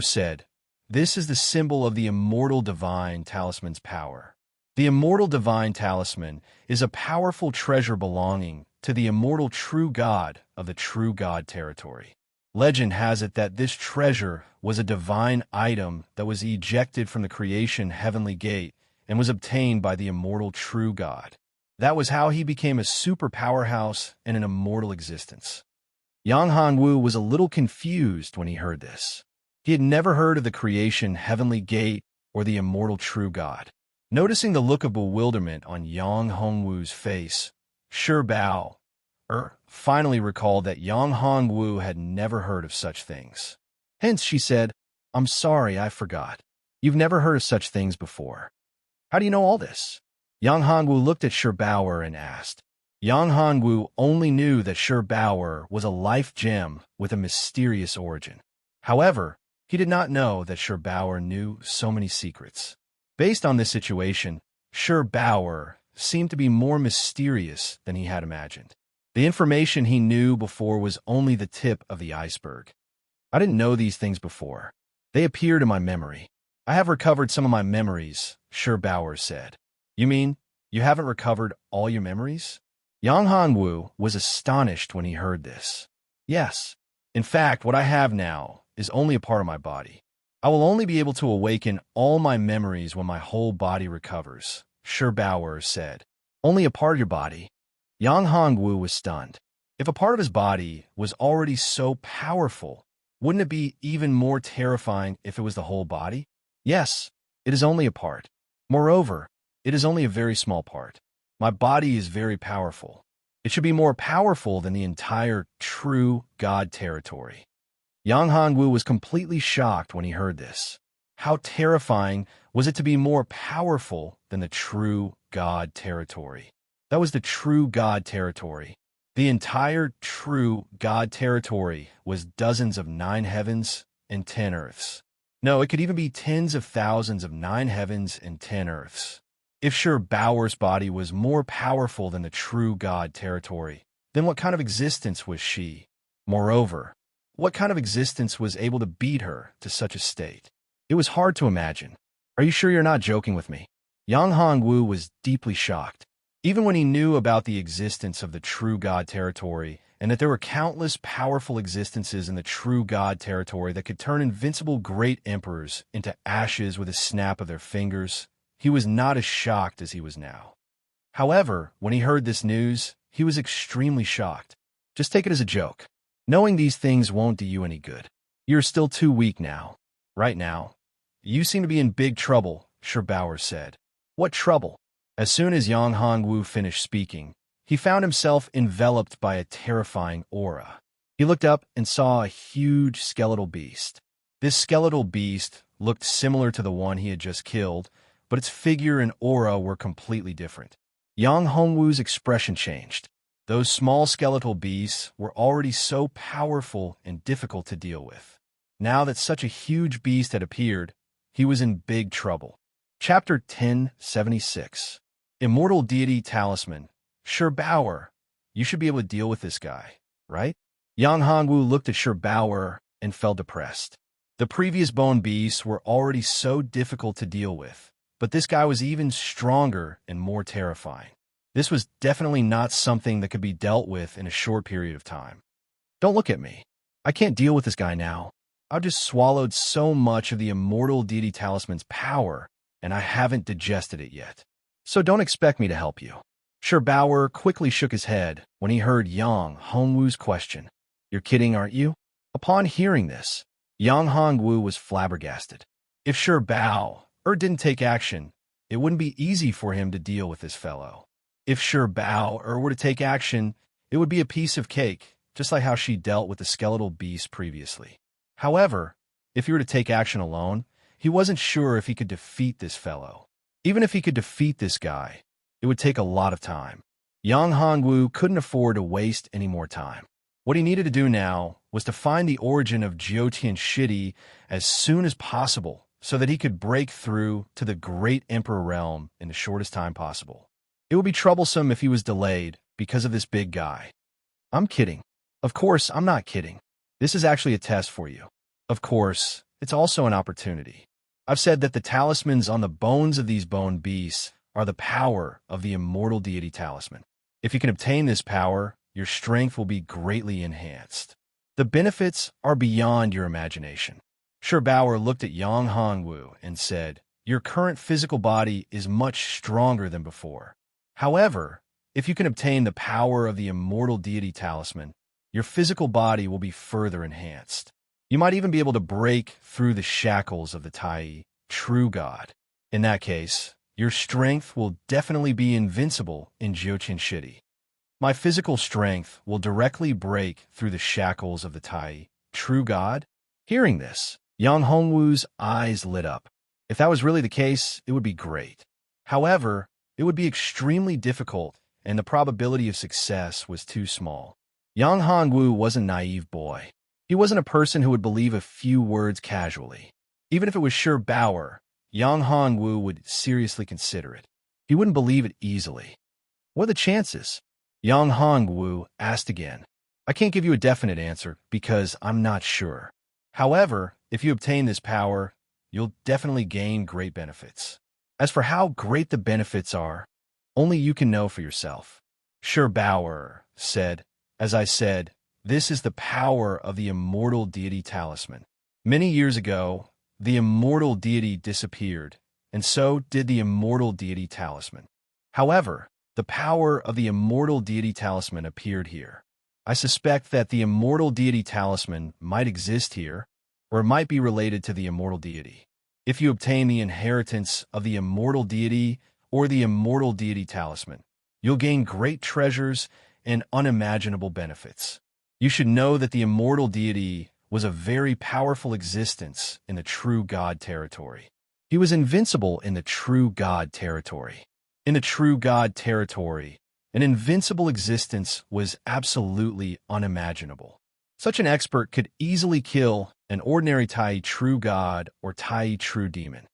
said, this is the symbol of the immortal divine talisman's power. The immortal divine talisman is a powerful treasure belonging to the immortal true God of the true God territory. Legend has it that this treasure was a divine item that was ejected from the creation heavenly gate and was obtained by the immortal true God. That was how he became a super powerhouse and an immortal existence. Yang Hongwu was a little confused when he heard this. He had never heard of the creation heavenly gate or the immortal true God. Noticing the look of bewilderment on Yang Hongwu's face, Sherbauer finally recalled that Yang Hongwu had never heard of such things. Hence, she said, I'm sorry, I forgot. You've never heard of such things before. How do you know all this? Yang Hongwu looked at Sherbauer and asked. Yang Hongwu only knew that Sherbauer was a life gem with a mysterious origin. However, he did not know that Sherbauer knew so many secrets. Based on this situation, Sherbauer seemed to be more mysterious than he had imagined. The information he knew before was only the tip of the iceberg. I didn't know these things before. They appeared in my memory. I have recovered some of my memories, Sherbauer said. You mean you haven't recovered all your memories? Yang Hongwu was astonished when he heard this. Yes. In fact, what I have now is only a part of my body. I will only be able to awaken all my memories when my whole body recovers, Sherbauer said. Only a part of your body? Yang Hongwu was stunned. If a part of his body was already so powerful, wouldn't it be even more terrifying if it was the whole body? Yes, it is only a part. Moreover, it is only a very small part. My body is very powerful. It should be more powerful than the entire true God territory. Yang Hongwu was completely shocked when he heard this. How terrifying was it to be more powerful than the true God territory? That was the true God territory. The entire true God territory was dozens of 9 heavens and 10 earths. No, it could even be tens of thousands of 9 heavens and 10 earths. If Sure Bauer's body was more powerful than the true God territory, then what kind of existence was she? Moreover, what kind of existence was able to beat her to such a state? It was hard to imagine. Are you sure you're not joking with me? Yang Hongwu was deeply shocked. Even when he knew about the existence of the true God territory and that there were countless powerful existences in the true God territory that could turn invincible great emperors into ashes with a snap of their fingers, he was not as shocked as he was now. However, when he heard this news, he was extremely shocked. Just take it as a joke. Knowing these things won't do you any good. You're still too weak now. Right now. You seem to be in big trouble, Sure Bauer said. What trouble? As soon as Yang Hongwu finished speaking, he found himself enveloped by a terrifying aura. He looked up and saw a huge skeletal beast. This skeletal beast looked similar to the one he had just killed, but its figure and aura were completely different. Yang Hongwu's expression changed. Those small skeletal beasts were already so powerful and difficult to deal with. Now that such a huge beast had appeared, he was in big trouble. Chapter 1076. Immortal Deity Talisman. Sure Bauer, you should be able to deal with this guy, right? Yang Hongwu looked at Sure Bauer and felt depressed. The previous bone beasts were already so difficult to deal with, but this guy was even stronger and more terrifying. This was definitely not something that could be dealt with in a short period of time. Don't look at me. I can't deal with this guy now. I've just swallowed so much of the Immortal Deity Talisman's power, and I haven't digested it yet. So don't expect me to help you. Sure Bauer quickly shook his head when he heard Yang Hongwu's question. You're kidding, aren't you? Upon hearing this, Yang Hongwu was flabbergasted. If Sure Bauer didn't take action, it wouldn't be easy for him to deal with this fellow. If Sure Bauer were to take action, it would be a piece of cake, just like how she dealt with the skeletal beast previously. However, if he were to take action alone, he wasn't sure if he could defeat this fellow. Even if he could defeat this guy, it would take a lot of time. Yang Hongwu couldn't afford to waste any more time. What he needed to do now was to find the origin of Jiutian Shidi as soon as possible so that he could break through to the Great Emperor realm in the shortest time possible. It would be troublesome if he was delayed because of this big guy. I'm kidding. Of course, I'm not kidding. This is actually a test for you. Of course, it's also an opportunity. I've said that the talismans on the bones of these bone beasts are the power of the Immortal Deity Talisman. If you can obtain this power, your strength will be greatly enhanced. The benefits are beyond your imagination. Sure Bauer looked at Yang Hongwu and said, your current physical body is much stronger than before. However, if you can obtain the power of the Immortal Deity Talisman, your physical body will be further enhanced. You might even be able to break through the shackles of the Tai, true God. In that case, your strength will definitely be invincible in Jiutian Shidi. My physical strength will directly break through the shackles of the Tai, true God. Hearing this, Yang Hongwu's eyes lit up. If that was really the case, it would be great. However, it would be extremely difficult, and the probability of success was too small. Yang Hongwu was a naive boy. He wasn't a person who would believe a few words casually. Even if it was Sure Bauer, Yang Hongwu would seriously consider it. He wouldn't believe it easily. What are the chances? Yang Hongwu asked again. I can't give you a definite answer because I'm not sure. However, if you obtain this power, you'll definitely gain great benefits. As for how great the benefits are, only you can know for yourself. Sure Bauer said, as I said, this is the power of the Immortal Deity Talisman. Many years ago, the Immortal Deity disappeared, and so did the Immortal Deity Talisman. However, the power of the immortal deity talisman appeared here. I suspect that the immortal deity talisman might exist here, or it might be related to the immortal deity. If you obtain the inheritance of the immortal deity or the immortal deity talisman, you'll gain great treasures and unimaginable benefits. You should know that the immortal deity was a very powerful existence in the true God territory. He was invincible in the true God territory. In the true God territory, an invincible existence was absolutely unimaginable. Such an expert could easily kill an ordinary Tai true God or Tai true demon.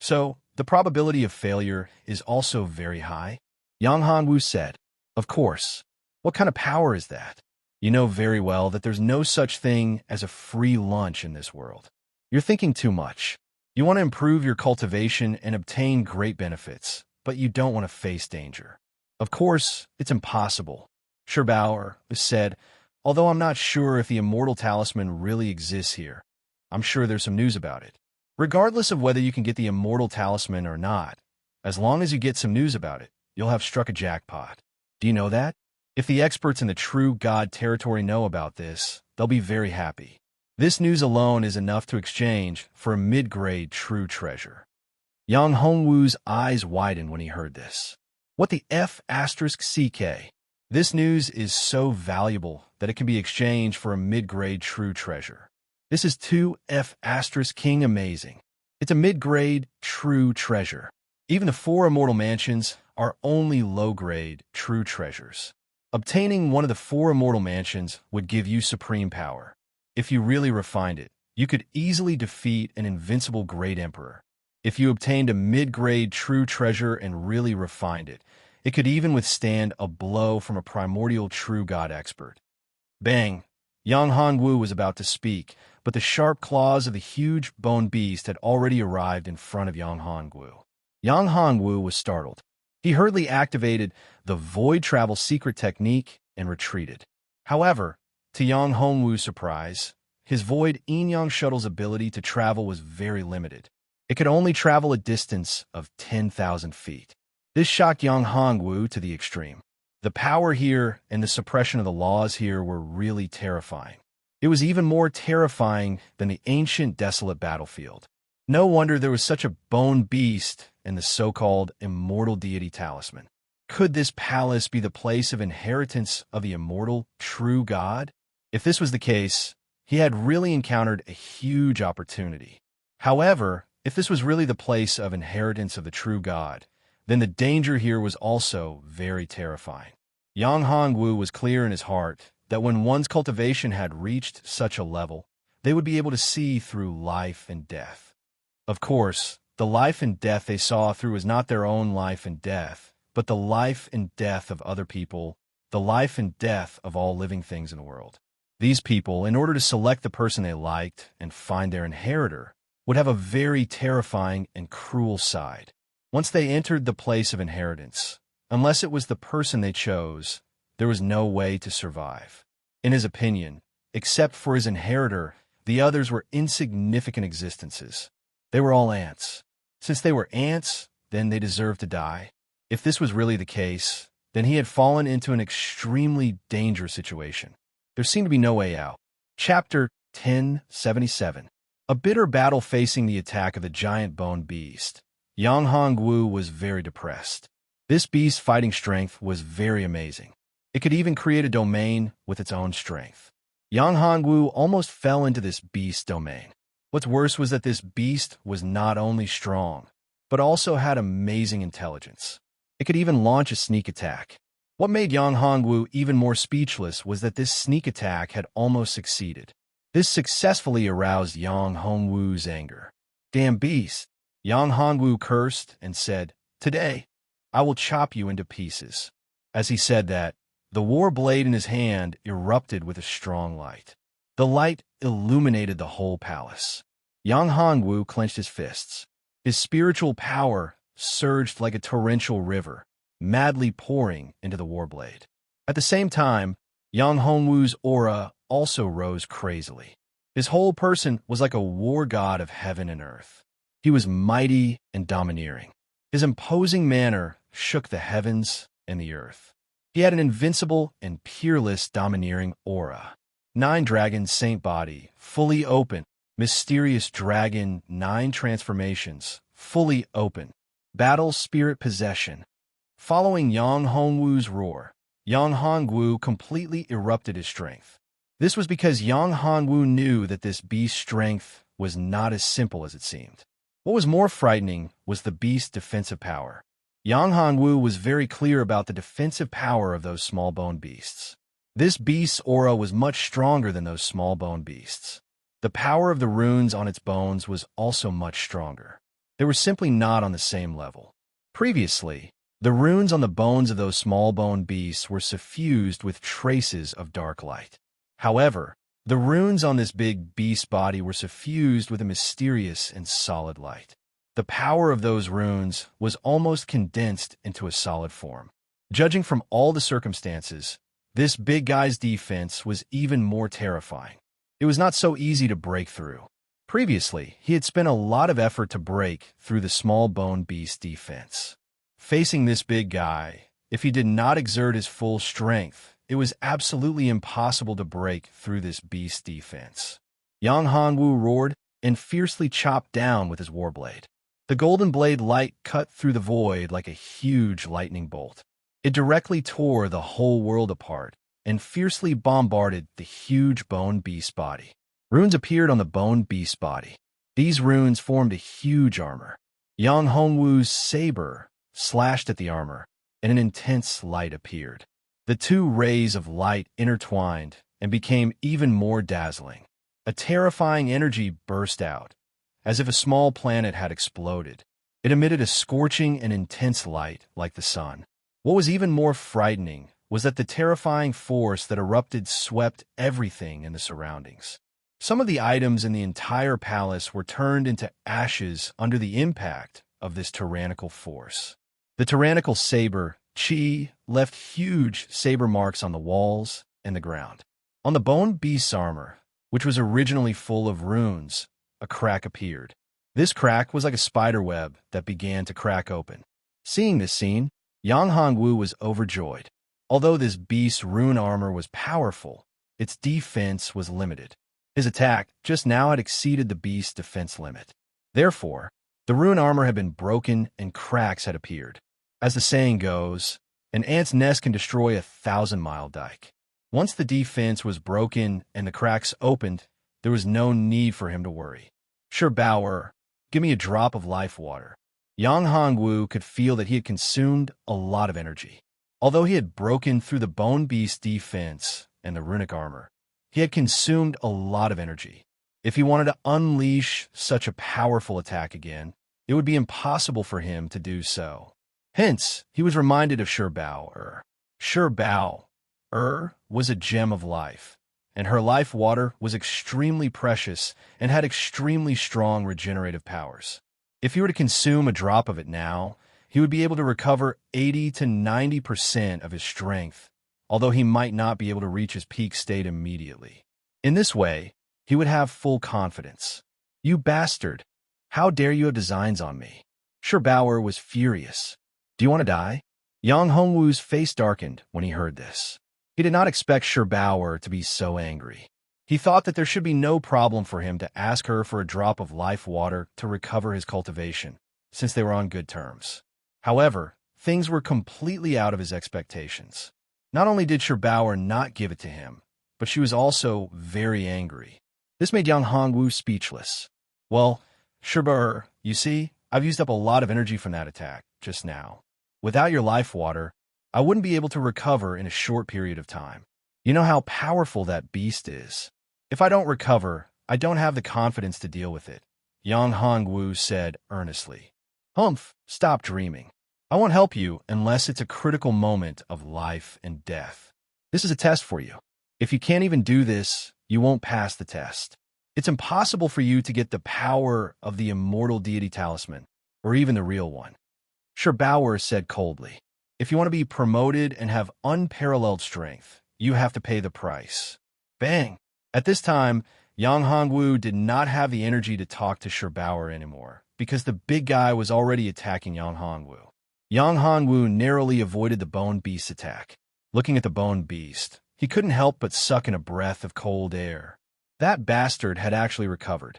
So, the probability of failure is also very high. Yang Hongwu said, "Of course. What kind of power is that? You know very well that there's no such thing as a free lunch in this world. You're thinking too much. You want to improve your cultivation and obtain great benefits, but you don't want to face danger. Of course, it's impossible." Sherbauer said, "Although I'm not sure if the immortal talisman really exists here, I'm sure there's some news about it. Regardless of whether you can get the immortal talisman or not, as long as you get some news about it, you'll have struck a jackpot. Do you know that? If the experts in the true God territory know about this, they'll be very happy. This news alone is enough to exchange for a mid-grade true treasure." Yang Hongwu's eyes widened when he heard this. What the F***CK? This news is so valuable that it can be exchanged for a mid-grade true treasure. This is 2F***king amazing. It's a mid-grade true treasure. Even the 4 immortal mansions are only low-grade true treasures. Obtaining one of the 4 immortal mansions would give you supreme power. If you really refined it, you could easily defeat an invincible great emperor. If you obtained a mid-grade true treasure and really refined it, it could even withstand a blow from a primordial true God expert. Bang! Yang Hongwu was about to speak, but the sharp claws of the huge bone beast had already arrived in front of Yang Hongwu. Yang Hongwu was startled. He hurriedly activated the void travel secret technique and retreated. However, to Yang Hongwu's surprise, his void Yin-Yang shuttle's ability to travel was very limited. It could only travel a distance of 10,000 feet. This shocked Yang Hongwu to the extreme. The power here and the suppression of the laws here were really terrifying. It was even more terrifying than the ancient desolate battlefield. No wonder there was such a bone beast in the so-called immortal deity talisman. Could this palace be the place of inheritance of the immortal true God? If this was the case, he had really encountered a huge opportunity. However, if this was really the place of inheritance of the true God, then the danger here was also very terrifying. Yang Hongwu was clear in his heart that when one's cultivation had reached such a level, they would be able to see through life and death. Of course, the life and death they saw through was not their own life and death, but the life and death of other people, the life and death of all living things in the world. These people, in order to select the person they liked and find their inheritor, would have a very terrifying and cruel side. Once they entered the place of inheritance, unless it was the person they chose, there was no way to survive. In his opinion, except for his inheritor, the others were insignificant existences. They were all ants. Since they were ants, then they deserved to die. If this was really the case, then he had fallen into an extremely dangerous situation. There seemed to be no way out. Chapter 1077. A bitter battle facing the attack of the giant bone beast. Yang Hongwu was very depressed. This beast's fighting strength was very amazing. It could even create a domain with its own strength. Yang Hongwu almost fell into this beast's domain. What's worse was that this beast was not only strong, but also had amazing intelligence. It could even launch a sneak attack. What made Yang Hongwu even more speechless was that this sneak attack had almost succeeded. This successfully aroused Yang Hongwu's anger. "Damn beast!" Yang Hongwu cursed and said, "Today, I will chop you into pieces." As he said that, the war blade in his hand erupted with a strong light. The light illuminated the whole palace. Yang Hongwu clenched his fists. His spiritual power surged like a torrential river, madly pouring into the warblade. At the same time, Yang Hongwu's aura also rose crazily. His whole person was like a war god of heaven and earth. He was mighty and domineering. His imposing manner shook the heavens and the earth. He had an invincible and peerless domineering aura. 9 Dragon Saint Body, fully open. Mysterious Dragon, 9 transformations, fully open. Battle Spirit Possession. Following Yang Hongwu's roar, Yang Hongwu completely erupted his strength. This was because Yang Hongwu knew that this beast's strength was not as simple as it seemed. What was more frightening was the beast's defensive power. Yang Hongwu was very clear about the defensive power of those small-boned beasts. This beast's aura was much stronger than those small-boned beasts. The power of the runes on its bones was also much stronger. They were simply not on the same level. Previously, the runes on the bones of those small-boned beasts were suffused with traces of dark light. However, the runes on this big beast body were suffused with a mysterious and solid light. The power of those runes was almost condensed into a solid form. Judging from all the circumstances, this big guy's defense was even more terrifying. It was not so easy to break through. Previously, he had spent a lot of effort to break through the small-boned beast defense. Facing this big guy, if he did not exert his full strength, it was absolutely impossible to break through this beast defense. Yang Hongwu roared and fiercely chopped down with his warblade. The golden blade light cut through the void like a huge lightning bolt. It directly tore the whole world apart and fiercely bombarded the huge bone beast body. Runes appeared on the bone beast body. These runes formed a huge armor. Yang Hongwu's saber slashed at the armor, and an intense light appeared. The 2 rays of light intertwined and became even more dazzling. A terrifying energy burst out, as if a small planet had exploded. It emitted a scorching and intense light like the sun. What was even more frightening was that the terrifying force that erupted swept everything in the surroundings. Some of the items in the entire palace were turned into ashes under the impact of this tyrannical force. The tyrannical saber, Qi, left huge saber marks on the walls and the ground. On the bone beast's armor, which was originally full of runes, a crack appeared. This crack was like a spider web that began to crack open. Seeing this scene, Yang Hongwu was overjoyed. Although this beast's rune armor was powerful, its defense was limited. His attack just now had exceeded the beast's defense limit. Therefore, the rune armor had been broken and cracks had appeared. As the saying goes, an ant's nest can destroy a 1,000-mile dike. Once the defense was broken and the cracks opened, there was no need for him to worry. Sure, Bauer, give me a drop of life water. Yang Hongwu could feel that he had consumed a lot of energy. Although he had broken through the bone beast's defense and the runic armor, he had consumed a lot of energy. If he wanted to unleash such a powerful attack again, it would be impossible for him to do so. Hence, he was reminded of Shurbao. Shurbao was a gem of life, and her life water was extremely precious and had extremely strong regenerative powers. If he were to consume a drop of it now, he would be able to recover 80 to 90% of his strength, although he might not be able to reach his peak state immediately. In this way, he would have full confidence. You bastard! How dare you have designs on me? Shurbao was furious. Do you want to die? Yang Hongwu's face darkened when he heard this. He did not expect Shurbao to be so angry. He thought that there should be no problem for him to ask her for a drop of life water to recover his cultivation, since they were on good terms. However, things were completely out of his expectations. Not only did Shurbao not give it to him, but she was also very angry. This made Yang Hongwu speechless. Well, Shurbao, you see, I've used up a lot of energy from that attack just now. Without your life water, I wouldn't be able to recover in a short period of time. You know how powerful that beast is. If I don't recover, I don't have the confidence to deal with it, Yang Hongwu said earnestly. Humph, stop dreaming. I won't help you unless it's a critical moment of life and death. This is a test for you. If you can't even do this, you won't pass the test. It's impossible for you to get the power of the immortal deity talisman, or even the real one. Shurbao said coldly. If you want to be promoted and have unparalleled strength, you have to pay the price. Bang! At this time, Yang Hongwu did not have the energy to talk to Shurbao anymore, because the big guy was already attacking Yang Hongwu. Yang Hongwu narrowly avoided the bone beast's attack. Looking at the bone beast, he couldn't help but suck in a breath of cold air. That bastard had actually recovered.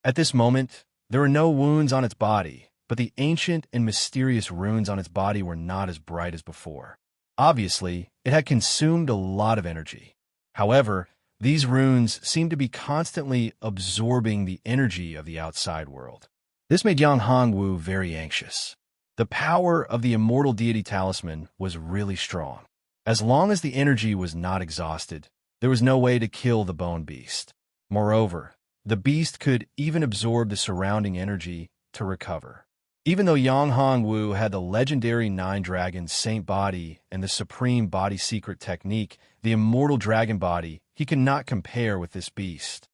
At this moment, there were no wounds on its body, but the ancient and mysterious runes on its body were not as bright as before. Obviously, it had consumed a lot of energy. However, these runes seemed to be constantly absorbing the energy of the outside world. This made Yang Hongwu very anxious. The power of the immortal deity talisman was really strong. As long as the energy was not exhausted, there was no way to kill the bone beast. Moreover, the beast could even absorb the surrounding energy to recover. Even though Yang Hongwu had the legendary Nine Dragons Saint Body and the Supreme Body Secret Technique, the Immortal Dragon Body, he could not compare with this beast.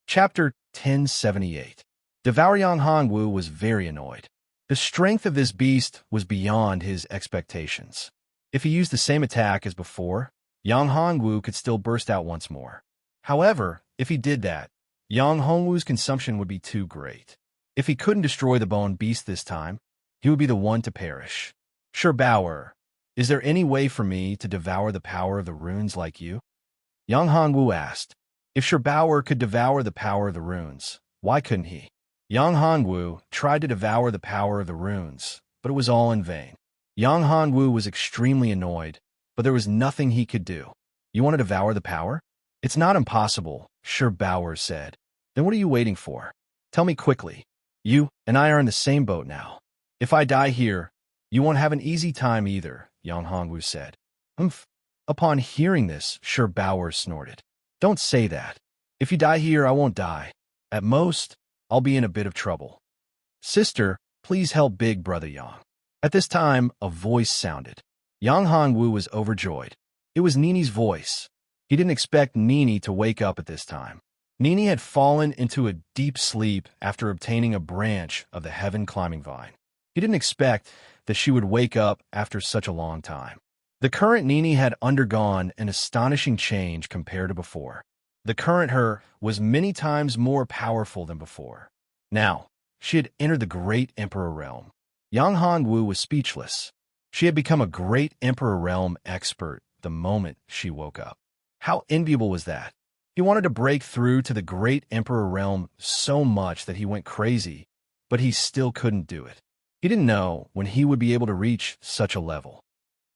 Chapter 1078. Devour Yang Hongwu was very annoyed. The strength of this beast was beyond his expectations. If he used the same attack as before, Yang Hongwu could still burst out once more. However, if he did that, Yang Hongwu's consumption would be too great. If he couldn't destroy the bone beast this time, he would be the one to perish. Sherbauer, is there any way for me to devour the power of the runes like you? Yang Hongwu asked. If Sherbauer could devour the power of the runes, why couldn't he? Yang Hongwu tried to devour the power of the runes, but it was all in vain. Yang Hongwu was extremely annoyed, but there was nothing he could do. You want to devour the power? It's not impossible, Sherbauer said. Then what are you waiting for? Tell me quickly. You and I are in the same boat now. If I die here, you won't have an easy time either, Yang Hongwu said. Upon hearing this, Sherbauer snorted. Don't say that. If you die here, I won't die. At most, I'll be in a bit of trouble. Sister, please help big brother Yang. At this time, a voice sounded. Yang Hongwu was overjoyed. It was Nini's voice. He didn't expect Nini to wake up at this time. Nini had fallen into a deep sleep after obtaining a branch of the heaven climbing vine. He didn't expect that she would wake up after such a long time. The current Nini had undergone an astonishing change compared to before. The current her was many times more powerful than before. Now, she had entered the great Emperor realm. Yang Hongwu was speechless. She had become a great Emperor realm expert the moment she woke up. How enviable was that? He wanted to break through to the great Emperor realm so much that he went crazy, but he still couldn't do it. He didn't know when he would be able to reach such a level.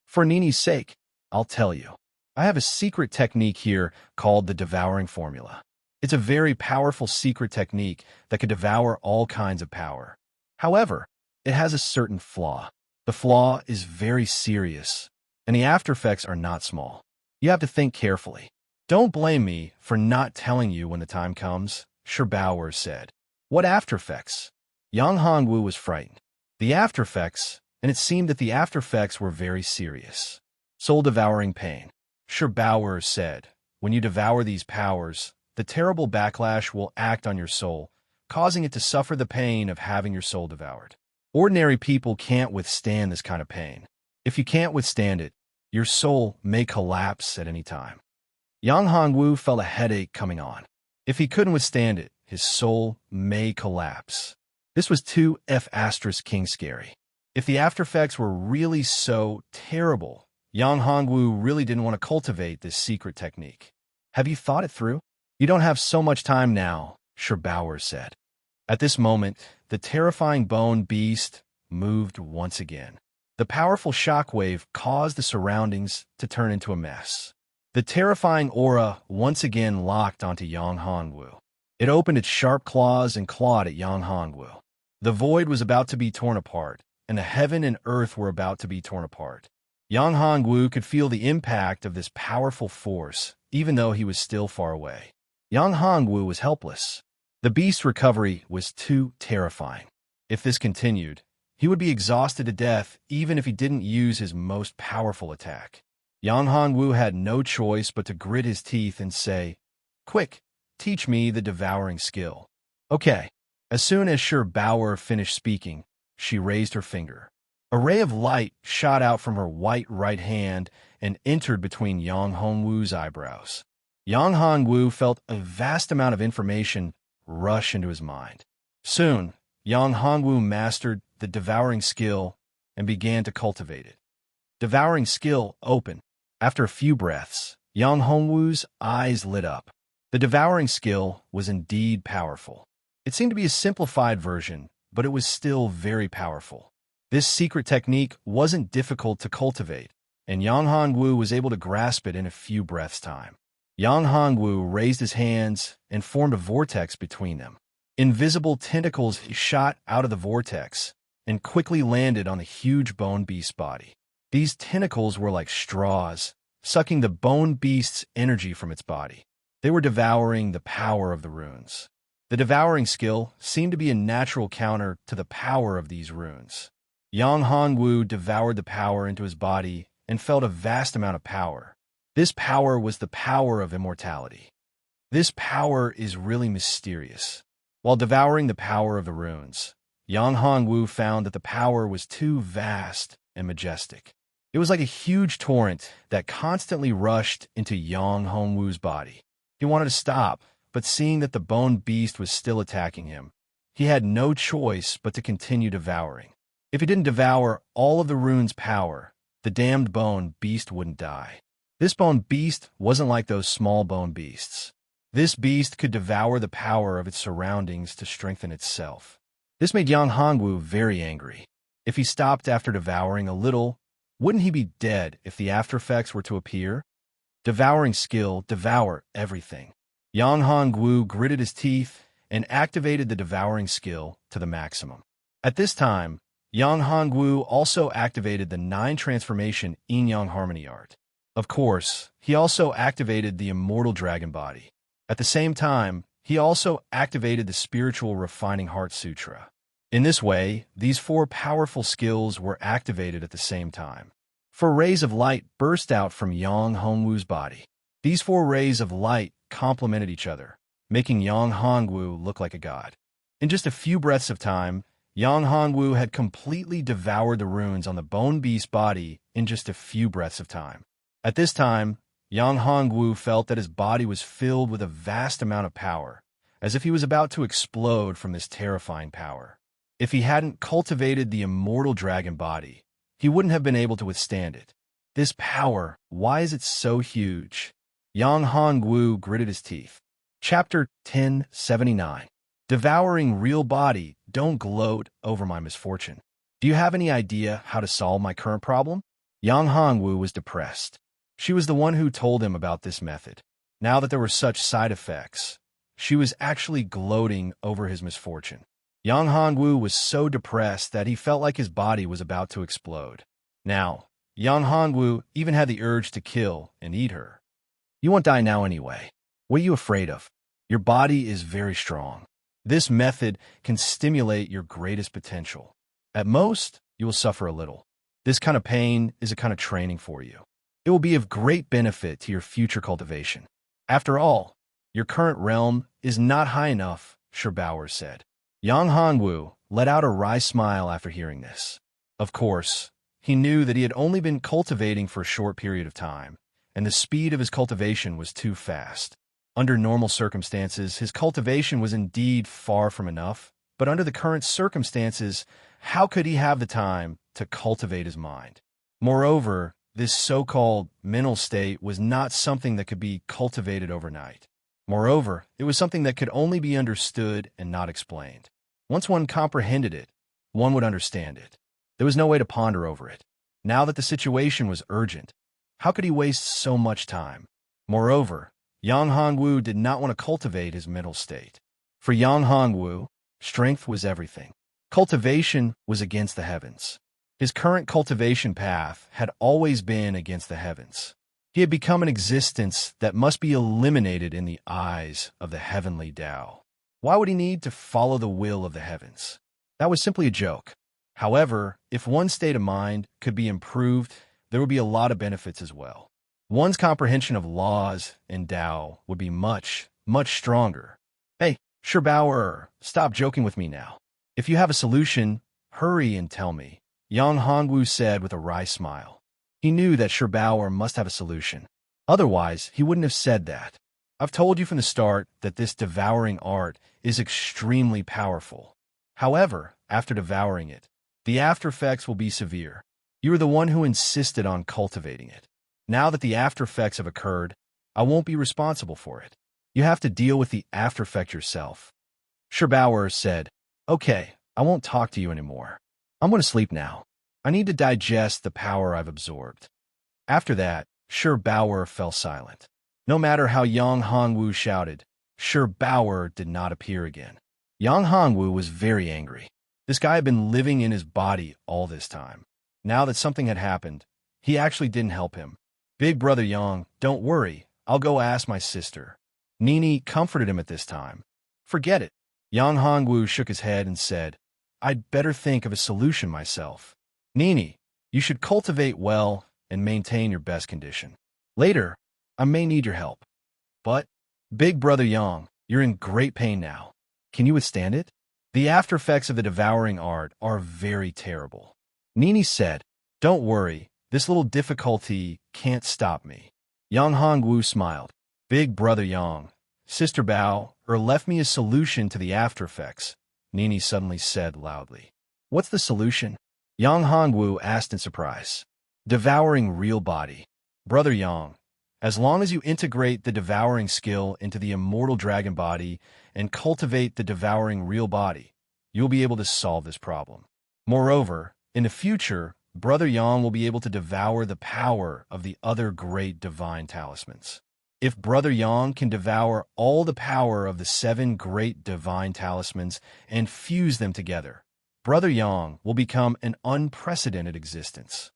For Nini's sake, I'll tell you. I have a secret technique here called the devouring formula. It's a very powerful secret technique that could devour all kinds of power. However, it has a certain flaw. The flaw is very serious, and the after effects are not small. You have to think carefully. Don't blame me for not telling you when the time comes, Sherbauer said. What after effects? Yang Hongwu was frightened. The after effects, and it seemed that the after effects were very serious. Soul-devouring pain. Sherbauer said, when you devour these powers, the terrible backlash will act on your soul, causing it to suffer the pain of having your soul devoured. Ordinary people can't withstand this kind of pain. If you can't withstand it, your soul may collapse at any time. Yang Hongwu felt a headache coming on. If he couldn't withstand it, his soul may collapse. This was too King scary. If the after effects were really so terrible, Yang Hongwu really didn't want to cultivate this secret technique. Have you thought it through? You don't have so much time now, Sherbauer said. At this moment, the terrifying bone beast moved once again. The powerful shockwave caused the surroundings to turn into a mess. The terrifying aura once again locked onto Yang Hongwu. It opened its sharp claws and clawed at Yang Hongwu. The void was about to be torn apart, and the heaven and earth were about to be torn apart. Yang Hongwu could feel the impact of this powerful force, even though he was still far away. Yang Hongwu was helpless. The beast's recovery was too terrifying. If this continued, he would be exhausted to death even if he didn't use his most powerful attack. Yang Hongwu had no choice but to grit his teeth and say, "Quick, teach me the devouring skill." Okay. As soon as Sherbauer finished speaking, she raised her finger. A ray of light shot out from her white right hand and entered between Yang Hongwu's eyebrows. Yang Hongwu felt a vast amount of information rush into his mind. Soon, Yang Hongwu mastered the devouring skill and began to cultivate it. Devouring skill open. After a few breaths, Yang Hongwu's eyes lit up. The devouring skill was indeed powerful. It seemed to be a simplified version, but it was still very powerful. This secret technique wasn't difficult to cultivate, and Yang Hongwu was able to grasp it in a few breaths' time. Yang Hongwu raised his hands and formed a vortex between them. Invisible tentacles shot out of the vortex and quickly landed on the huge bone beast's body. These tentacles were like straws, sucking the bone beast's energy from its body. They were devouring the power of the runes. The devouring skill seemed to be a natural counter to the power of these runes. Yang Hongwu devoured the power into his body and felt a vast amount of power. This power was the power of immortality. This power is really mysterious. While devouring the power of the runes, Yang Hongwu found that the power was too vast and majestic. It was like a huge torrent that constantly rushed into Yang Hongwu's body. He wanted to stop, but seeing that the bone beast was still attacking him, he had no choice but to continue devouring. If he didn't devour all of the rune's power, the damned bone beast wouldn't die. This bone beast wasn't like those small bone beasts. This beast could devour the power of its surroundings to strengthen itself. This made Yang Hongwu very angry. If he stopped after devouring a little, wouldn't he be dead if the after effects were to appear? Devouring skill, devour everything. Yang Hongwu gritted his teeth and activated the devouring skill to the maximum. At this time, Yang Hongwu also activated the 9 transformation Yin-Yang Harmony art. Of course, he also activated the immortal dragon body. At the same time, he also activated the spiritual refining heart sutra. In this way, these 4 powerful skills were activated at the same time. 4 rays of light burst out from Yang Hongwu's body. These 4 rays of light complemented each other, making Yang Hongwu look like a god. In just a few breaths of time, Yang Hongwu had completely devoured the runes on the bone beast's body in just a few breaths of time. At this time, Yang Hongwu felt that his body was filled with a vast amount of power, as if he was about to explode from this terrifying power. If he hadn't cultivated the immortal dragon body, he wouldn't have been able to withstand it. This power, why is it so huge? Yang Hongwu gritted his teeth. Chapter 1079. Devouring real body, don't gloat over my misfortune. Do you have any idea how to solve my current problem? Yang Hongwu was depressed. She was the one who told him about this method. Now that there were such side effects, she was actually gloating over his misfortune. Yang Hongwu was so depressed that he felt like his body was about to explode. Now, Yang Hongwu even had the urge to kill and eat her. You won't die now anyway. What are you afraid of? Your body is very strong. This method can stimulate your greatest potential. At most, you will suffer a little. This kind of pain is a kind of training for you. It will be of great benefit to your future cultivation. After all, your current realm is not high enough, Sherbauer said. Yang Hongwu let out a wry smile after hearing this. Of course, he knew that he had only been cultivating for a short period of time, and the speed of his cultivation was too fast. Under normal circumstances, his cultivation was indeed far from enough, but under the current circumstances, how could he have the time to cultivate his mind? Moreover, this so-called mental state was not something that could be cultivated overnight. Moreover, it was something that could only be understood and not explained. Once one comprehended it, one would understand it. There was no way to ponder over it. Now that the situation was urgent, how could he waste so much time? Moreover, Yang Hongwu did not want to cultivate his mental state. For Yang Hongwu, strength was everything. Cultivation was against the heavens. His current cultivation path had always been against the heavens. He had become an existence that must be eliminated in the eyes of the heavenly Tao. Why would he need to follow the will of the heavens? That was simply a joke. However, if one's state of mind could be improved, there would be a lot of benefits as well. One's comprehension of laws and Tao would be much, much stronger. Hey, Sherbauer, stop joking with me now. If you have a solution, hurry and tell me, Yang Hongwu said with a wry smile. He knew that Sherbauer must have a solution. Otherwise, he wouldn't have said that. I've told you from the start that this devouring art is extremely powerful. However, after devouring it, The after effects will be severe. You are the one who insisted on cultivating it. Now that the after effects have occurred, I won't be responsible for it. You have to deal with the after effect yourself. Sherbauer said, Okay, I won't talk to you anymore. I'm going to sleep now. I need to digest the power I've absorbed. After that, Sherbauer fell silent. No matter how Yang Hongwu shouted, Sherbauer did not appear again. Yang Hongwu was very angry. This guy had been living in his body all this time. Now that something had happened, he actually didn't help him. Big brother Yang, don't worry, I'll go ask my sister. Nini comforted him at this time. Forget it. Yang Hongwu shook his head and said, I'd better think of a solution myself. Nini, you should cultivate well and maintain your best condition. Later, I may need your help. But, Big brother Yang, you're in great pain now. Can you withstand it? The after effects of the devouring art are very terrible. Nini said, Don't worry, this little difficulty can't stop me. Yang Hongwu smiled. Big brother Yang, Sister Bao, left me a solution to the after effects, Nini suddenly said loudly. What's the solution? Yang Hongwu asked in surprise. Devouring real body. Brother Yang, as long as you integrate the devouring skill into the immortal dragon body and cultivate the devouring real body, you'll be able to solve this problem. Moreover, in the future, Brother Yang will be able to devour the power of the other great divine talismans. If Brother Yang can devour all the power of the 7 great divine talismans and fuse them together, Brother Yang will become an unprecedented existence.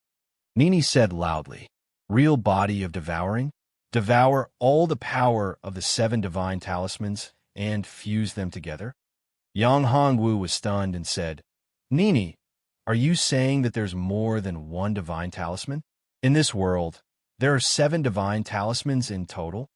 Nini said loudly, Real body of devouring? Devour all the power of the 7 divine talismans and fuse them together? Yang Hongwu was stunned and said, Nini, are you saying that there's more than one divine talisman? In this world, there are 7 divine talismans in total?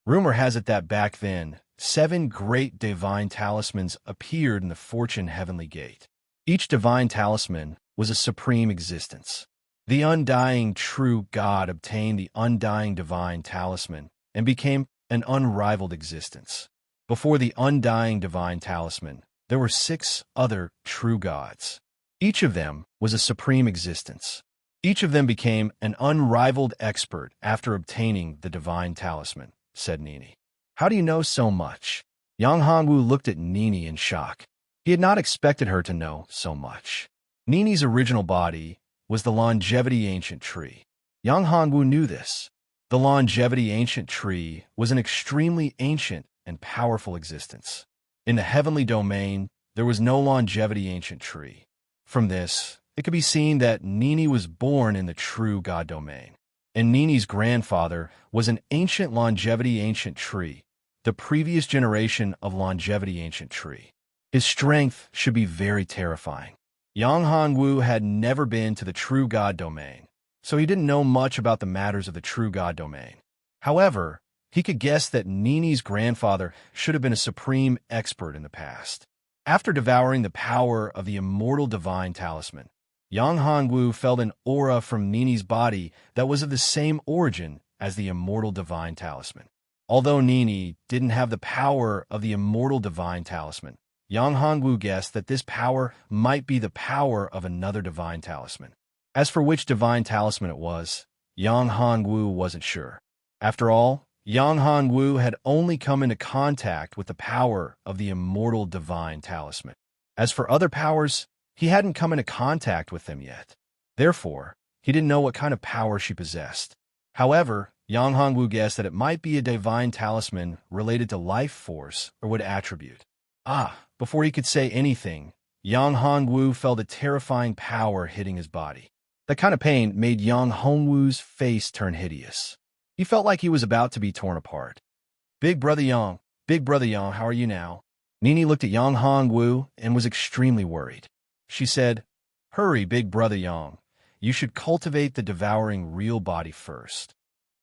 Rumor has it that back then, 7 great divine talismans appeared in the Fortune Heavenly Gate. Each divine talisman was a supreme existence. The undying true God obtained the undying divine talisman and became an unrivaled existence. Before the undying divine talisman, there were 6 other true gods. Each of them was a supreme existence. Each of them became an unrivaled expert after obtaining the divine talisman, said Nini. How do you know so much? Yang Hongwu looked at Nini in shock. He had not expected her to know so much. Nini's original body was the longevity ancient tree. Yang Hongwu knew this. The longevity ancient tree was an extremely ancient and powerful existence. In the heavenly domain, there was no longevity ancient tree. From this, it could be seen that Nini was born in the true God domain. And Nini's grandfather was an ancient longevity ancient tree, the previous generation of longevity ancient tree. His strength should be very terrifying. Yang Hongwu had never been to the true God domain, so he didn't know much about the matters of the true God domain. However, he could guess that Nini's grandfather should have been a supreme expert in the past. After devouring the power of the immortal divine talisman, Yang Hongwu felt an aura from Nini's body that was of the same origin as the immortal divine talisman. Although Nini didn't have the power of the immortal divine talisman, Yang Hongwu guessed that this power might be the power of another divine talisman. As for which divine talisman it was, Yang Hongwu wasn't sure. After all, Yang Hongwu had only come into contact with the power of the immortal divine talisman. As for other powers, he hadn't come into contact with them yet. Therefore, he didn't know what kind of power she possessed. However, Yang Hongwu guessed that it might be a divine talisman related to life force or what attribute. Before he could say anything, Yang Hongwu felt a terrifying power hitting his body. That kind of pain made Yang Hongwu's face turn hideous. He felt like he was about to be torn apart. Big brother Yang, how are you now? Nini looked at Yang Hongwu and was extremely worried. She said, Hurry, big brother Yang. You should cultivate the devouring real body first.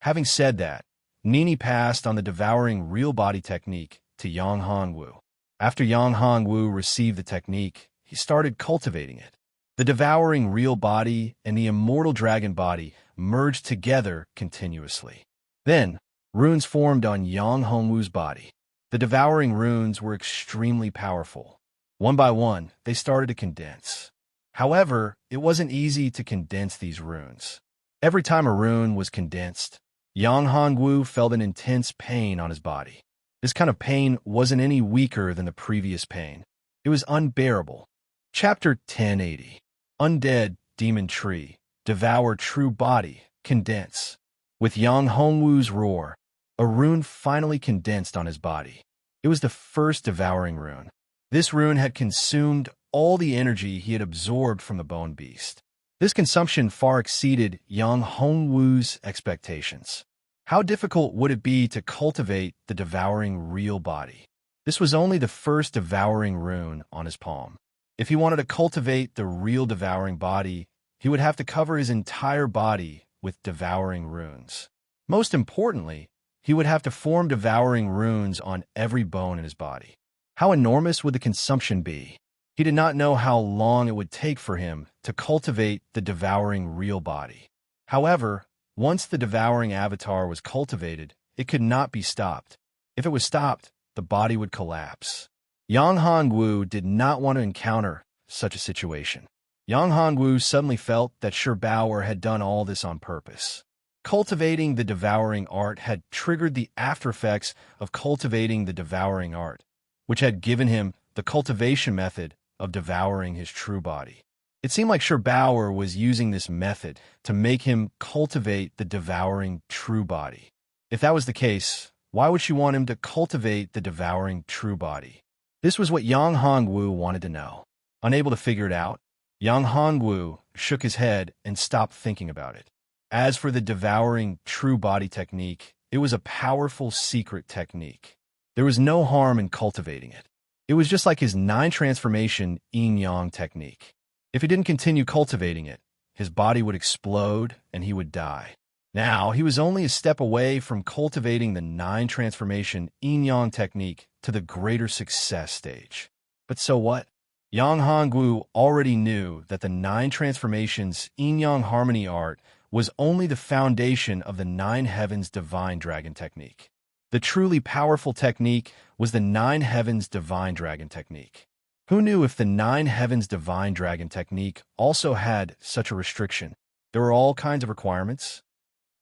Having said that, Nini passed on the devouring real body technique to Yang Hongwu. After Yang Hongwu received the technique, he started cultivating it. The devouring real body and the immortal dragon body merged together continuously. Then, runes formed on Yang Hongwu's body. The devouring runes were extremely powerful. One by one, they started to condense. However, it wasn't easy to condense these runes. Every time a rune was condensed, Yang Hongwu felt an intense pain on his body. This kind of pain wasn't any weaker than the previous pain. It was unbearable. Chapter 1080. Undead Demon Tree. Devour True Body. Condense. With Yang Hongwu's roar, a rune finally condensed on his body. It was the first devouring rune. This rune had consumed all the energy he had absorbed from the bone beast. This consumption far exceeded Yang Hongwu's expectations. How difficult would it be to cultivate the devouring real body? This was only the first devouring rune on his palm. If he wanted to cultivate the real devouring body, he would have to cover his entire body with devouring runes. Most importantly, he would have to form devouring runes on every bone in his body. How enormous would the consumption be? He did not know how long it would take for him to cultivate the devouring real body. However, once the devouring avatar was cultivated, it could not be stopped. If it was stopped, the body would collapse. Yang Hongwu did not want to encounter such a situation. Yang Hongwu suddenly felt that Bauer had done all this on purpose. Cultivating the devouring art had triggered the aftereffects of cultivating the devouring art, which had given him the cultivation method of devouring his true body. It seemed like Bauer was using this method to make him cultivate the devouring true body. If that was the case, why would she want him to cultivate the devouring true body? This was what Yang Hongwu wanted to know. Unable to figure it out, Yang Hongwu shook his head and stopped thinking about it. As for the devouring true body technique, it was a powerful secret technique. There was no harm in cultivating it. It was just like his 9-transformation yin-yang technique. If he didn't continue cultivating it, his body would explode and he would die. Now, he was only a step away from cultivating the 9-transformation yin-yang technique to the greater success stage. But so what? Yang Hongwu already knew that the 9 transformations yin-yang harmony art was only the foundation of the 9 heavens divine dragon technique. The truly powerful technique was the 9 heavens divine dragon technique. Who knew if the 9 heavens divine dragon technique also had such a restriction? There were all kinds of requirements.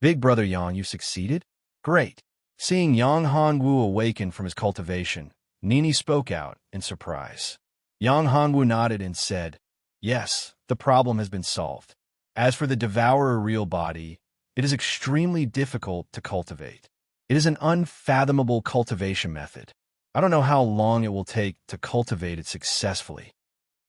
Big brother Yang, you succeeded? Great. Seeing Yang Hongwu awaken from his cultivation, Nini spoke out in surprise. Yang Hongwu nodded and said, "Yes, the problem has been solved. As for the devourer real body, it is extremely difficult to cultivate. It is an unfathomable cultivation method. I don't know how long it will take to cultivate it successfully."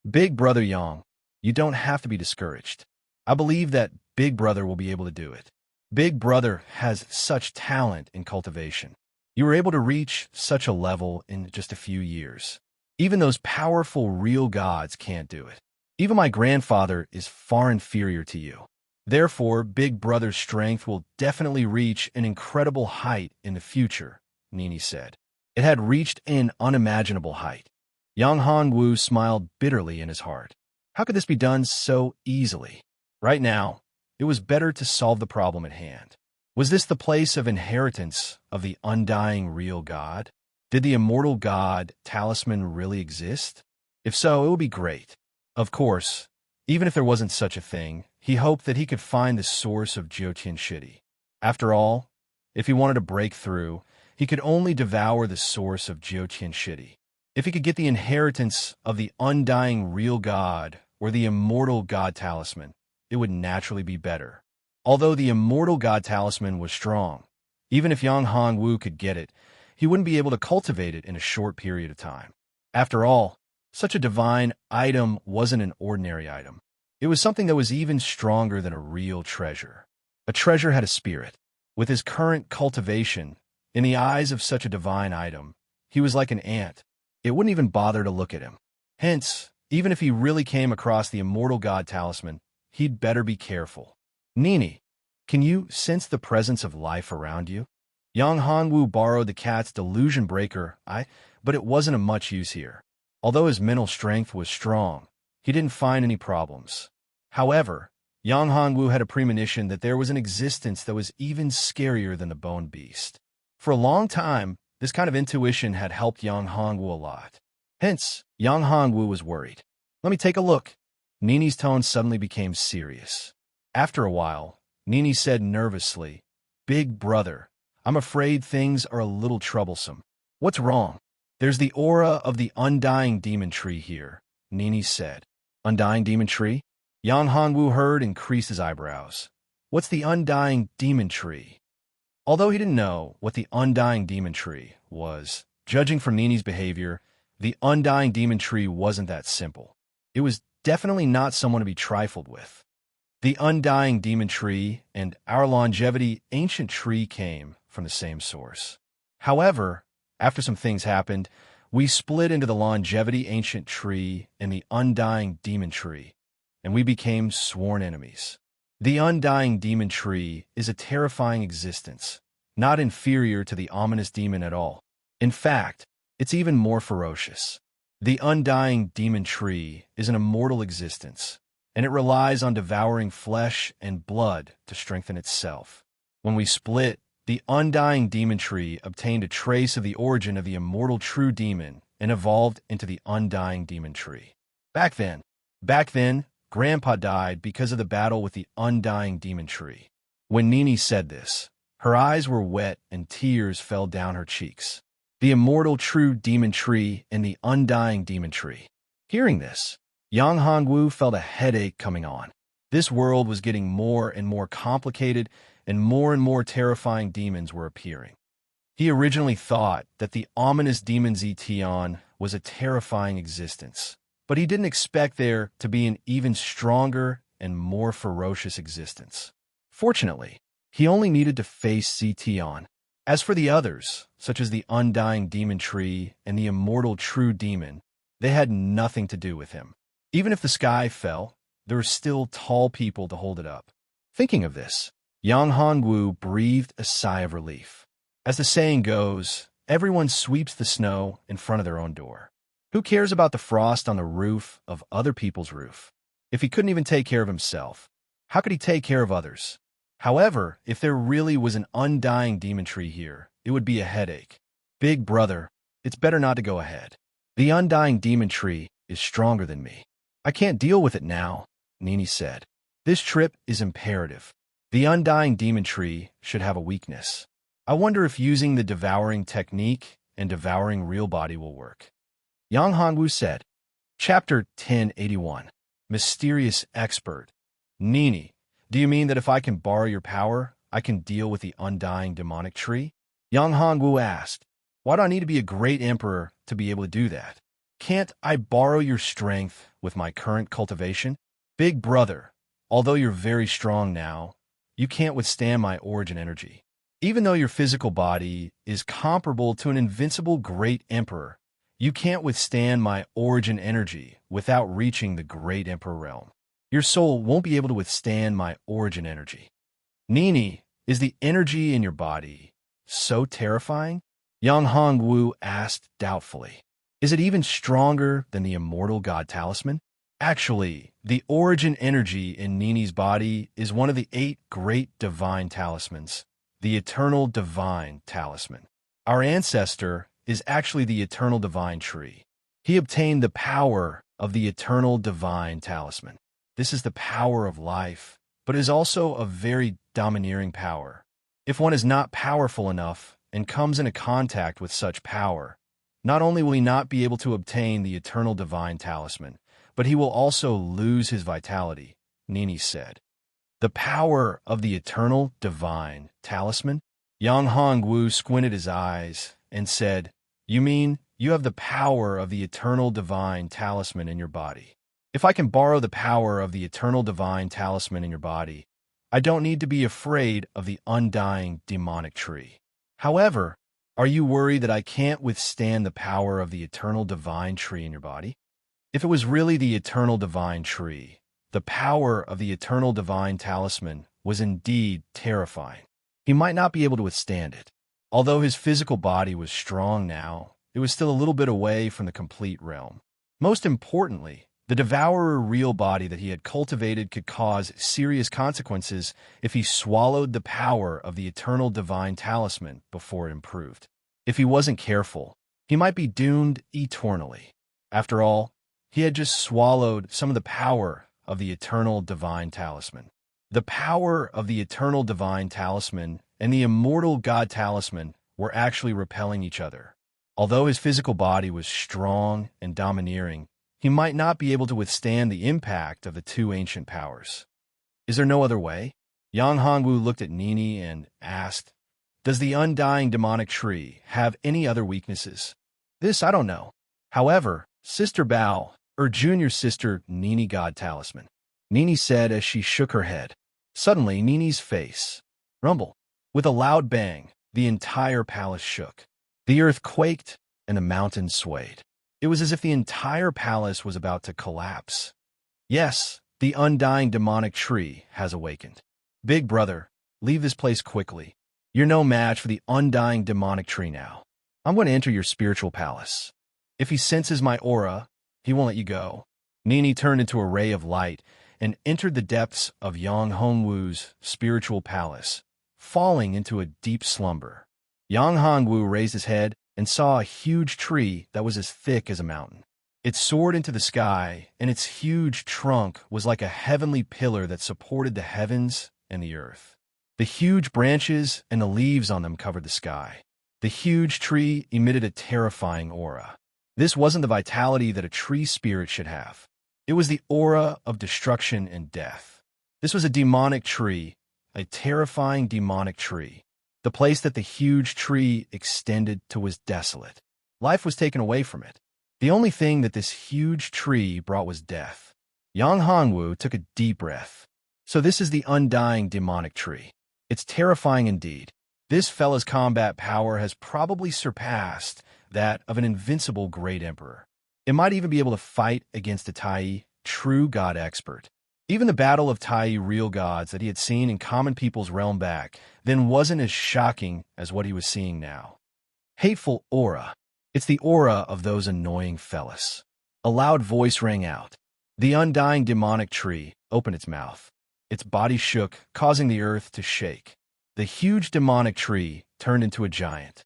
Big brother Yang, you don't have to be discouraged. I believe that Big brother will be able to do it. Big brother has such talent in cultivation. You were able to reach such a level in just a few years. Even those powerful real gods can't do it. Even my grandfather is far inferior to you. Therefore, Big brother's strength will definitely reach an incredible height in the future, Nini said. It had reached an unimaginable height. Yang Hongwu smiled bitterly in his heart. How could this be done so easily? Right now, it was better to solve the problem at hand. Was this the place of inheritance of the undying real God? Did the immortal God talisman really exist? If so, it would be great. Of course, even if there wasn't such a thing, he hoped that he could find the source of Jiutian Shidi. After all, if he wanted to break through, he could only devour the source of Jiutian Shidi. If he could get the inheritance of the undying real God or the immortal God talisman, it would naturally be better. Although the immortal God talisman was strong, even if Yang Hongwu could get it, he wouldn't be able to cultivate it in a short period of time. After all, such a divine item wasn't an ordinary item. It was something that was even stronger than a real treasure. A treasure had a spirit. With his current cultivation, in the eyes of such a divine item, he was like an ant. It wouldn't even bother to look at him. Hence, even if he really came across the immortal God talisman, he'd better be careful. Nini, can you sense the presence of life around you? Yang Hongwu borrowed the cat's delusion breaker, but it wasn't of much use here. Although his mental strength was strong, he didn't find any problems. However, Yang Hongwu had a premonition that there was an existence that was even scarier than the bone beast. For a long time, this kind of intuition had helped Yang Hongwu a lot. Hence, Yang Hongwu was worried. Let me take a look. Nini's tone suddenly became serious. After a while, Nini said nervously, "Big brother, I'm afraid things are a little troublesome." "What's wrong?" "There's the aura of the undying demon tree here," Nini said. "Undying demon tree?" Yang Hongwu heard and creased his eyebrows. "What's the undying demon tree?" Although he didn't know what the undying demon tree was, judging from Nini's behavior, the undying demon tree wasn't that simple. It was definitely not someone to be trifled with. The undying demon tree and our longevity ancient tree came from the same source. However, after some things happened, we split into the longevity ancient tree and the undying demon tree, and we became sworn enemies. The undying demon tree is a terrifying existence, not inferior to the ominous demon at all. In fact, it's even more ferocious. The undying demon tree is an immortal existence, and it relies on devouring flesh and blood to strengthen itself. When we split, the undying demon tree obtained a trace of the origin of the immortal true demon and evolved into the undying demon tree. Back then, Grandpa died because of the battle with the undying demon tree. When Nini said this, her eyes were wet and tears fell down her cheeks. The immortal true demon tree and the undying demon tree. Hearing this, Yang Hongwu felt a headache coming on. This world was getting more and more complicated, and more terrifying demons were appearing. He originally thought that the ominous demon Zetian was a terrifying existence, but he didn't expect there to be an even stronger and more ferocious existence. Fortunately, he only needed to face Zetian. As for the others, such as the undying demon tree and the immortal true demon, they had nothing to do with him. Even if the sky fell, there were still tall people to hold it up. Thinking of this, Yang Hongwu breathed a sigh of relief. As the saying goes, everyone sweeps the snow in front of their own door. Who cares about the frost on the roof of other people's roof? If he couldn't even take care of himself, how could he take care of others? However, if there really was an undying demon tree here, it would be a headache. Big brother, it's better not to go ahead. The undying demon tree is stronger than me. I can't deal with it now, Nini said. This trip is imperative. The undying demon tree should have a weakness. I wonder if using the devouring technique and devouring real body will work. Yang Hongwu said. Chapter 1081. Mysterious Expert. Nini, do you mean that if I can borrow your power, I can deal with the undying demonic tree? Yang Hongwu asked. Why do I need to be a great emperor to be able to do that? Can't I borrow your strength with my current cultivation? Big brother, although you're very strong now, you can't withstand my origin energy. Even though your physical body is comparable to an invincible great emperor, you can't withstand my origin energy without reaching the great emperor realm. Your soul won't be able to withstand my origin energy. Nini, is the energy in your body so terrifying? Yang Hongwu asked doubtfully. Is it even stronger than the immortal god talisman? Actually, the origin energy in Nini's body is one of the 8 great divine talismans, the eternal divine talisman. Our ancestor is actually the eternal divine tree. He obtained the power of the eternal divine talisman. This is the power of life, but is also a very domineering power. If one is not powerful enough and comes into contact with such power, not only will he not be able to obtain the eternal divine talisman, but he will also lose his vitality, Nini said. The power of the eternal divine talisman? Yang Hongwu squinted his eyes and said, You mean you have the power of the eternal divine talisman in your body? If I can borrow the power of the eternal divine talisman in your body, I don't need to be afraid of the undying demonic tree. However, are you worried that I can't withstand the power of the eternal divine tree in your body? If it was really the eternal divine tree, the power of the eternal divine talisman was indeed terrifying. He might not be able to withstand it. Although his physical body was strong now, it was still a little bit away from the complete realm. Most importantly, the devourer real body that he had cultivated could cause serious consequences if he swallowed the power of the eternal divine talisman before it improved. If he wasn't careful, he might be doomed eternally. After all, he had just swallowed some of the power of the eternal divine talisman. The power of the eternal divine talisman and the immortal god talisman were actually repelling each other. Although his physical body was strong and domineering, he might not be able to withstand the impact of the two ancient powers. Is there no other way? Yang Hongwu looked at Nini and asked, "Does the undying demonic tree have any other weaknesses?" "This I don't know. However, Sister Bao, or junior sister Nini God Talisman," Nini said as she shook her head. Suddenly, Nini's face rumbled. With a loud bang, the entire palace shook. The earth quaked and the mountains swayed. It was as if the entire palace was about to collapse. "Yes, the undying demonic tree has awakened. Big brother, leave this place quickly. You're no match for the undying demonic tree now. I'm going to enter your spiritual palace. If he senses my aura, he won't let you go." Nini turned into a ray of light and entered the depths of Yang Hongwu's spiritual palace, falling into a deep slumber. Yang Hongwu raised his head and saw a huge tree that was as thick as a mountain. It soared into the sky, and its huge trunk was like a heavenly pillar that supported the heavens and the earth. The huge branches and the leaves on them covered the sky. The huge tree emitted a terrifying aura. This wasn't the vitality that a tree spirit should have. It was the aura of destruction and death. This was a demonic tree, a terrifying demonic tree. The place that the huge tree extended to was desolate. Life was taken away from it. The only thing that this huge tree brought was death. Yang Hongwu took a deep breath. So this is the undying demonic tree. It's terrifying indeed. This fella's combat power has probably surpassed that of an invincible great emperor. It might even be able to fight against a Tai, true god expert. Even the battle of Tai real gods that he had seen in common people's realm back then wasn't as shocking as what he was seeing now. Hateful aura. It's the aura of those annoying fellas. A loud voice rang out. The undying demonic tree opened its mouth. Its body shook, causing the earth to shake. The huge demonic tree turned into a giant.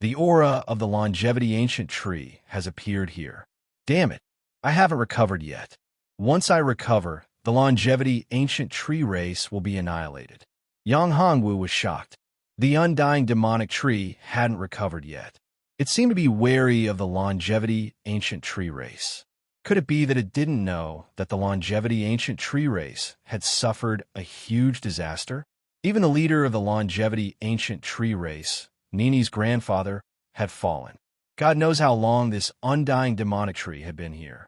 The aura of the longevity ancient tree has appeared here. Damn it, I haven't recovered yet. Once I recover, the longevity ancient tree race will be annihilated. Yang Hongwu was shocked. The undying demonic tree hadn't recovered yet. It seemed to be wary of the longevity ancient tree race. Could it be that it didn't know that the longevity ancient tree race had suffered a huge disaster? Even the leader of the longevity ancient tree race, Nini's grandfather, had fallen. God knows how long this undying demonic tree had been here.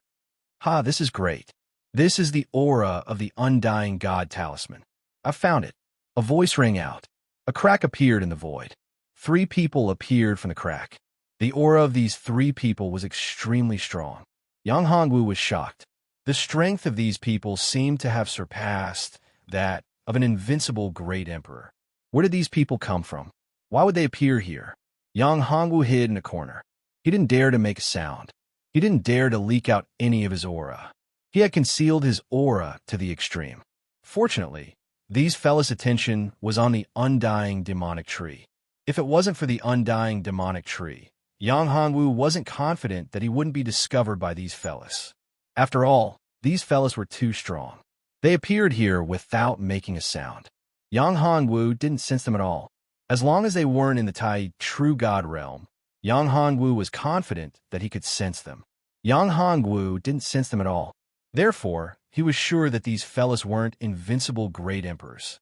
Ha, this is great. This is the aura of the undying god talisman. I found it. A voice rang out. A crack appeared in the void. 3 people appeared from the crack. The aura of these 3 people was extremely strong. Yang Hongwu was shocked. The strength of these people seemed to have surpassed that of an invincible great emperor. Where did these people come from? Why would they appear here? Yang Hongwu hid in a corner. He didn't dare to make a sound. He didn't dare to leak out any of his aura. He had concealed his aura to the extreme. Fortunately, these fellas' attention was on the undying demonic tree. If it wasn't for the undying demonic tree, Yang Hongwu wasn't confident that he wouldn't be discovered by these fellas. After all, these fellas were too strong. They appeared here without making a sound. Yang Hongwu didn't sense them at all. As long as they weren't in the Tai true god realm, Yang Hongwu was confident that he could sense them. Yang Hongwu didn't sense them at all. Therefore, he was sure that these fellas weren't invincible great emperors.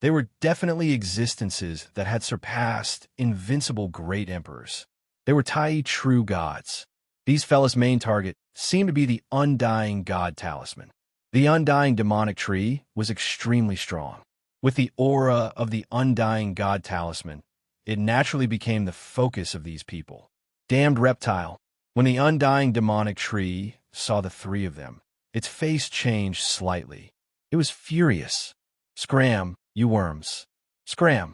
They were definitely existences that had surpassed invincible great emperors. They were Tai true gods. These fellas' main target seemed to be the undying god talisman. The undying demonic tree was extremely strong. With the aura of the undying god talisman, it naturally became the focus of these people. Damned reptile. When the undying demonic tree saw the 3 of them, its face changed slightly. It was furious. Scram, you worms. Scram.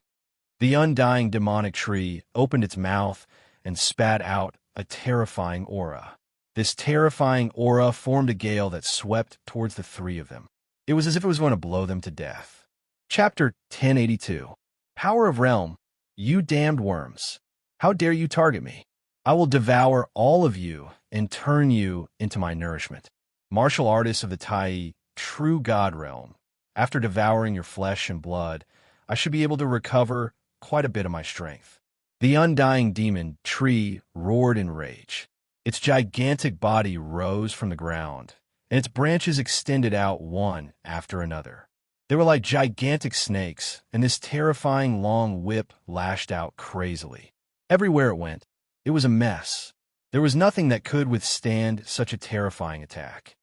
The undying demonic tree opened its mouth and spat out a terrifying aura. This terrifying aura formed a gale that swept towards the 3 of them. It was as if it was going to blow them to death. Chapter 1082. Power of Realm. You damned worms. How dare you target me? I will devour all of you and turn you into my nourishment. Martial artists of the Tai true god realm. After devouring your flesh and blood, I should be able to recover quite a bit of my strength." The undying demon tree roared in rage. Its gigantic body rose from the ground, and its branches extended out one after another. They were like gigantic snakes, and this terrifying long whip lashed out crazily. Everywhere it went, it was a mess. There was nothing that could withstand such a terrifying attack.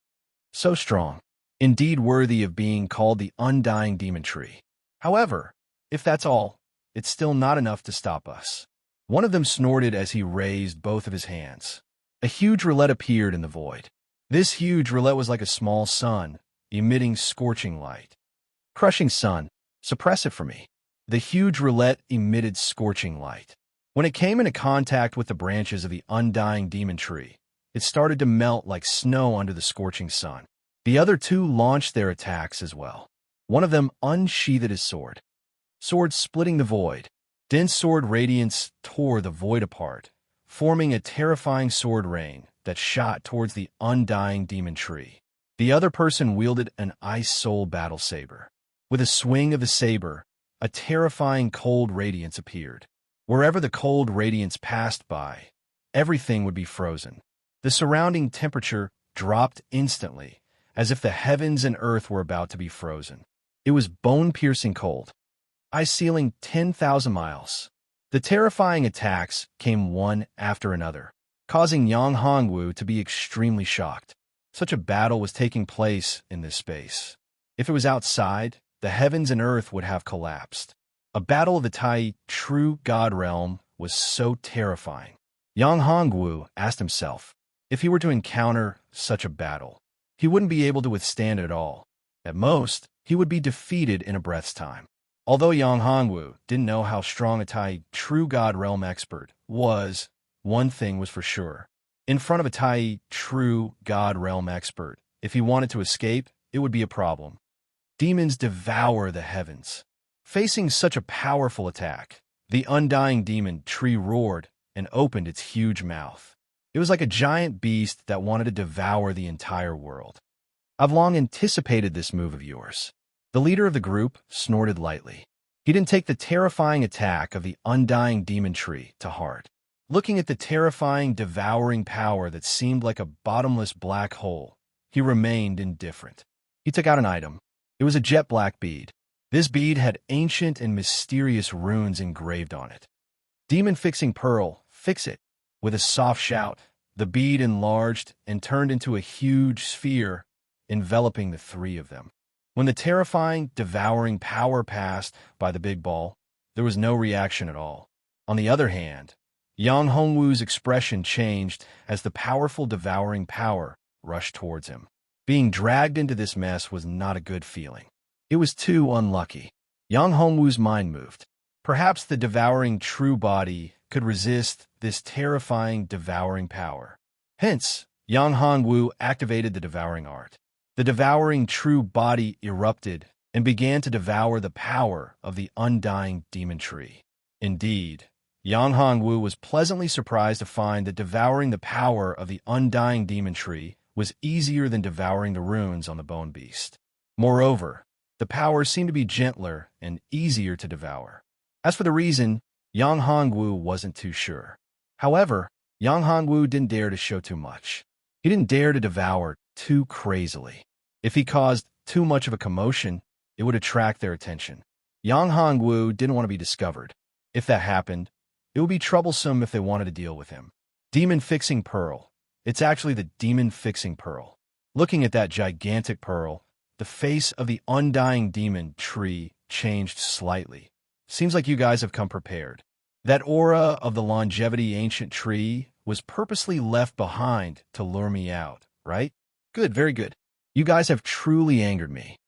So strong, indeed worthy of being called the undying demon tree. However, if that's all, it's still not enough to stop us. One of them snorted as he raised both of his hands. A huge roulette appeared in the void. This huge roulette was like a small sun, emitting scorching light. Crushing sun, suppress it for me. The huge roulette emitted scorching light. When it came into contact with the branches of the undying demon tree, it started to melt like snow under the scorching sun. The other two launched their attacks as well. One of them unsheathed his sword. Sword splitting the void. Dense sword radiance tore the void apart, forming a terrifying sword rain that shot towards the undying demon tree. The other person wielded an ice soul battle saber. With a swing of the saber, a terrifying cold radiance appeared. Wherever the cold radiance passed by, everything would be frozen. The surrounding temperature dropped instantly, as if the heavens and earth were about to be frozen. It was bone-piercing cold. Ice ceiling 10,000 miles. The terrifying attacks came one after another, causing Yang Hongwu to be extremely shocked. Such a battle was taking place in this space. If it was outside, the heavens and earth would have collapsed. A battle of the Tai true god realm was so terrifying. Yang Hongwu asked himself, if he were to encounter such a battle, he wouldn't be able to withstand it at all. At most, he would be defeated in a breath's time. Although Yang Hongwu didn't know how strong a Tai true god realm expert was, one thing was for sure. In front of a Tai true god realm expert, if he wanted to escape, it would be a problem. Demons devour the heavens. Facing such a powerful attack, the undying demon tree roared and opened its huge mouth. It was like a giant beast that wanted to devour the entire world. "I've long anticipated this move of yours." The leader of the group snorted lightly. He didn't take the terrifying attack of the undying demon tree to heart. Looking at the terrifying, devouring power that seemed like a bottomless black hole, he remained indifferent. He took out an item. It was a jet black bead. This bead had ancient and mysterious runes engraved on it. "Demon-fixing pearl, fix it." With a soft shout, the bead enlarged and turned into a huge sphere, enveloping the three of them. When the terrifying, devouring power passed by the big ball, there was no reaction at all. On the other hand, Yang Hongwu's expression changed as the powerful, devouring power rushed towards him. Being dragged into this mess was not a good feeling. It was too unlucky. Yang Hongwu's mind moved. Perhaps the devouring true body could resist this terrifying, devouring power. Hence, Yang Hongwu activated the devouring art. The devouring true body erupted and began to devour the power of the undying demon tree. Indeed, Yang Hongwu was pleasantly surprised to find that devouring the power of the undying demon tree was easier than devouring the runes on the bone beast. Moreover, the power seemed to be gentler and easier to devour. As for the reason, Yang Hongwu wasn't too sure. However, Yang Hongwu didn't dare to show too much. He didn't dare to devour too crazily. If he caused too much of a commotion, it would attract their attention. Yang Hongwu didn't want to be discovered. If that happened, it would be troublesome if they wanted to deal with him. Demon-fixing pearl. It's actually the demon-fixing pearl. Looking at that gigantic pearl, the face of the undying demon tree changed slightly. Seems like you guys have come prepared. That aura of the longevity ancient tree was purposely left behind to lure me out, right? Good, very good. You guys have truly angered me.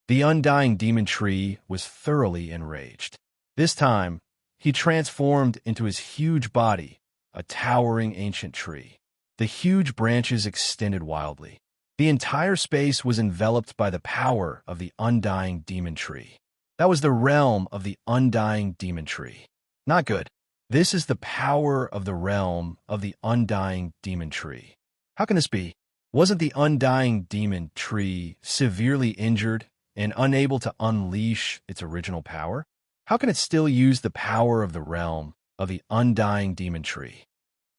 The undying demon tree was thoroughly enraged. This time, he transformed into his huge body, a towering ancient tree. The huge branches extended wildly. The entire space was enveloped by the power of the undying demon tree. That was the realm of the undying demon tree. Not good. This is the power of the realm of the undying demon tree. How can this be? Wasn't the undying demon tree severely injured and unable to unleash its original power? How can it still use the power of the realm of the undying demon tree?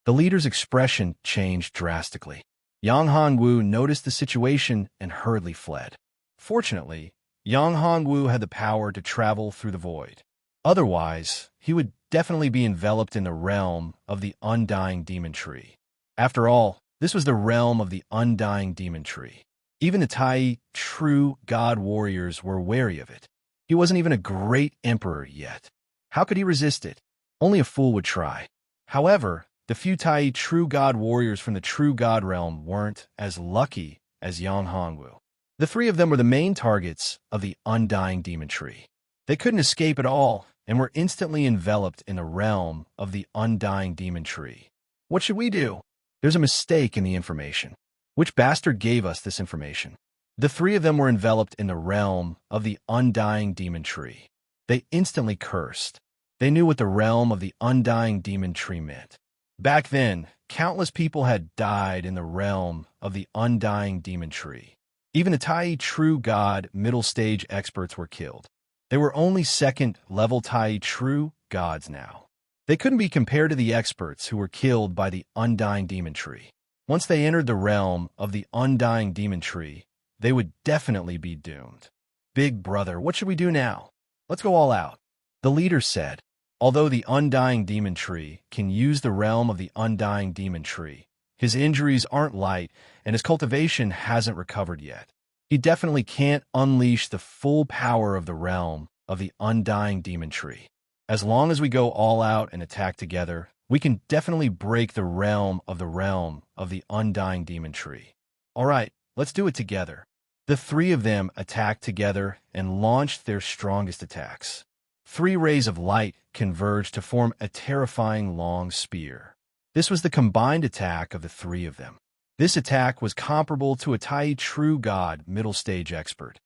The leader's expression changed drastically. Yang Hongwu noticed the situation and hurriedly fled. Fortunately, Yang Hongwu had the power to travel through the void. Otherwise, he would definitely be enveloped in the realm of the undying demon tree. After all, this was the realm of the undying demon tree. Even the Tai true god warriors were wary of it. He wasn't even a great emperor yet. How could he resist it? Only a fool would try. However, the few Tai true god warriors from the true god realm weren't as lucky as Yang Hongwu. The three of them were the main targets of the undying demon tree. They couldn't escape at all and were instantly enveloped in the realm of the undying demon tree. What should we do? There's a mistake in the information. Which bastard gave us this information? The three of them were enveloped in the realm of the undying demon tree. They instantly cursed. They knew what the realm of the undying demon tree meant. Back then, countless people had died in the realm of the undying demon tree. Even the Tai true god middle stage experts were killed. They were only second-level Tai true gods now. They couldn't be compared to the experts who were killed by the undying demon tree. Once they entered the realm of the undying demon tree, they would definitely be doomed. Big brother, what should we do now? Let's go all out. The leader said, although the undying demon tree can use the realm of the undying demon tree, his injuries aren't light and his cultivation hasn't recovered yet. He definitely can't unleash the full power of the realm of the undying demon tree. As long as we go all out and attack together, we can definitely break the realm of the undying demon tree. All right, let's do it together. The three of them attacked together and launched their strongest attacks. 3 rays of light converged to form a terrifying long spear. This was the combined attack of the three of them. This attack was comparable to a Tai true god middle stage expert.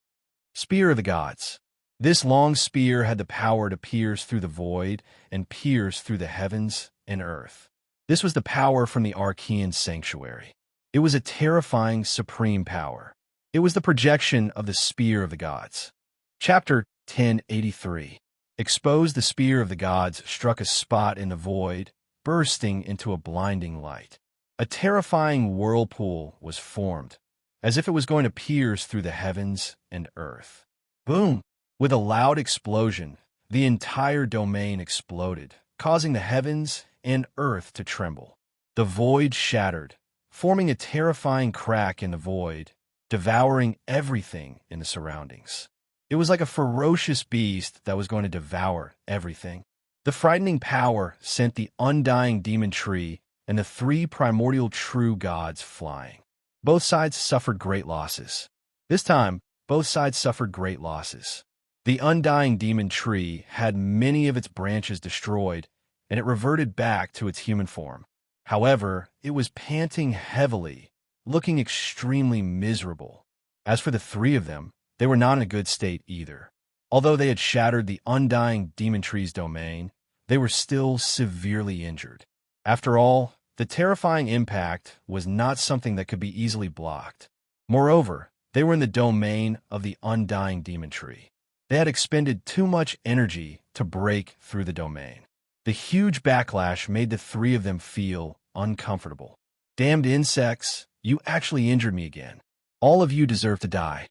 Spear of the gods. This long spear had the power to pierce through the void and pierce through the heavens and earth. This was the power from the Archean sanctuary. It was a terrifying supreme power. It was the projection of the spear of the gods. Chapter 1083. Exposed, the spear of the gods struck a spot in the void, bursting into a blinding light. A terrifying whirlpool was formed, as if it was going to pierce through the heavens and earth. Boom! With a loud explosion, the entire domain exploded, causing the heavens and earth to tremble. The void shattered, forming a terrifying crack in the void, devouring everything in the surroundings. It was like a ferocious beast that was going to devour everything. The frightening power sent the undying demon tree and the 3 primordial true gods flying. Both sides suffered great losses. This time, both sides suffered great losses. The undying demon tree had many of its branches destroyed, and it reverted back to its human form. However, it was panting heavily, looking extremely miserable. As for the 3 of them, they were not in a good state either. Although they had shattered the undying demon tree's domain, they were still severely injured. After all, the terrifying impact was not something that could be easily blocked. Moreover, they were in the domain of the undying demon tree. They had expended too much energy to break through the domain. The huge backlash made the 3 of them feel uncomfortable. Damned insects, you actually injured me again. All of you deserve to die.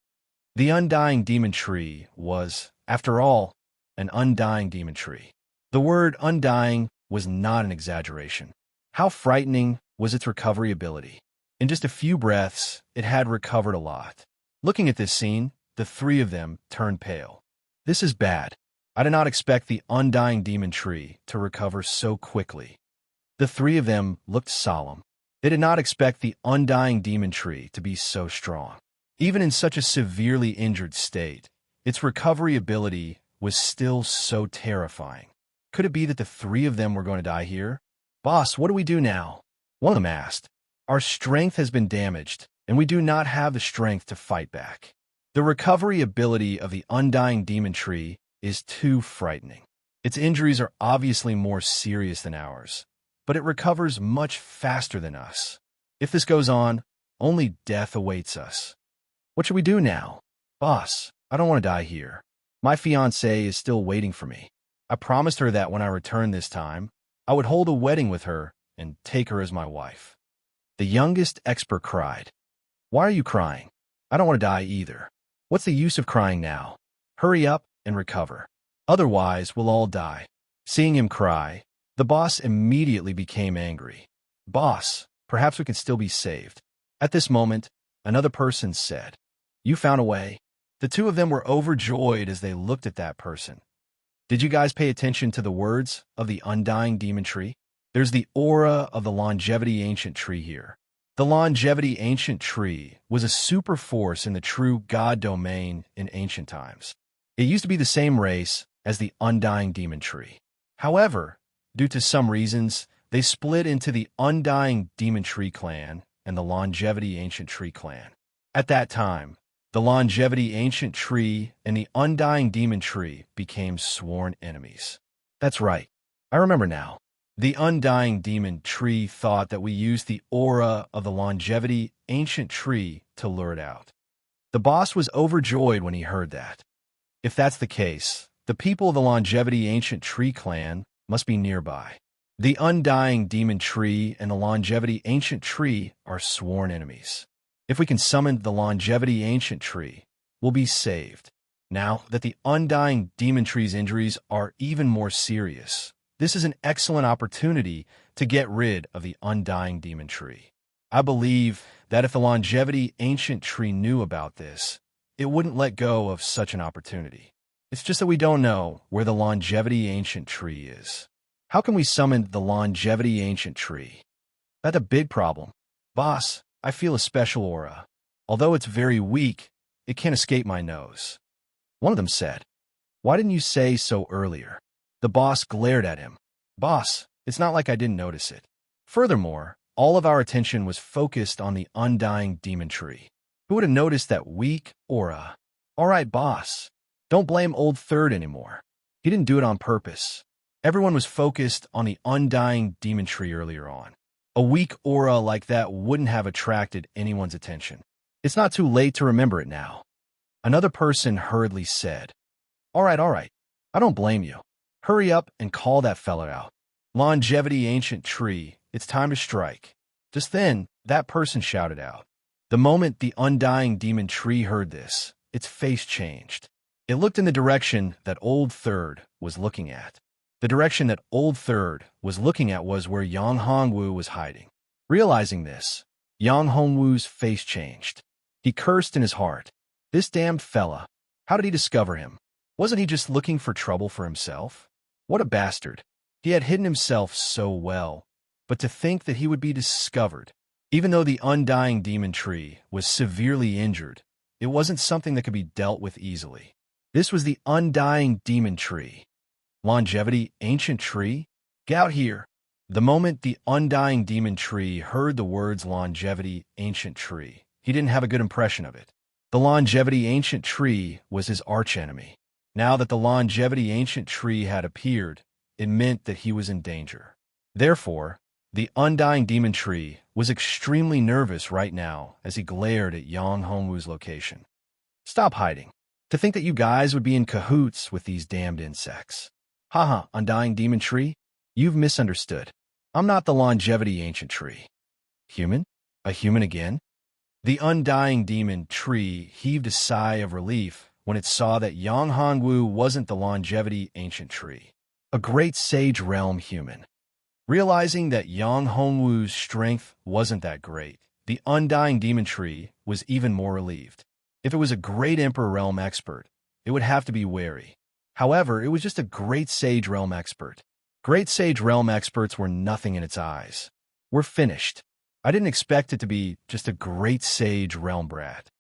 The undying demon tree was, after all, an undying demon tree. The word undying was not an exaggeration. How frightening was its recovery ability? In just a few breaths, it had recovered a lot. Looking at this scene, the 3 of them turned pale. This is bad. I did not expect the undying demon tree to recover so quickly. The 3 of them looked solemn. They did not expect the undying demon tree to be so strong. Even in such a severely injured state, its recovery ability was still so terrifying. Could it be that the 3 of them were going to die here? Boss, what do we do now? One of them asked. Our strength has been damaged, and we do not have the strength to fight back. The recovery ability of the undying demon tree is too frightening. Its injuries are obviously more serious than ours, but it recovers much faster than us. If this goes on, Only death awaits us. What should we do now? Boss, I don't want to die here. My fiancée is still waiting for me. I promised her that when I returned this time, I would hold a wedding with her and take her as my wife. The youngest expert cried. Why are you crying? I don't want to die either. What's the use of crying now? Hurry up and recover. Otherwise, we'll all die. Seeing him cry, the boss immediately became angry. Boss, perhaps we can still be saved. At this moment, another person said, You found a way. The two of them were overjoyed as they looked at that person. Did you guys pay attention to the words of the undying demon tree? There's the aura of the longevity ancient tree here. The longevity ancient tree was a super force in the true God domain in ancient times. It used to be the same race as the undying demon tree. However, due to some reasons, they split into the undying demon tree clan and the longevity ancient tree clan. At that time, the longevity ancient tree and the undying demon tree became sworn enemies. That's right. I remember now. The undying demon tree thought that we used the aura of the longevity ancient tree to lure it out. The boss was overjoyed when he heard that. If that's the case, the people of the longevity ancient tree clan must be nearby. The undying demon tree and the longevity ancient tree are sworn enemies. If we can summon the longevity ancient tree, we'll be saved. Now that the undying demon tree's injuries are even more serious, this is an excellent opportunity to get rid of the undying demon tree. I believe that if the longevity ancient tree knew about this, it wouldn't let go of such an opportunity. It's just that we don't know where the longevity ancient tree is. How can we summon the longevity ancient tree? That's a big problem. Boss, I feel a special aura. Although it's very weak, it can't escape my nose. One of them said, Why didn't you say so earlier? The boss glared at him. Boss, it's not like I didn't notice it. Furthermore, all of our attention was focused on the undying demon tree. Who would have noticed that weak aura? All right, boss. Don't blame Old Third anymore. He didn't do it on purpose. Everyone was focused on the undying demon tree earlier on. A weak aura like that wouldn't have attracted anyone's attention. It's not too late to remember it now. Another person hurriedly said, All right. I don't blame you. Hurry up and call that fella out. Longevity ancient tree, it's time to strike. Just then, that person shouted out. The moment the undying demon tree heard this, its face changed. It looked in the direction that Old Third was looking at. The direction that Old Third was looking at was where Yang Hongwu was hiding. Realizing this, Yang Hongwu's face changed. He cursed in his heart. This damned fella. How did he discover him? Wasn't he just looking for trouble for himself? What a bastard. He had hidden himself so well, but to think that he would be discovered. Even though the undying demon tree was severely injured, it wasn't something that could be dealt with easily. This was the undying demon tree. Longevity ancient tree? Get out here. The moment the undying demon tree heard the words longevity ancient tree, he didn't have a good impression of it. The longevity ancient tree was his archenemy. Now that the longevity ancient tree had appeared, it meant that he was in danger. Therefore, the undying demon tree was extremely nervous right now as he glared at Yang Hongwu's location. Stop hiding. To think that you guys would be in cahoots with these damned insects. Haha, undying demon tree? You've misunderstood. I'm not the longevity ancient tree. Human? A human again? The undying demon tree heaved a sigh of relief when it saw that Yang Hongwu wasn't the longevity ancient tree. A great sage realm human. Realizing that Yang Hongwu's strength wasn't that great, the undying demon tree was even more relieved. If it was a great emperor realm expert, it would have to be wary. However, it was just a great sage realm expert. Great sage realm experts were nothing in its eyes. We're finished. I didn't expect it to be just a great sage realm brat.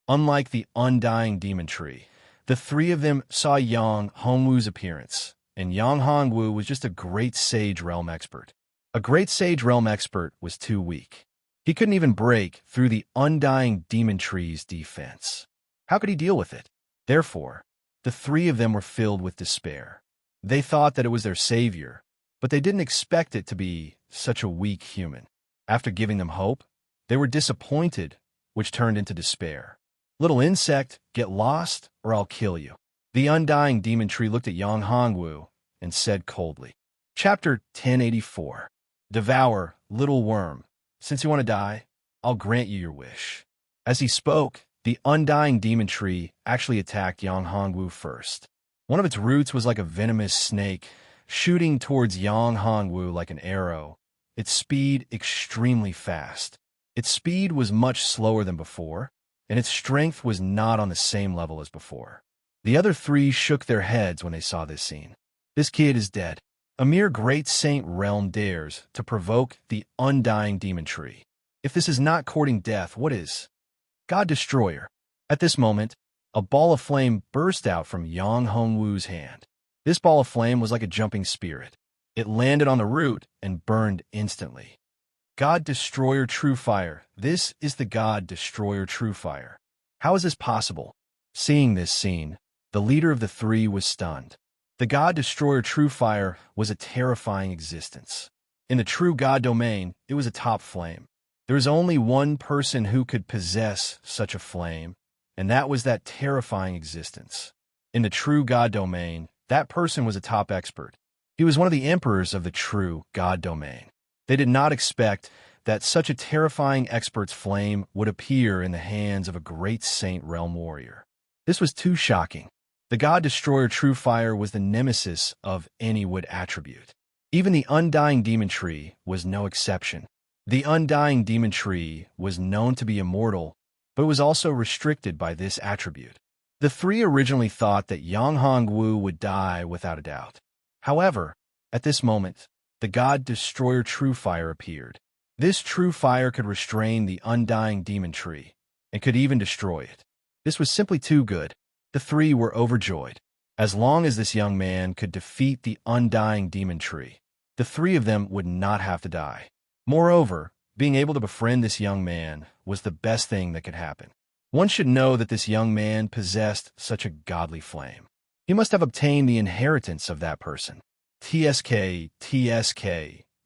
Unlike the undying demon tree, the three of them saw Yang Hongwu's appearance, and Yang Hongwu was just a great sage realm expert. A great sage realm expert was too weak. He couldn't even break through the undying demon tree's defense. How could he deal with it? Therefore, the three of them were filled with despair. They thought that it was their savior, but they didn't expect it to be such a weak human. After giving them hope, They were disappointed, which turned into despair. Little insect, get lost, or I'll kill you. The undying demon tree looked at Yang Hongwu and said coldly. Chapter 1084. Devour, little worm. Since you want to die, I'll grant you your wish. As he spoke, the undying demon tree actually attacked Yang Hongwu first. One of its roots was like a venomous snake, shooting towards Yang Hongwu like an arrow, its speed extremely fast. Its speed was much slower than before, and its strength was not on the same level as before. The other three shook their heads when they saw this scene. This kid is dead. A mere great saint realm dares to provoke the undying demon tree. If this is not courting death, what is? God Destroyer. At this moment, a ball of flame burst out from Yang Hongwu's hand. This ball of flame was like a jumping spirit. It landed on the root and burned instantly. God Destroyer True Fire. This is the God Destroyer True Fire. How is this possible? Seeing this scene, the leader of the three was stunned. The God Destroyer True Fire was a terrifying existence. In the true God domain, it was a top flame. There was only one person who could possess such a flame, and that was that terrifying existence. In the true God domain, that person was a top expert. He was one of the emperors of the true God domain. They did not expect that such a terrifying expert's flame would appear in the hands of a great saint realm warrior. This was too shocking. The God Destroyer True Fire was the nemesis of any wood attribute. Even the undying demon tree was no exception. The undying demon tree was known to be immortal, but was also restricted by this attribute. The three originally thought that Yang Hongwu would die without a doubt. However, at this moment, the God Destroyer True Fire appeared. This true fire could restrain the undying demon tree, and could even destroy it. This was simply too good. The three were overjoyed. As long as this young man could defeat the undying demon tree, the three of them would not have to die. Moreover, being able to befriend this young man was the best thing that could happen. One should know that this young man possessed such a godly flame. He must have obtained the inheritance of that person. TSK.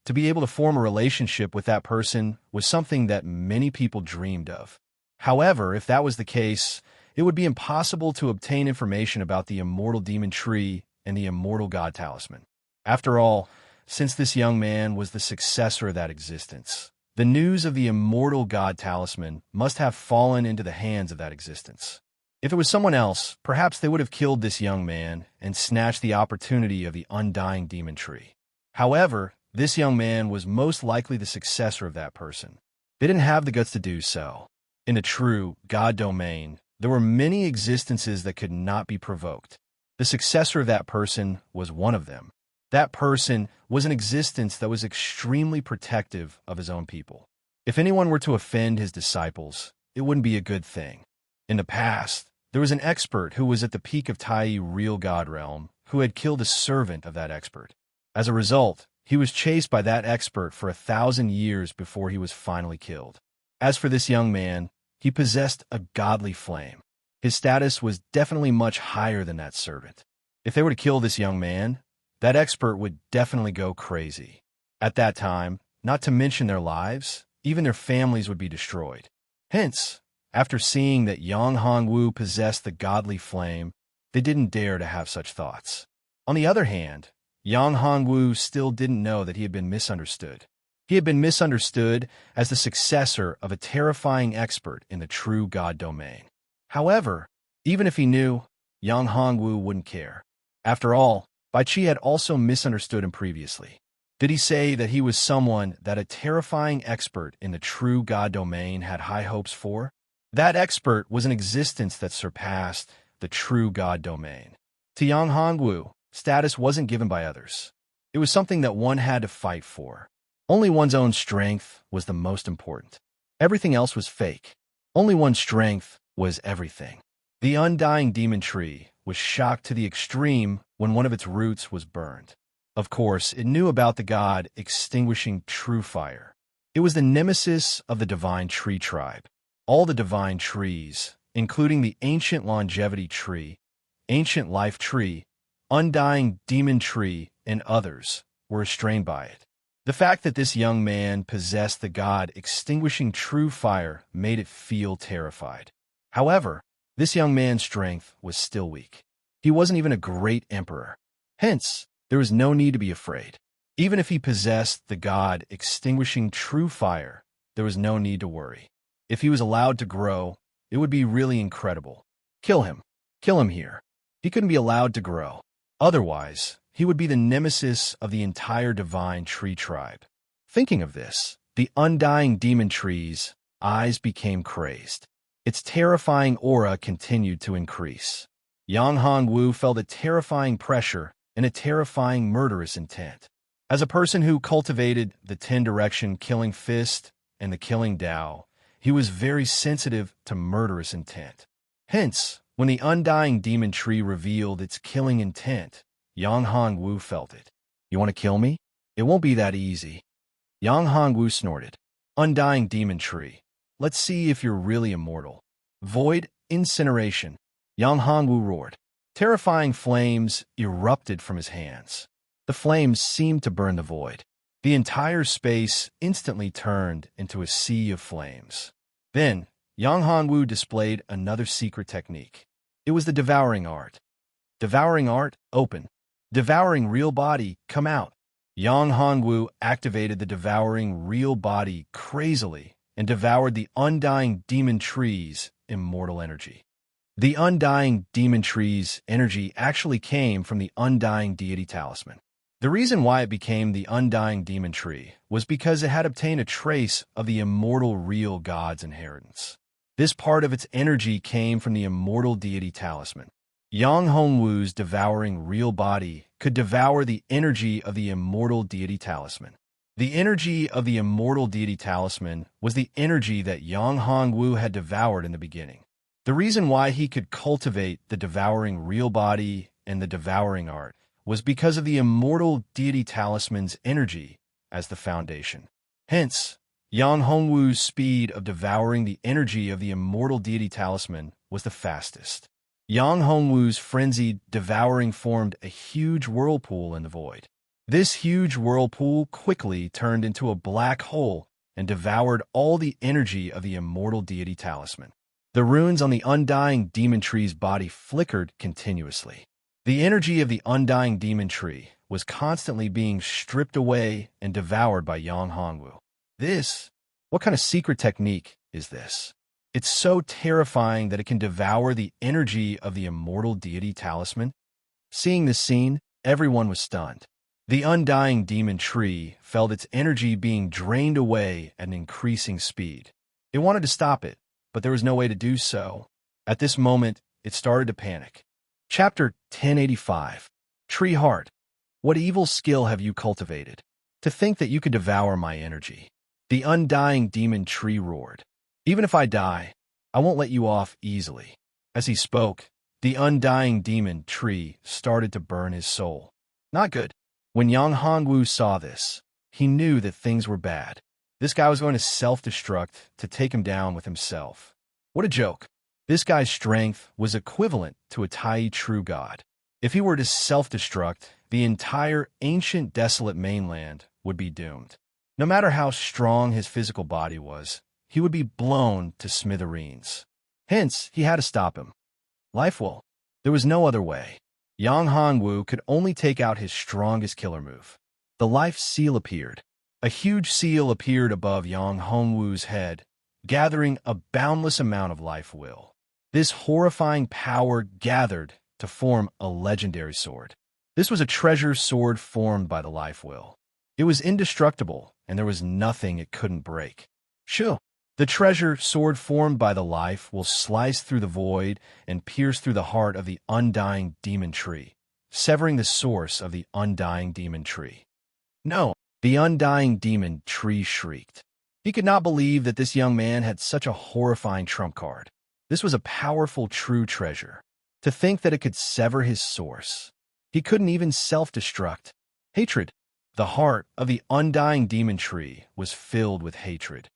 To be able to form a relationship with that person was something that many people dreamed of. However, if that was the case, it would be impossible to obtain information about the immortal demon tree and the immortal god talisman. After all, since this young man was the successor of that existence, the news of the immortal god talisman must have fallen into the hands of that existence. If it was someone else, perhaps they would have killed this young man and snatched the opportunity of the undying demon tree. However, this young man was most likely the successor of that person. They didn't have the guts to do so. In the true God domain, there were many existences that could not be provoked. The successor of that person was one of them. That person was an existence that was extremely protective of his own people. If anyone were to offend his disciples, it wouldn't be a good thing. In the past, there was an expert who was at the peak of Tai real God realm who had killed a servant of that expert. As a result, he was chased by that expert for 1,000 years before he was finally killed. As for this young man, he possessed a godly flame. His status was definitely much higher than that servant. If they were to kill this young man, that expert would definitely go crazy. At that time, not to mention their lives, even their families would be destroyed. Hence, after seeing that Yang Hongwu possessed the godly flame, they didn't dare to have such thoughts. On the other hand, Yang Hongwu still didn't know that he had been misunderstood. He had been misunderstood as the successor of a terrifying expert in the true God domain. However, even if he knew, Yang Hongwu wouldn't care. After all, Bai Qi had also misunderstood him previously. Did he say that he was someone that a terrifying expert in the true God domain had high hopes for? That expert was an existence that surpassed the true God domain. To Yang Hongwu, status wasn't given by others. It was something that one had to fight for. Only one's own strength was the most important. Everything else was fake. Only one's strength was everything. The undying demon tree was shocked to the extreme when one of its roots was burned. Of course, it knew about the god extinguishing true fire. It was the nemesis of the divine tree tribe. All the divine trees, including the ancient longevity tree, ancient life tree, undying demon tree, and others, were restrained by it. The fact that this young man possessed the god extinguishing true fire made it feel terrified. However, this young man's strength was still weak. He wasn't even a great emperor. Hence, there was no need to be afraid. Even if he possessed the god extinguishing true fire, there was no need to worry. If he was allowed to grow, it would be really incredible. Kill him. Kill him here. He couldn't be allowed to grow. Otherwise, he would be the nemesis of the entire divine tree tribe. Thinking of this, the undying demon tree's eyes became crazed. Its terrifying aura continued to increase. Yang Hongwu felt a terrifying pressure and a terrifying murderous intent. As a person who cultivated the 10-direction killing fist and the killing Tao, he was very sensitive to murderous intent. Hence, when the undying demon tree revealed its killing intent, Yang Hongwu felt it. You want to kill me? It won't be that easy. Yang Hongwu snorted. Undying demon tree. Let's see if you're really immortal. Void incineration. Yang Hongwu roared. Terrifying flames erupted from his hands. The flames seemed to burn the void. The entire space instantly turned into a sea of flames. Then, Yang Hongwu displayed another secret technique. It was the devouring art. Devouring art, open. Devouring real body, come out. Yang Hongwu activated the devouring real body crazily and devoured the undying demon tree's immortal energy. The undying demon tree's energy actually came from the undying deity talisman. The reason why it became the undying demon tree was because it had obtained a trace of the immortal real god's inheritance. This part of its energy came from the immortal deity talisman. Yang Hongwu's devouring real body could devour the energy of the immortal deity talisman. The energy of the immortal deity talisman was the energy that Yang Hongwu had devoured in the beginning. The reason why he could cultivate the devouring real body and the devouring art was because of the immortal deity talisman's energy as the foundation. Hence, Yang Hongwu's speed of devouring the energy of the immortal deity talisman was the fastest. Yang Hongwu's frenzied devouring formed a huge whirlpool in the void. This huge whirlpool quickly turned into a black hole and devoured all the energy of the immortal deity talisman. The runes on the undying demon tree's body flickered continuously. The energy of the undying demon tree was constantly being stripped away and devoured by Yang Hongwu. What kind of secret technique is this? It's so terrifying that it can devour the energy of the immortal deity talisman. Seeing this scene, everyone was stunned. The undying demon tree felt its energy being drained away at an increasing speed. It wanted to stop it, but there was no way to do so. At this moment, it started to panic. Chapter 1085. Tree Heart. What evil skill have you cultivated? To think that you could devour my energy. The undying demon tree roared. Even if I die, I won't let you off easily. As he spoke, the undying demon tree started to burn his soul. Not good. When Yang Hongwu saw this, he knew that things were bad. This guy was going to self-destruct to take him down with himself. What a joke. This guy's strength was equivalent to a Tai true god. If he were to self-destruct, the entire ancient desolate mainland would be doomed. No matter how strong his physical body was, he would be blown to smithereens. Hence, he had to stop him. Life will. There was no other way. Yang Hongwu could only take out his strongest killer move. The life seal appeared. A huge seal appeared above Yang Hongwu's head, gathering a boundless amount of life will. This horrifying power gathered to form a legendary sword. This was a treasure sword formed by the life will. It was indestructible, and there was nothing it couldn't break. Sure. The treasure sword formed by the life will slice through the void and pierce through the heart of the undying demon tree, severing the source of the undying demon tree. No, the undying demon tree shrieked. He could not believe that this young man had such a horrifying trump card. This was a powerful true treasure. To think that it could sever his source. He couldn't even self-destruct. Hatred. The heart of the undying demon tree was filled with hatred.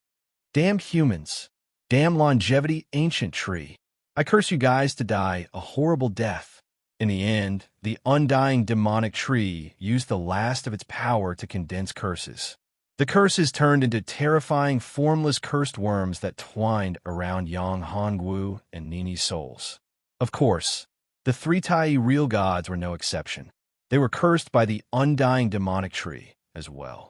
Damn humans. Damn longevity ancient tree. I curse you guys to die a horrible death. In the end, the undying demonic tree used the last of its power to condense curses. The curses turned into terrifying, formless cursed worms that twined around Yang Hongwu and Nini's souls. Of course, the three Tai real gods were no exception. They were cursed by the undying demonic tree as well.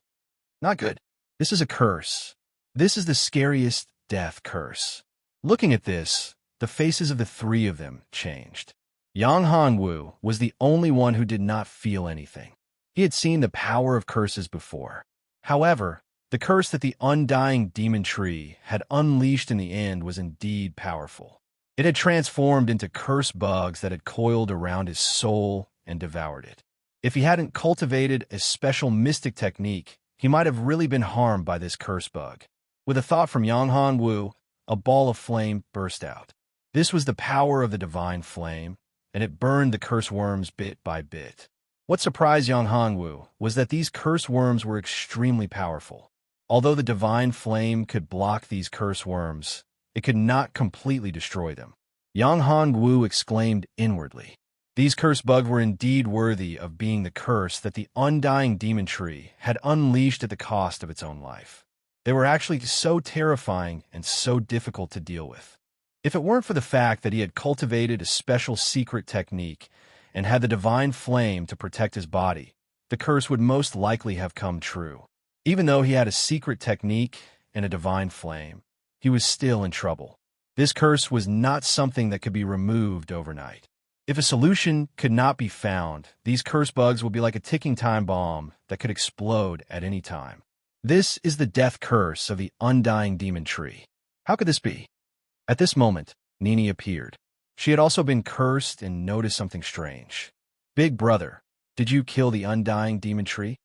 Not good. This is a curse. This is the scariest death curse. Looking at this, the faces of the three of them changed. Yang Hongwu was the only one who did not feel anything. He had seen the power of curses before. However, the curse that the undying demon tree had unleashed in the end was indeed powerful. It had transformed into curse bugs that had coiled around his soul and devoured it. If he hadn't cultivated a special mystic technique, he might have really been harmed by this curse bug. With a thought from Yang Hongwu, a ball of flame burst out. This was the power of the divine flame, and it burned the curse worms bit by bit. What surprised Yang Hongwu was that these curse worms were extremely powerful. Although the divine flame could block these curse worms, it could not completely destroy them. Yang Hongwu exclaimed inwardly. These curse bugs were indeed worthy of being the curse that the undying demon tree had unleashed at the cost of its own life. They were actually so terrifying and so difficult to deal with. If it weren't for the fact that he had cultivated a special secret technique and had the divine flame to protect his body, the curse would most likely have come true. Even though he had a secret technique and a divine flame, he was still in trouble. This curse was not something that could be removed overnight. If a solution could not be found, these curse bugs would be like a ticking time bomb that could explode at any time. This is the death curse of the undying demon tree. How could this be? At this moment, Nini appeared. She had also been cursed and noticed something strange. Big brother, did you kill the undying demon tree?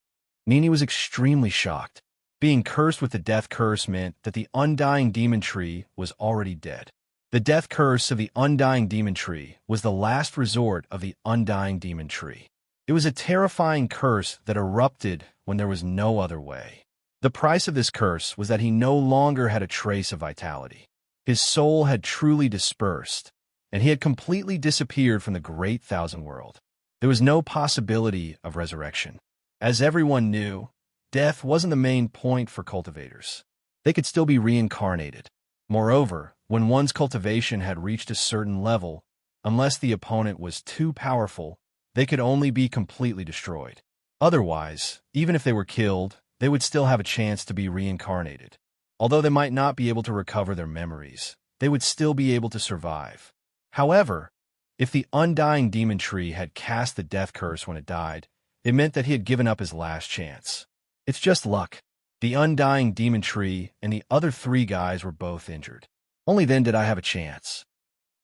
Nini was extremely shocked. Being cursed with the death curse meant that the undying demon tree was already dead. The death curse of the undying demon tree was the last resort of the undying demon tree. It was a terrifying curse that erupted when there was no other way. The price of this curse was that he no longer had a trace of vitality. His soul had truly dispersed, and he had completely disappeared from the great thousand world. There was no possibility of resurrection. As everyone knew, death wasn't the main point for cultivators. They could still be reincarnated. Moreover, when one's cultivation had reached a certain level, unless the opponent was too powerful, they could only be completely destroyed. Otherwise, even if they were killed, they would still have a chance to be reincarnated. Although they might not be able to recover their memories, they would still be able to survive. However, if the undying demon tree had cast the death curse when it died, it meant that he had given up his last chance. It's just luck. The undying demon tree and the other three guys were both injured. Only then did I have a chance.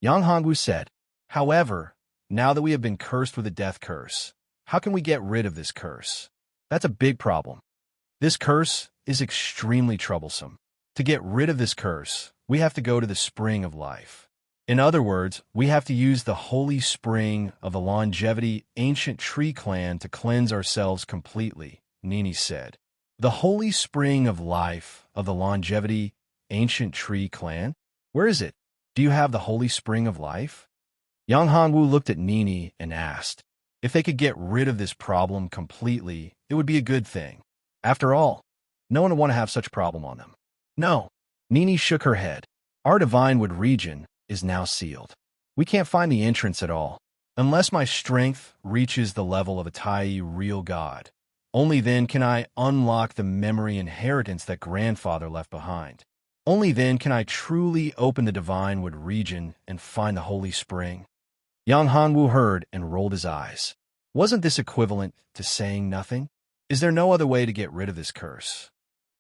Yang Hongwu said, however, now that we have been cursed with a death curse, how can we get rid of this curse? That's a big problem. This curse is extremely troublesome. To get rid of this curse, we have to go to the spring of life. In other words, we have to use the holy spring of the longevity ancient tree clan to cleanse ourselves completely, Nini said. The holy spring of life of the longevity ancient tree clan? Where is it? Do you have the holy spring of life? Yang Hongwu looked at Nini and asked. If they could get rid of this problem completely, it would be a good thing. After all, no one would want to have such a problem on them. No. Nini shook her head. Our divine wood region is now sealed. We can't find the entrance at all. Unless my strength reaches the level of a Tai real god, only then can I unlock the memory inheritance that grandfather left behind. Only then can I truly open the divine wood region and find the holy spring. Yang Hongwu heard and rolled his eyes. Wasn't this equivalent to saying nothing? Is there no other way to get rid of this curse?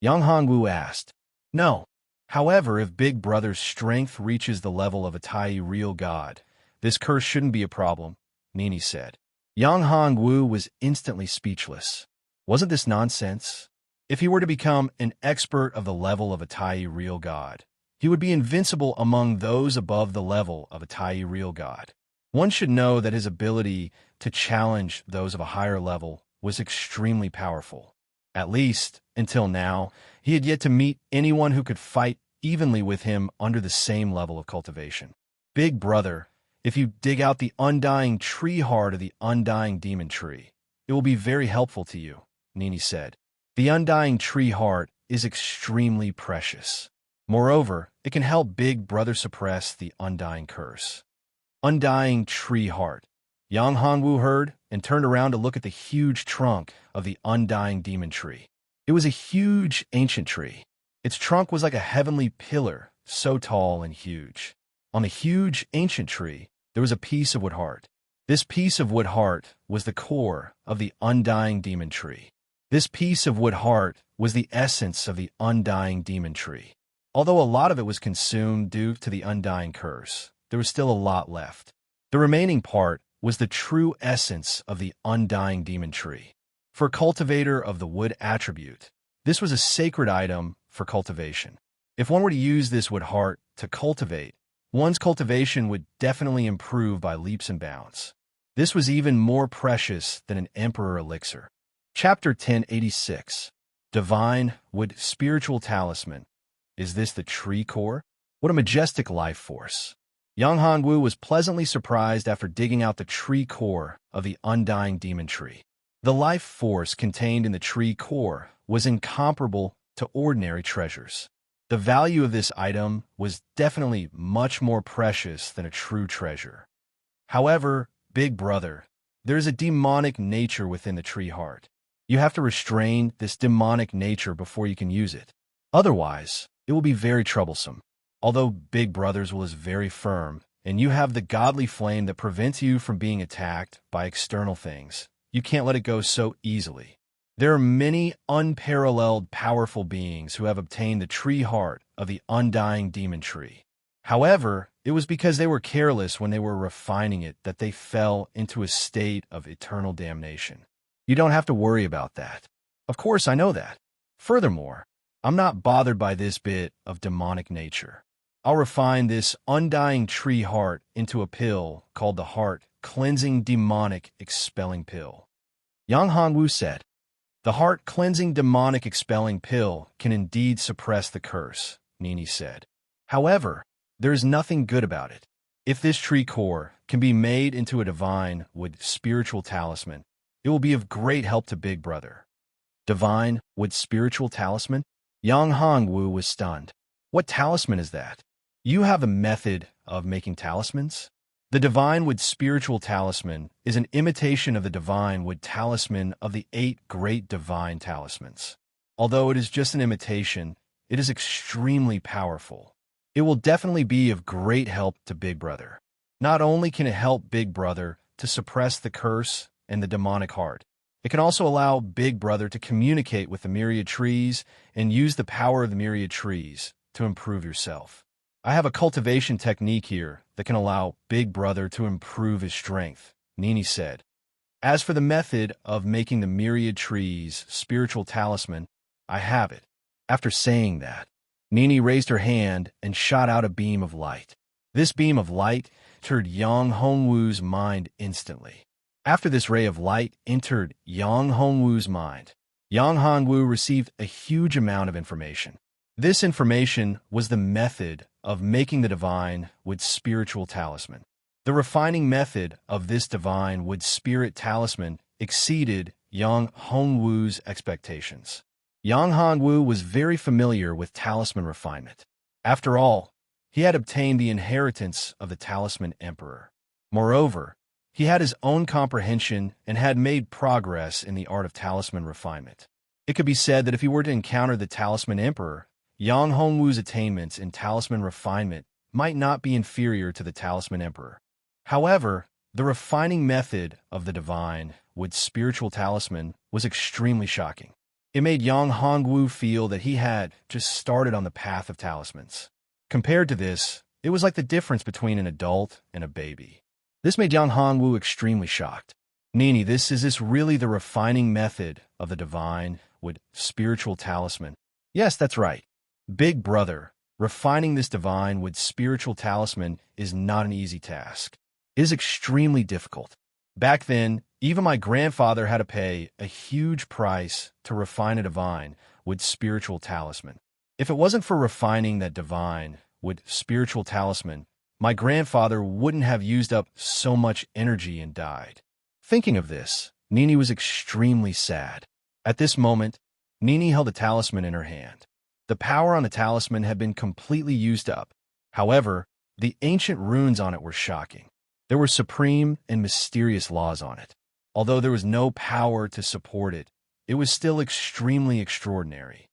Yang Hongwu asked. No. However, if Big Brother's strength reaches the level of a Tai real god, this curse shouldn't be a problem, Nini said. Yang Hongwu was instantly speechless. Wasn't this nonsense? If he were to become an expert of the level of a Tai real god, he would be invincible among those above the level of a Tai real god. One should know that his ability to challenge those of a higher level was extremely powerful. At least, until now, he had yet to meet anyone who could fight evenly with him under the same level of cultivation. Big Brother, if you dig out the undying tree heart of the undying demon tree, it will be very helpful to you, Nini said. The undying tree heart is extremely precious. Moreover, it can help Big Brother suppress the undying curse. Undying tree heart. Yang Hongwu heard and turned around to look at the huge trunk of the undying demon tree. It was a huge ancient tree. Its trunk was like a heavenly pillar, so tall and huge. On the huge ancient tree, there was a piece of wood heart. This piece of wood heart was the core of the undying demon tree. This piece of wood heart was the essence of the undying demon tree. Although a lot of it was consumed due to the undying curse, there was still a lot left. The remaining part was the true essence of the undying demon tree. For a cultivator of the wood attribute, this was a sacred item for cultivation. If one were to use this wood heart to cultivate, one's cultivation would definitely improve by leaps and bounds. This was even more precious than an emperor elixir. Chapter 1086. Divine Wood Spiritual Talisman. Is this the tree core? What a majestic life force. Yang Hongwu was pleasantly surprised after digging out the tree core of the undying demon tree. The life force contained in the tree core was incomparable to ordinary treasures. The value of this item was definitely much more precious than a true treasure. However, Big Brother, there is a demonic nature within the tree heart. You have to restrain this demonic nature before you can use it. Otherwise, it will be very troublesome. Although Big Brother's will is very firm, and you have the godly flame that prevents you from being attacked by external things, you can't let it go so easily. There are many unparalleled powerful beings who have obtained the tree heart of the undying demon tree. However, it was because they were careless when they were refining it that they fell into a state of eternal damnation. You don't have to worry about that. Of course, I know that. Furthermore, I'm not bothered by this bit of demonic nature. I'll refine this undying tree heart into a pill called the Heart Cleansing Demonic Expelling Pill. Yang Hongwu said, "The Heart Cleansing Demonic Expelling Pill can indeed suppress the curse," Nini said. "However, there is nothing good about it. If this tree core can be made into a divine wood spiritual talisman, it will be of great help to Big Brother." Divine wood spiritual talisman? Yang Hongwu was stunned. What talisman is that? You have a method of making talismans? The divine wood spiritual talisman is an imitation of the divine wood talisman of the 8 great divine talismans. Although it is just an imitation, it is extremely powerful. It will definitely be of great help to Big Brother. Not only can it help Big Brother to suppress the curse and the demonic heart, it can also allow Big Brother to communicate with the myriad trees and use the power of the myriad trees to improve yourself. I have a cultivation technique here that can allow Big Brother to improve his strength, Nini said. As for the method of making the myriad trees spiritual talisman, I have it. After saying that, Nini raised her hand and shot out a beam of light. This beam of light entered Yang Hongwu's mind instantly. After this ray of light entered Yang Hongwu's mind, Yang Hongwu received a huge amount of information. This information was the method of making the divine wood spiritual talisman. The refining method of this divine wood spirit talisman exceeded Yang Hongwu's expectations. Yang Hongwu was very familiar with talisman refinement. After all, he had obtained the inheritance of the talisman emperor. Moreover, he had his own comprehension and had made progress in the art of talisman refinement. It could be said that if he were to encounter the talisman emperor, Yang Hongwu's attainments in talisman refinement might not be inferior to the talisman emperor. However, the refining method of the divine wood spiritual talisman was extremely shocking. It made Yang Hongwu feel that he had just started on the path of talismans. Compared to this, it was like the difference between an adult and a baby. This made Yang Hongwu extremely shocked. Nini, is this really the refining method of the divine wood spiritual talisman? Yes, that's right. Big Brother, refining this divine wood spiritual talisman is not an easy task. It is extremely difficult. Back then, even my grandfather had to pay a huge price to refine a divine wood spiritual talisman. If it wasn't for refining that divine wood spiritual talisman, my grandfather wouldn't have used up so much energy and died. Thinking of this, Nini was extremely sad. At this moment, Nini held a talisman in her hand. The power on the talisman had been completely used up. However, the ancient runes on it were shocking. There were supreme and mysterious laws on it. Although there was no power to support it, it was still extremely extraordinary.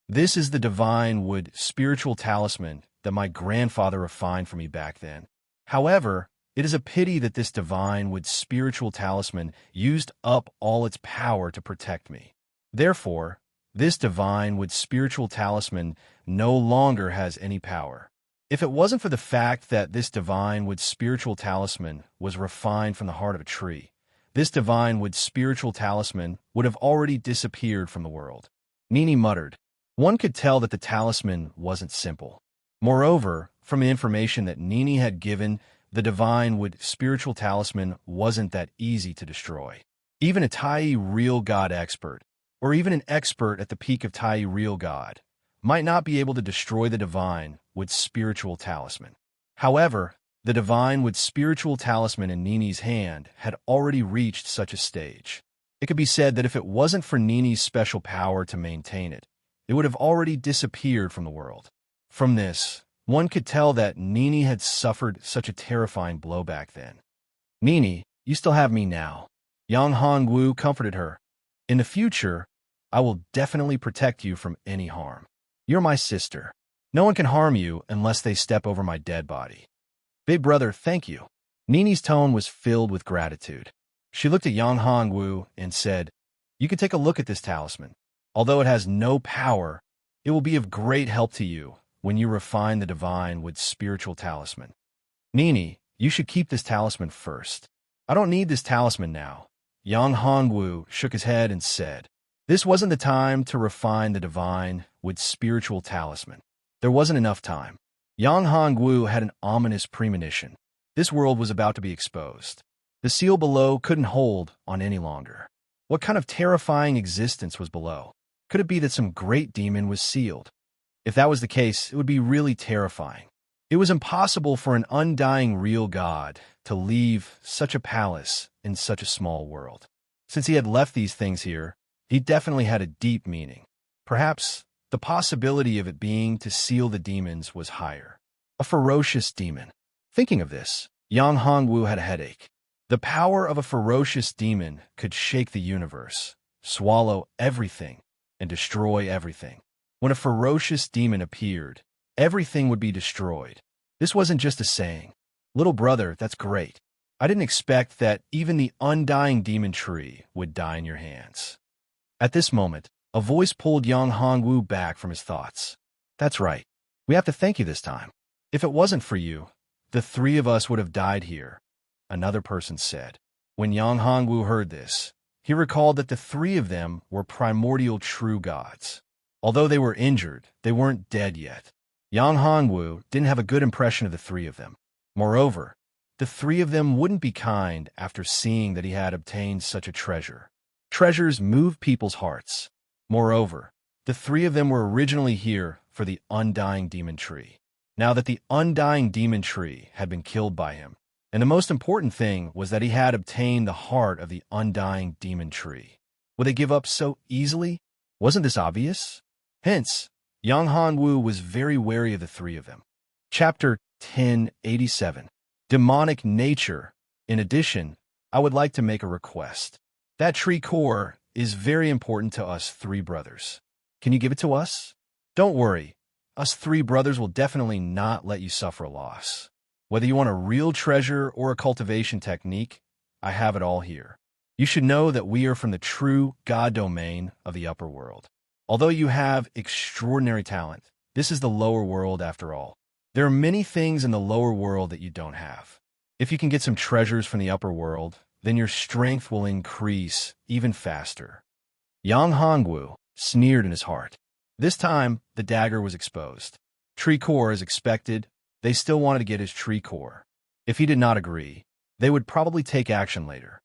This is the divine wood spiritual talisman that my grandfather refined for me back then. However, it is a pity that this divine wood spiritual talisman used up all its power to protect me. Therefore, this divine wood spiritual talisman no longer has any power. If it wasn't for the fact that this divine wood spiritual talisman was refined from the heart of a tree, this divine wood spiritual talisman would have already disappeared from the world. Nini muttered. One could tell that the talisman wasn't simple. Moreover, from the information that Nini had given, the divine wood spiritual talisman wasn't that easy to destroy. Even a Tai real god expert, or even an expert at the peak of Tai real god, might not be able to destroy the divine wood spiritual talisman. However, the divine wood spiritual talisman in Nini's hand had already reached such a stage. It could be said that if it wasn't for Nini's special power to maintain it, it would have already disappeared from the world. From this, one could tell that Nini had suffered such a terrifying blow back then. Nini, you still have me now. Yang Hongwu comforted her. In the future, I will definitely protect you from any harm. You're my sister. No one can harm you unless they step over my dead body. Big brother, thank you. Nini's tone was filled with gratitude. She looked at Yang Hongwu and said, You can take a look at this talisman. Although it has no power, it will be of great help to you when you refine the divine wood spiritual talisman. Nini, you should keep this talisman first. I don't need this talisman now. Yang Hongwu shook his head and said, This wasn't the time to refine the divine wood spiritual talisman. There wasn't enough time. Yang Hongwu had an ominous premonition. This world was about to be exposed. The seal below couldn't hold on any longer. What kind of terrifying existence was below? Could it be that some great demon was sealed? If that was the case, it would be really terrifying. It was impossible for an undying real god to leave such a palace in such a small world. Since he had left these things here, he definitely had a deep meaning. Perhaps the possibility of it being to seal the demons was higher. A ferocious demon. Thinking of this, Yang Hongwu had a headache. The power of a ferocious demon could shake the universe, swallow everything, and destroy everything. When a ferocious demon appeared, everything would be destroyed. This wasn't just a saying. Little brother, that's great. I didn't expect that even the undying demon tree would die in your hands. At this moment, a voice pulled Yang Hongwu back from his thoughts. That's right. We have to thank you this time. If it wasn't for you, the three of us would have died here, another person said. When Yang Hongwu heard this, he recalled that the three of them were primordial true gods. Although they were injured, they weren't dead yet. Yang Hongwu didn't have a good impression of the three of them. Moreover, the three of them wouldn't be kind after seeing that he had obtained such a treasure. Treasures move people's hearts. Moreover, the three of them were originally here for the undying demon tree. Now that the undying demon tree had been killed by him, and the most important thing was that he had obtained the heart of the undying demon tree. Would they give up so easily? Wasn't this obvious? Hence, Yang Hongwu was very wary of the three of them. Chapter 1087. Demonic Nature. In addition, I would like to make a request. That tree core is very important to us three brothers. Can you give it to us? Don't worry. Us three brothers will definitely not let you suffer a loss. Whether you want a real treasure or a cultivation technique, I have it all here. You should know that we are from the true God domain of the upper world. Although you have extraordinary talent, this is the lower world after all. There are many things in the lower world that you don't have. If you can get some treasures from the upper world, then your strength will increase even faster. Yang Hongwu sneered in his heart. This time, the dagger was exposed. Tree core, as expected, they still wanted to get his tree core. If he did not agree, they would probably take action later.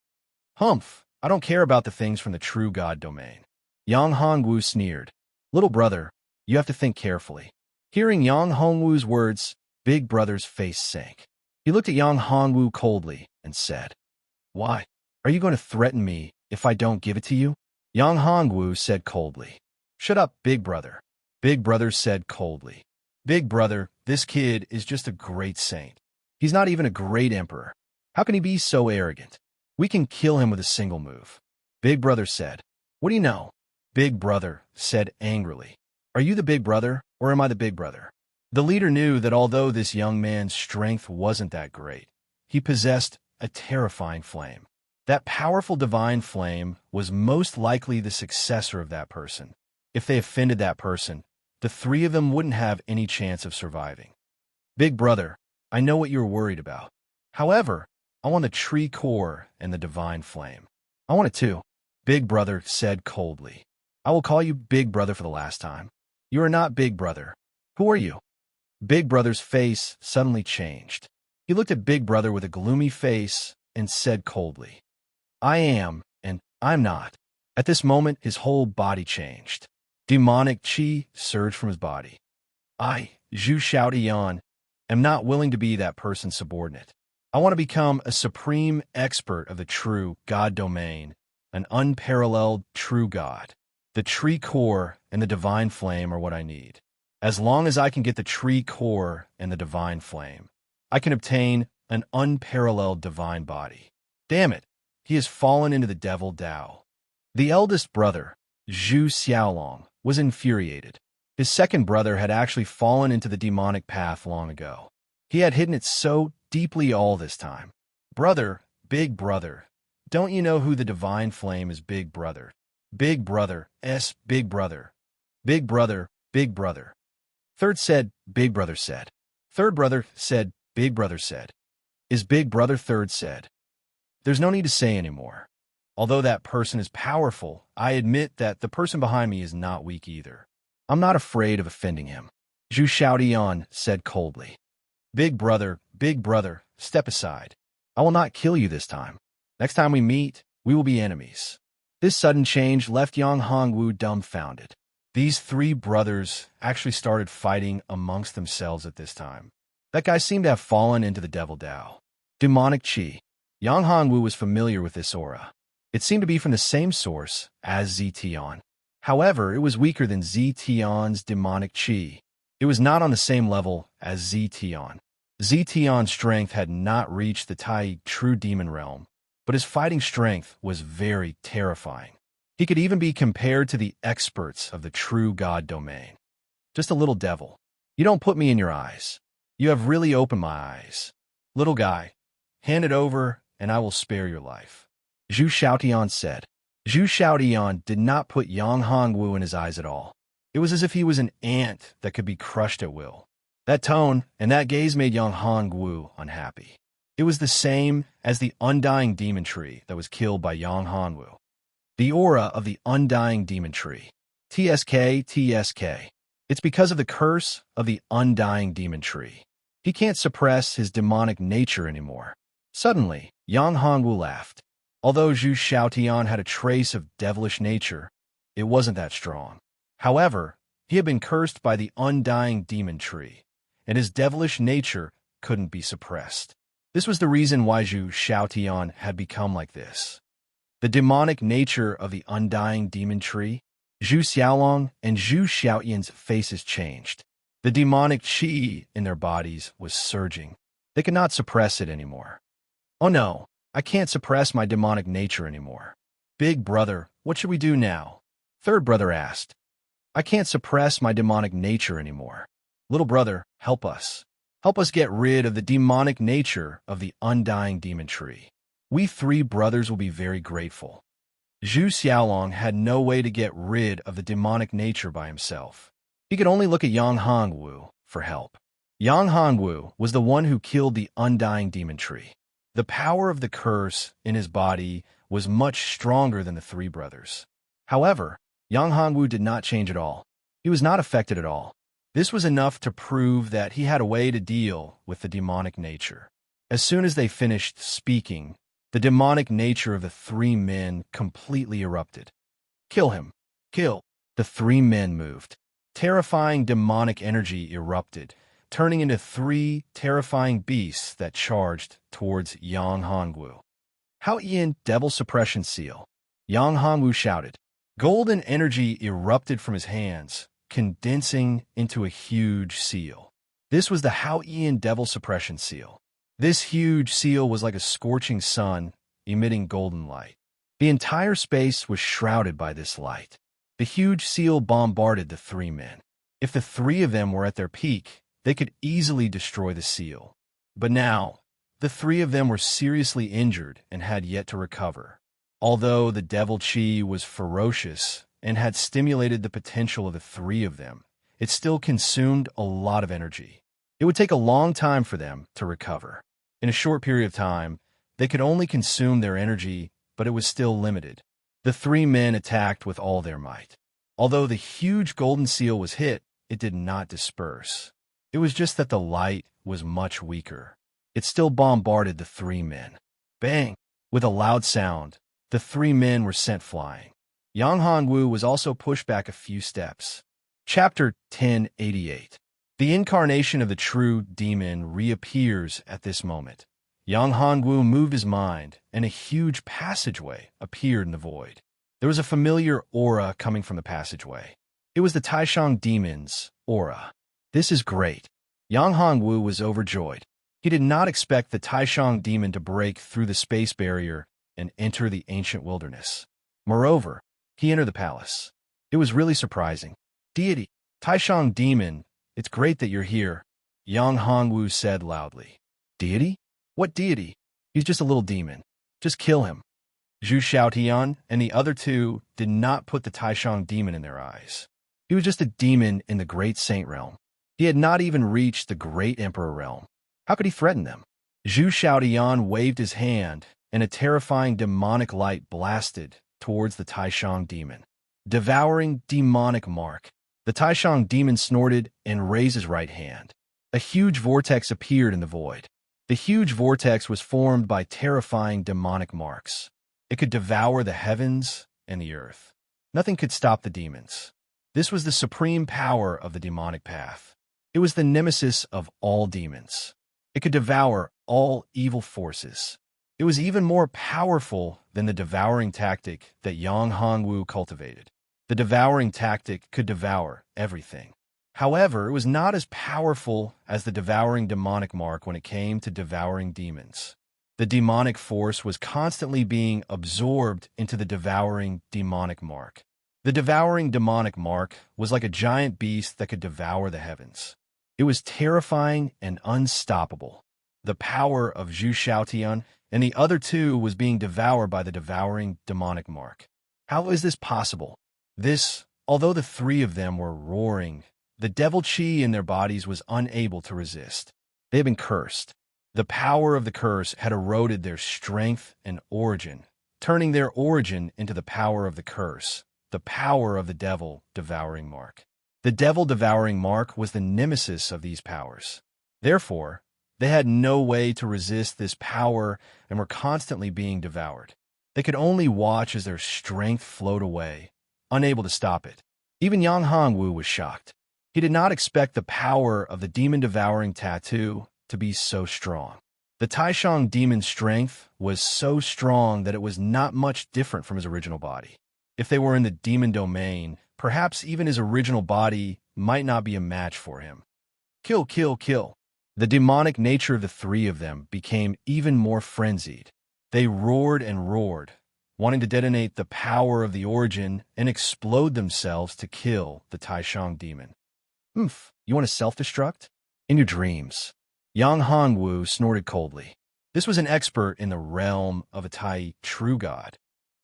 Humph, I don't care about the things from the true God domain. Yang Hongwu sneered. Little brother, you have to think carefully. Hearing Yang Hongwu's words, Big Brother's face sank. He looked at Yang Hongwu coldly and said, Why? Are you going to threaten me if I don't give it to you? Yang Hongwu said coldly. Shut up, Big Brother. Big Brother said coldly. Big Brother, this kid is just a great saint. He's not even a great emperor. How can he be so arrogant? We can kill him with a single move. Big Brother said. What do you know? Big Brother said angrily. Are you the Big Brother, or am I the Big Brother? The leader knew that although this young man's strength wasn't that great, he possessed a terrifying flame. That powerful divine flame was most likely the successor of that person. If they offended that person, the three of them wouldn't have any chance of surviving. Big Brother, I know what you're worried about. However, I want the tree core and the divine flame. I want it too, Big Brother said coldly. I will call you Big Brother for the last time. You are not Big Brother. Who are you? Big Brother's face suddenly changed. He looked at Big Brother with a gloomy face and said coldly, I am, and I'm not. At this moment, his whole body changed. Demonic chi surged from his body. I, Zhu Xiaotian, am not willing to be that person's subordinate. I want to become a supreme expert of the true God domain, an unparalleled true God. The tree core and the divine flame are what I need. As long as I can get the tree core and the divine flame, I can obtain an unparalleled divine body. Damn it, he has fallen into the devil Dao. The eldest brother, Zhu Xiaolong, was infuriated. His second brother had actually fallen into the demonic path long ago. He had hidden it so deeply all this time. Brother, Big Brother, don't you know who the divine flame is? Big Brother. Big Brother, Big Brother. Big Brother, Big Brother. Third said, Big Brother said. Third brother said, Big Brother said. Is Big Brother third said. There's no need to say anymore. Although that person is powerful, I admit that the person behind me is not weak either. I'm not afraid of offending him. Zhu Xiaotian said coldly. Big Brother, step aside. I will not kill you this time. Next time we meet, we will be enemies. This sudden change left Yang Hongwu dumbfounded. These three brothers actually started fighting amongst themselves at this time. That guy seemed to have fallen into the devil Dao. Demonic Qi. Yang Hongwu was familiar with this aura. It seemed to be from the same source as Zetian. However, it was weaker than Zetian's demonic Qi. It was not on the same level as Zetian. Zetian's strength had not reached the Tai true demon realm, but his fighting strength was very terrifying. He could even be compared to the experts of the true God domain. Just a little devil. You don't put me in your eyes. You have really opened my eyes. Little guy, hand it over and I will spare your life. Zhu Xiaotian said. Zhu Xiaotian did not put Yang Hongwu in his eyes at all. It was as if he was an ant that could be crushed at will. That tone and that gaze made Yang Hongwu unhappy. It was the same as the undying demon tree that was killed by Yang Hongwu. The aura of the undying demon tree. TSK. It's because of the curse of the undying demon tree. He can't suppress his demonic nature anymore. Suddenly, Yang Hongwu laughed. Although Zhu Xiaotian had a trace of devilish nature, it wasn't that strong. However, he had been cursed by the undying demon tree, and his devilish nature couldn't be suppressed. This was the reason why Zhu Xiaotian had become like this. The demonic nature of the undying demon tree. Zhu Xiaolong and Zhu Xiaotian's faces changed. The demonic qi in their bodies was surging. They could not suppress it anymore. Oh no, I can't suppress my demonic nature anymore. Big Brother, what should we do now? Third brother asked. I can't suppress my demonic nature anymore. Little brother, help us. Help us get rid of the demonic nature of the undying demon tree. We three brothers will be very grateful. Zhu Xiaolong had no way to get rid of the demonic nature by himself. He could only look at Yang Hongwu for help. Yang Hongwu was the one who killed the undying demon tree. The power of the curse in his body was much stronger than the three brothers. However, Yang Hongwu did not change at all. He was not affected at all. This was enough to prove that he had a way to deal with the demonic nature. As soon as they finished speaking, the demonic nature of the three men completely erupted. Kill him. Kill. The three men moved. Terrifying demonic energy erupted, turning into three terrifying beasts that charged towards Yang Hongwu. Hao Yin Devil Suppression Seal. Yang Hongwu shouted. Golden energy erupted from his hands, condensing into a huge seal. This was the Hao Ian Devil Suppression Seal. This huge seal was like a scorching sun, emitting golden light. The entire space was shrouded by this light. The huge seal bombarded the three men. If the three of them were at their peak, they could easily destroy the seal. But now, the three of them were seriously injured and had yet to recover. Although the devil chi was ferocious and had stimulated the potential of the three of them, it still consumed a lot of energy. It would take a long time for them to recover. In a short period of time, they could only consume their energy, but it was still limited. The three men attacked with all their might. Although the huge golden seal was hit, it did not disperse. It was just that the light was much weaker. It still bombarded the three men. Bang! With a loud sound, the three men were sent flying. Yang Hongwu was also pushed back a few steps. Chapter 1088. The incarnation of the true demon reappears at this moment. Yang Hongwu moved his mind, and a huge passageway appeared in the void. There was a familiar aura coming from the passageway. It was the Taishang demon's aura. This is great. Yang Hongwu was overjoyed. He did not expect the Taishang demon to break through the space barrier and enter the ancient wilderness. Moreover, he entered the palace. It was really surprising. Deity, Taishang demon, it's great that you're here, Yang Hongwu said loudly. Deity? What deity? He's just a little demon. Just kill him. Zhu Xiaotian and the other two did not put the Taishang demon in their eyes. He was just a demon in the Great Saint realm. He had not even reached the Great Emperor realm. How could he threaten them? Zhu Xiaotian waved his hand, and a terrifying demonic light blasted towards the Taishang demon. Devouring demonic mark. The Taishang demon snorted and raised his right hand. A huge vortex appeared in the void. The huge vortex was formed by terrifying demonic marks. It could devour the heavens and the earth. Nothing could stop the demons. This was the supreme power of the demonic path. It was the nemesis of all demons. It could devour all evil forces. It was even more powerful than the devouring tactic that Yang Hongwu cultivated. The devouring tactic could devour everything. However, it was not as powerful as the devouring demonic mark when it came to devouring demons. The demonic force was constantly being absorbed into the devouring demonic mark. The devouring demonic mark was like a giant beast that could devour the heavens. It was terrifying and unstoppable. The power of Zhu Xiaotian and the other two was being devoured by the devouring demonic mark. How is this possible? Although the three of them were roaring, the devil chi in their bodies was unable to resist. They had been cursed. The power of the curse had eroded their strength and origin, turning their origin into the power of the curse, the power of the devil devouring mark. The devil devouring mark was the nemesis of these powers. Therefore, they had no way to resist this power and were constantly being devoured. They could only watch as their strength flowed away, unable to stop it. Even Yang Hongwu was shocked. He did not expect the power of the demon-devouring tattoo to be so strong. The Taishang demon's strength was so strong that it was not much different from his original body. If they were in the demon domain, perhaps even his original body might not be a match for him. Kill, kill, kill. The demonic nature of the three of them became even more frenzied. They roared and roared, wanting to detonate the power of the origin and explode themselves to kill the Taishang demon. You want to self-destruct? In your dreams. Yang Hongwu snorted coldly. This was an expert in the realm of a Tai true god.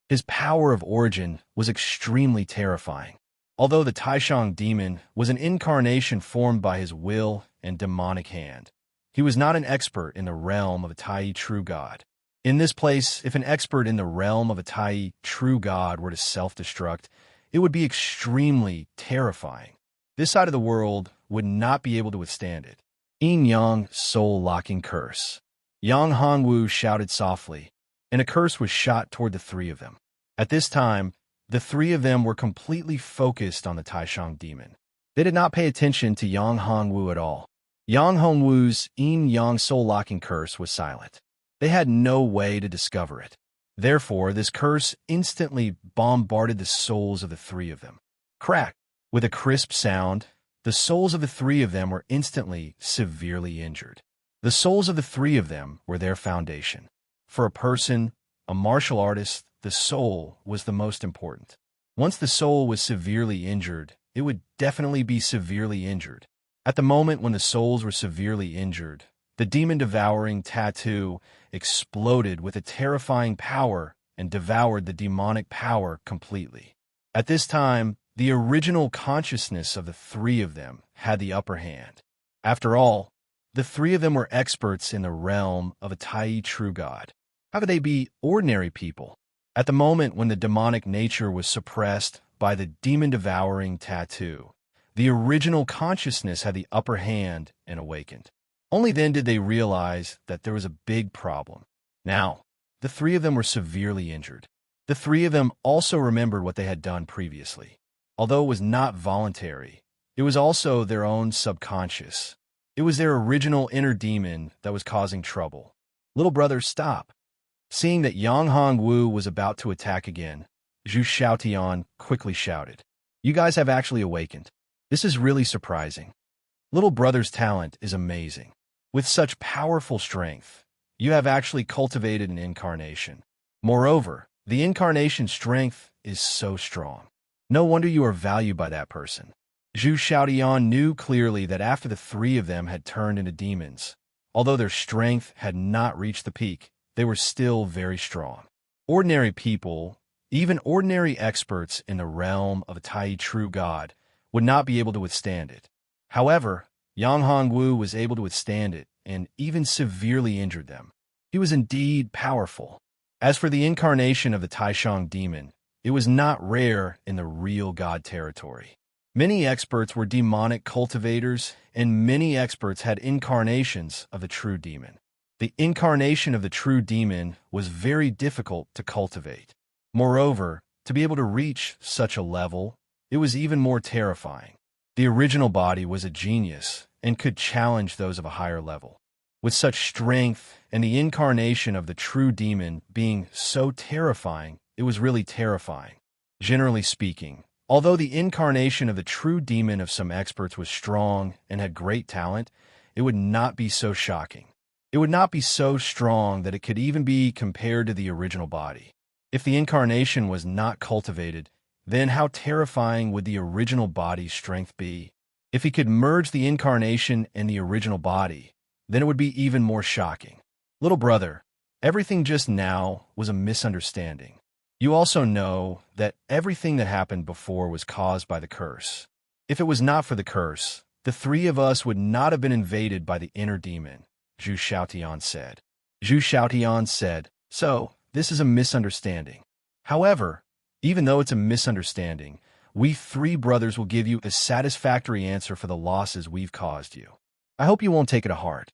His power of origin was extremely terrifying. Although the Taishang demon was an incarnation formed by his will and demonic hand, he was not an expert in the realm of a Tai true god. In this place, if an expert in the realm of a Tai true god were to self-destruct, it would be extremely terrifying. This side of the world would not be able to withstand it. Yin Yang soul-locking curse. Yang Hongwu shouted softly, and a curse was shot toward the three of them. At this time, the three of them were completely focused on the Taishang demon. They did not pay attention to Yang Hongwu at all. Yang Hongwu's Yin Yang soul-locking curse was silent. They had no way to discover it. Therefore, this curse instantly bombarded the souls of the three of them. Crack! With a crisp sound, the souls of the three of them were instantly severely injured. The souls of the three of them were their foundation. For a person, a martial artist, the soul was the most important. Once the soul was severely injured, it would definitely be severely injured. At the moment when the souls were severely injured, the demon-devouring tattoo exploded with a terrifying power and devoured the demonic power completely. At this time, the original consciousness of the three of them had the upper hand. After all, the three of them were experts in the realm of a Tai true god. How could they be ordinary people? At the moment when the demonic nature was suppressed by the demon-devouring tattoo, the original consciousness had the upper hand and awakened. Only then did they realize that there was a big problem. Now, the three of them were severely injured. The three of them also remembered what they had done previously. Although it was not voluntary, it was also their own subconscious. It was their original inner demon that was causing trouble. Little brother, stop. Seeing that Yang Hongwu was about to attack again, Zhu Xiaotian quickly shouted, "You guys have actually awakened. This is really surprising. Little brother's talent is amazing. With such powerful strength, you have actually cultivated an incarnation. Moreover, the incarnation strength is so strong. No wonder you are valued by that person." Zhu Xiaotian knew clearly that after the three of them had turned into demons, although their strength had not reached the peak, they were still very strong. Ordinary people, even ordinary experts in the realm of a Tai true god, would not be able to withstand it. However, Yang Hongwu was able to withstand it and even severely injured them. He was indeed powerful. As for the incarnation of the Taishang demon, it was not rare in the real god territory. Many experts were demonic cultivators, and many experts had incarnations of the true demon. The incarnation of the true demon was very difficult to cultivate. Moreover, to be able to reach such a level, it was even more terrifying. The original body was a genius and could challenge those of a higher level. With such strength and the incarnation of the true demon being so terrifying, it was really terrifying. Generally speaking, although the incarnation of the true demon of some experts was strong and had great talent, it would not be so shocking. It would not be so strong that it could even be compared to the original body. If the incarnation was not cultivated, then how terrifying would the original body's strength be? If he could merge the incarnation and the original body, then it would be even more shocking. Little brother, everything just now was a misunderstanding. You also know that everything that happened before was caused by the curse. If it was not for the curse, the three of us would not have been invaded by the inner demon, Zhu Xiaotian said. Zhu Xiaotian said, "So, this is a misunderstanding. However, even though it's a misunderstanding, we three brothers will give you a satisfactory answer for the losses we've caused you. I hope you won't take it to heart.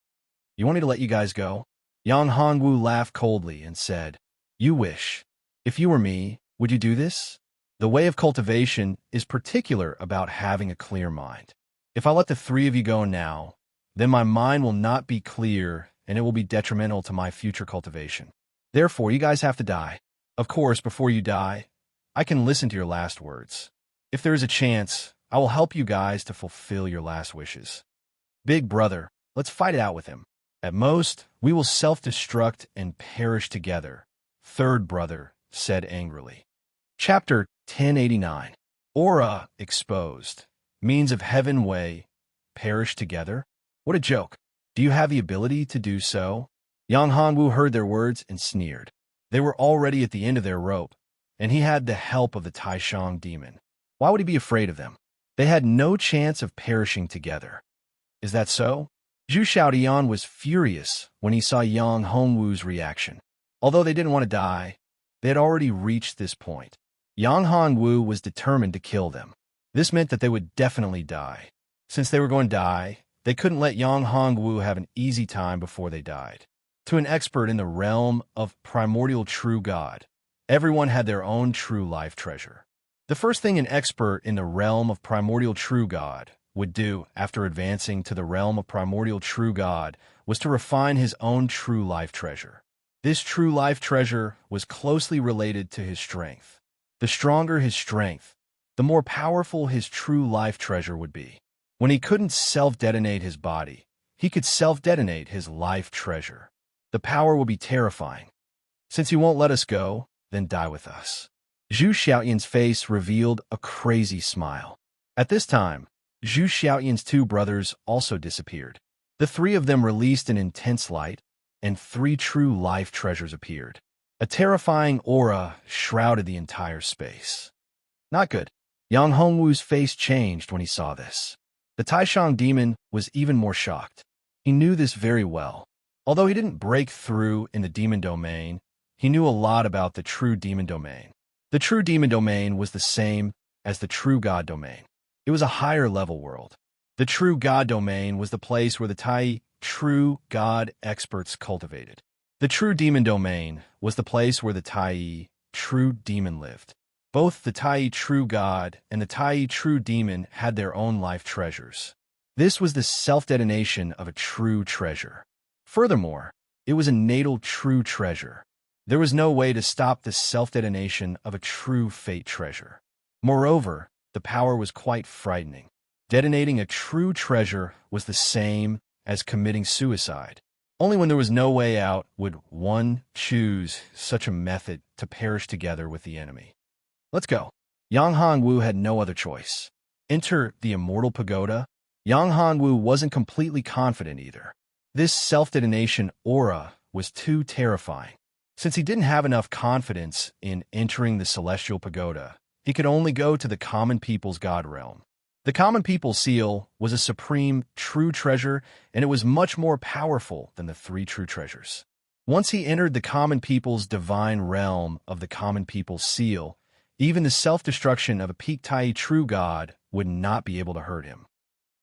You want me to let you guys go?" Yang Hongwu laughed coldly and said, "You wish. If you were me, would you do this? The way of cultivation is particular about having a clear mind. If I let the three of you go now, then my mind will not be clear and it will be detrimental to my future cultivation. Therefore, you guys have to die. Of course, before you die, I can listen to your last words. If there is a chance, I will help you guys to fulfill your last wishes. Big brother, let's fight it out with him. At most, we will self-destruct and perish together," third brother said angrily. Chapter 1089. Aura exposed. Means of heaven way. Perish together? What a joke. Do you have the ability to do so? Yang Hongwu heard their words and sneered. They were already at the end of their rope, and he had the help of the Taishang demon. Why would he be afraid of them? They had no chance of perishing together. Is that so? Zhu Xiaotian was furious when he saw Yang Hongwu's reaction. Although they didn't want to die, they had already reached this point. Yang Hongwu was determined to kill them. This meant that they would definitely die. Since they were going to die, they couldn't let Yang Hongwu have an easy time before they died. To an expert in the realm of primordial true God, everyone had their own true life treasure. The first thing an expert in the realm of primordial true God would do after advancing to the realm of primordial true God was to refine his own true life treasure. This true life treasure was closely related to his strength. The stronger his strength, the more powerful his true life treasure would be. When he couldn't self-detonate his body, he could self-detonate his life treasure. The power will be terrifying. Since you won't let us go, then die with us. Zhu Xiaoyan's face revealed a crazy smile. At this time, Zhu Xiaoyan's two brothers also disappeared. The three of them released an intense light, and three true life treasures appeared. A terrifying aura shrouded the entire space. Not good. Yang Hongwu's face changed when he saw this. The Taishang demon was even more shocked. He knew this very well. Although he didn't break through in the demon domain, he knew a lot about the true demon domain. The true demon domain was the same as the true god domain. It was a higher level world. The true god domain was the place where the Tai true god experts cultivated. The true demon domain was the place where the Tai true demon lived. Both the Tai true god and the Tai true demon had their own life treasures. This was the self-detonation of a true treasure. Furthermore, it was a natal true treasure. There was no way to stop the self-detonation of a true fate treasure. Moreover, the power was quite frightening. Detonating a true treasure was the same as committing suicide. Only when there was no way out would one choose such a method to perish together with the enemy. Let's go. Yang Hongwu had no other choice. Enter the immortal pagoda. Yang Hongwu wasn't completely confident either. This self-detonation aura was too terrifying. Since he didn't have enough confidence in entering the celestial pagoda, he could only go to the common people's god realm. The common people's seal was a supreme true treasure, and it was much more powerful than the three true treasures. Once he entered the common people's divine realm of the common people's seal, even the self-destruction of a peak Tai true god would not be able to hurt him.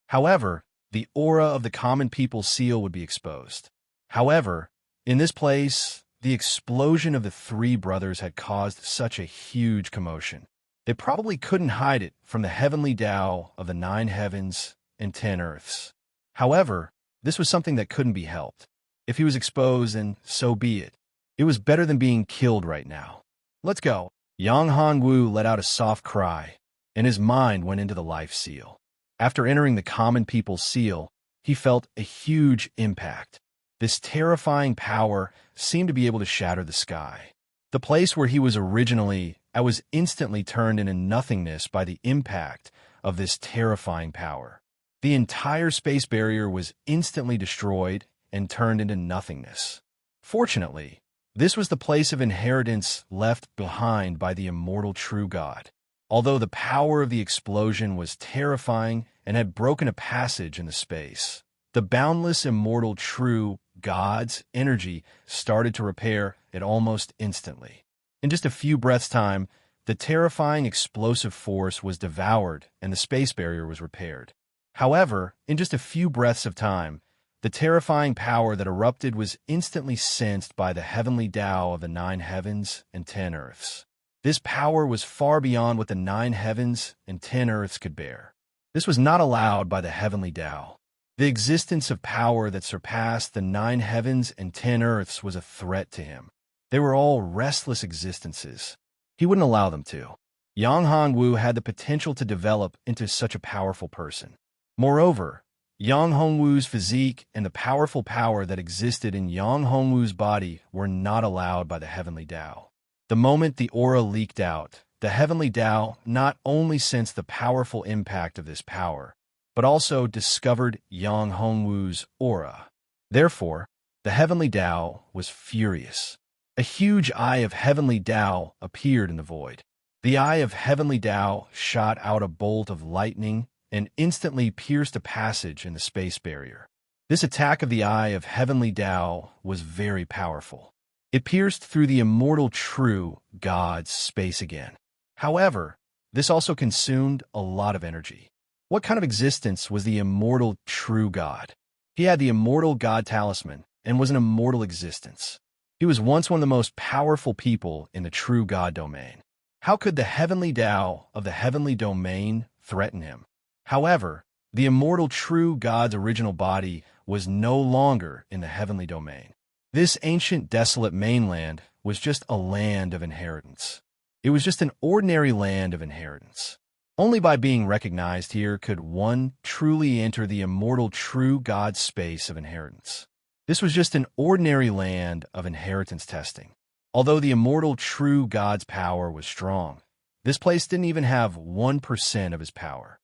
However, the aura of the common people's seal would be exposed. However, in this place, the explosion of the three brothers had caused such a huge commotion. They probably couldn't hide it from the heavenly Tao of the 9 heavens and 10 earths. However, this was something that couldn't be helped. If he was exposed, then so be it. It was better than being killed right now. Let's go. Yang Hongwu let out a soft cry, and his mind went into the life seal. After entering the common people's seal, he felt a huge impact. This terrifying power seemed to be able to shatter the sky. The place where he was originally was instantly turned into nothingness by the impact of this terrifying power. The entire space barrier was instantly destroyed and turned into nothingness. Fortunately, this was the place of inheritance left behind by the immortal true God. Although the power of the explosion was terrifying and had broken a passage in the space, the boundless immortal true God's energy started to repair it almost instantly. In just a few breaths' time, the terrifying explosive force was devoured and the space barrier was repaired. However, in just a few breaths of time, the terrifying power that erupted was instantly sensed by the heavenly Tao of the 9 heavens and 10 earths. This power was far beyond what the 9 heavens and 10 earths could bear. This was not allowed by the heavenly Tao. The existence of power that surpassed the 9 heavens and 10 earths was a threat to him. They were all restless existences. He wouldn't allow them to. Yang Hongwu had the potential to develop into such a powerful person. Moreover, Yang Hongwu's physique and the powerful power that existed in Yang Hongwu's body were not allowed by the heavenly Tao. The moment the aura leaked out, the heavenly Tao not only sensed the powerful impact of this power, but also discovered Yang Hongwu's aura. Therefore, the heavenly Tao was furious. A huge eye of heavenly Tao appeared in the void. The eye of heavenly Tao shot out a bolt of lightning and instantly pierced a passage in the space barrier. This attack of the eye of heavenly Tao was very powerful. It pierced through the immortal true God's space again. However, this also consumed a lot of energy. What kind of existence was the immortal true God? He had the immortal God talisman and was an immortal existence. He was once one of the most powerful people in the true God domain. How could the heavenly Tao of the heavenly domain threaten him? However, the immortal true God's original body was no longer in the heavenly domain. This ancient, desolate mainland was just a land of inheritance. It was just an ordinary land of inheritance. Only by being recognized here could one truly enter the immortal true God space of inheritance. This was just an ordinary land of inheritance testing. Although the immortal true God's power was strong, this place didn't even have 1% of his power.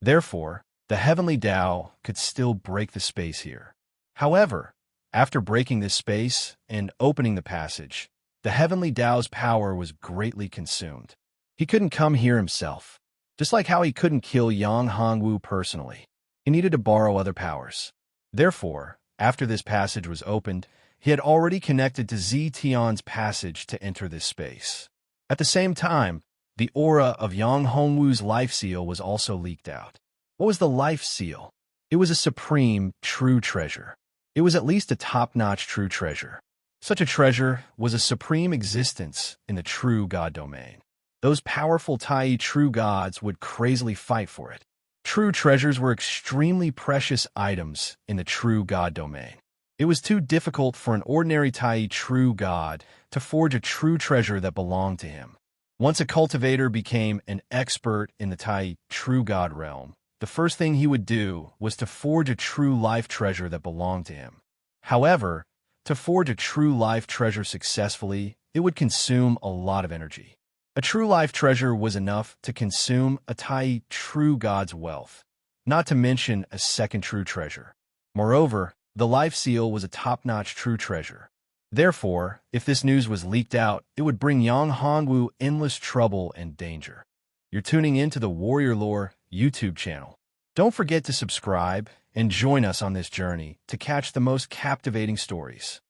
Therefore, the heavenly Tao could still break the space here. However, after breaking this space and opening the passage, the heavenly Tao's power was greatly consumed. He couldn't come here himself. Just like how he couldn't kill Yang Hongwu personally, he needed to borrow other powers. Therefore, after this passage was opened, he had already connected to Zi Tian's passage to enter this space. At the same time, the aura of Yang Hongwu's life seal was also leaked out. What was the life seal? It was a supreme, true treasure. It was at least a top-notch true treasure. Such a treasure was a supreme existence in the true God domain. Those powerful Tai true gods would crazily fight for it. True treasures were extremely precious items in the true God domain. It was too difficult for an ordinary Tai true god to forge a true treasure that belonged to him. Once a cultivator became an expert in the Tai true god realm, the first thing he would do was to forge a true life treasure that belonged to him. However, to forge a true life treasure successfully, it would consume a lot of energy. A true life treasure was enough to consume a Tai true god's wealth, not to mention a second true treasure. Moreover, the life seal was a top-notch true treasure. Therefore, if this news was leaked out, it would bring Yang Hongwu endless trouble and danger. You're tuning into the Warrior Lore YouTube channel. Don't forget to subscribe and join us on this journey to catch the most captivating stories.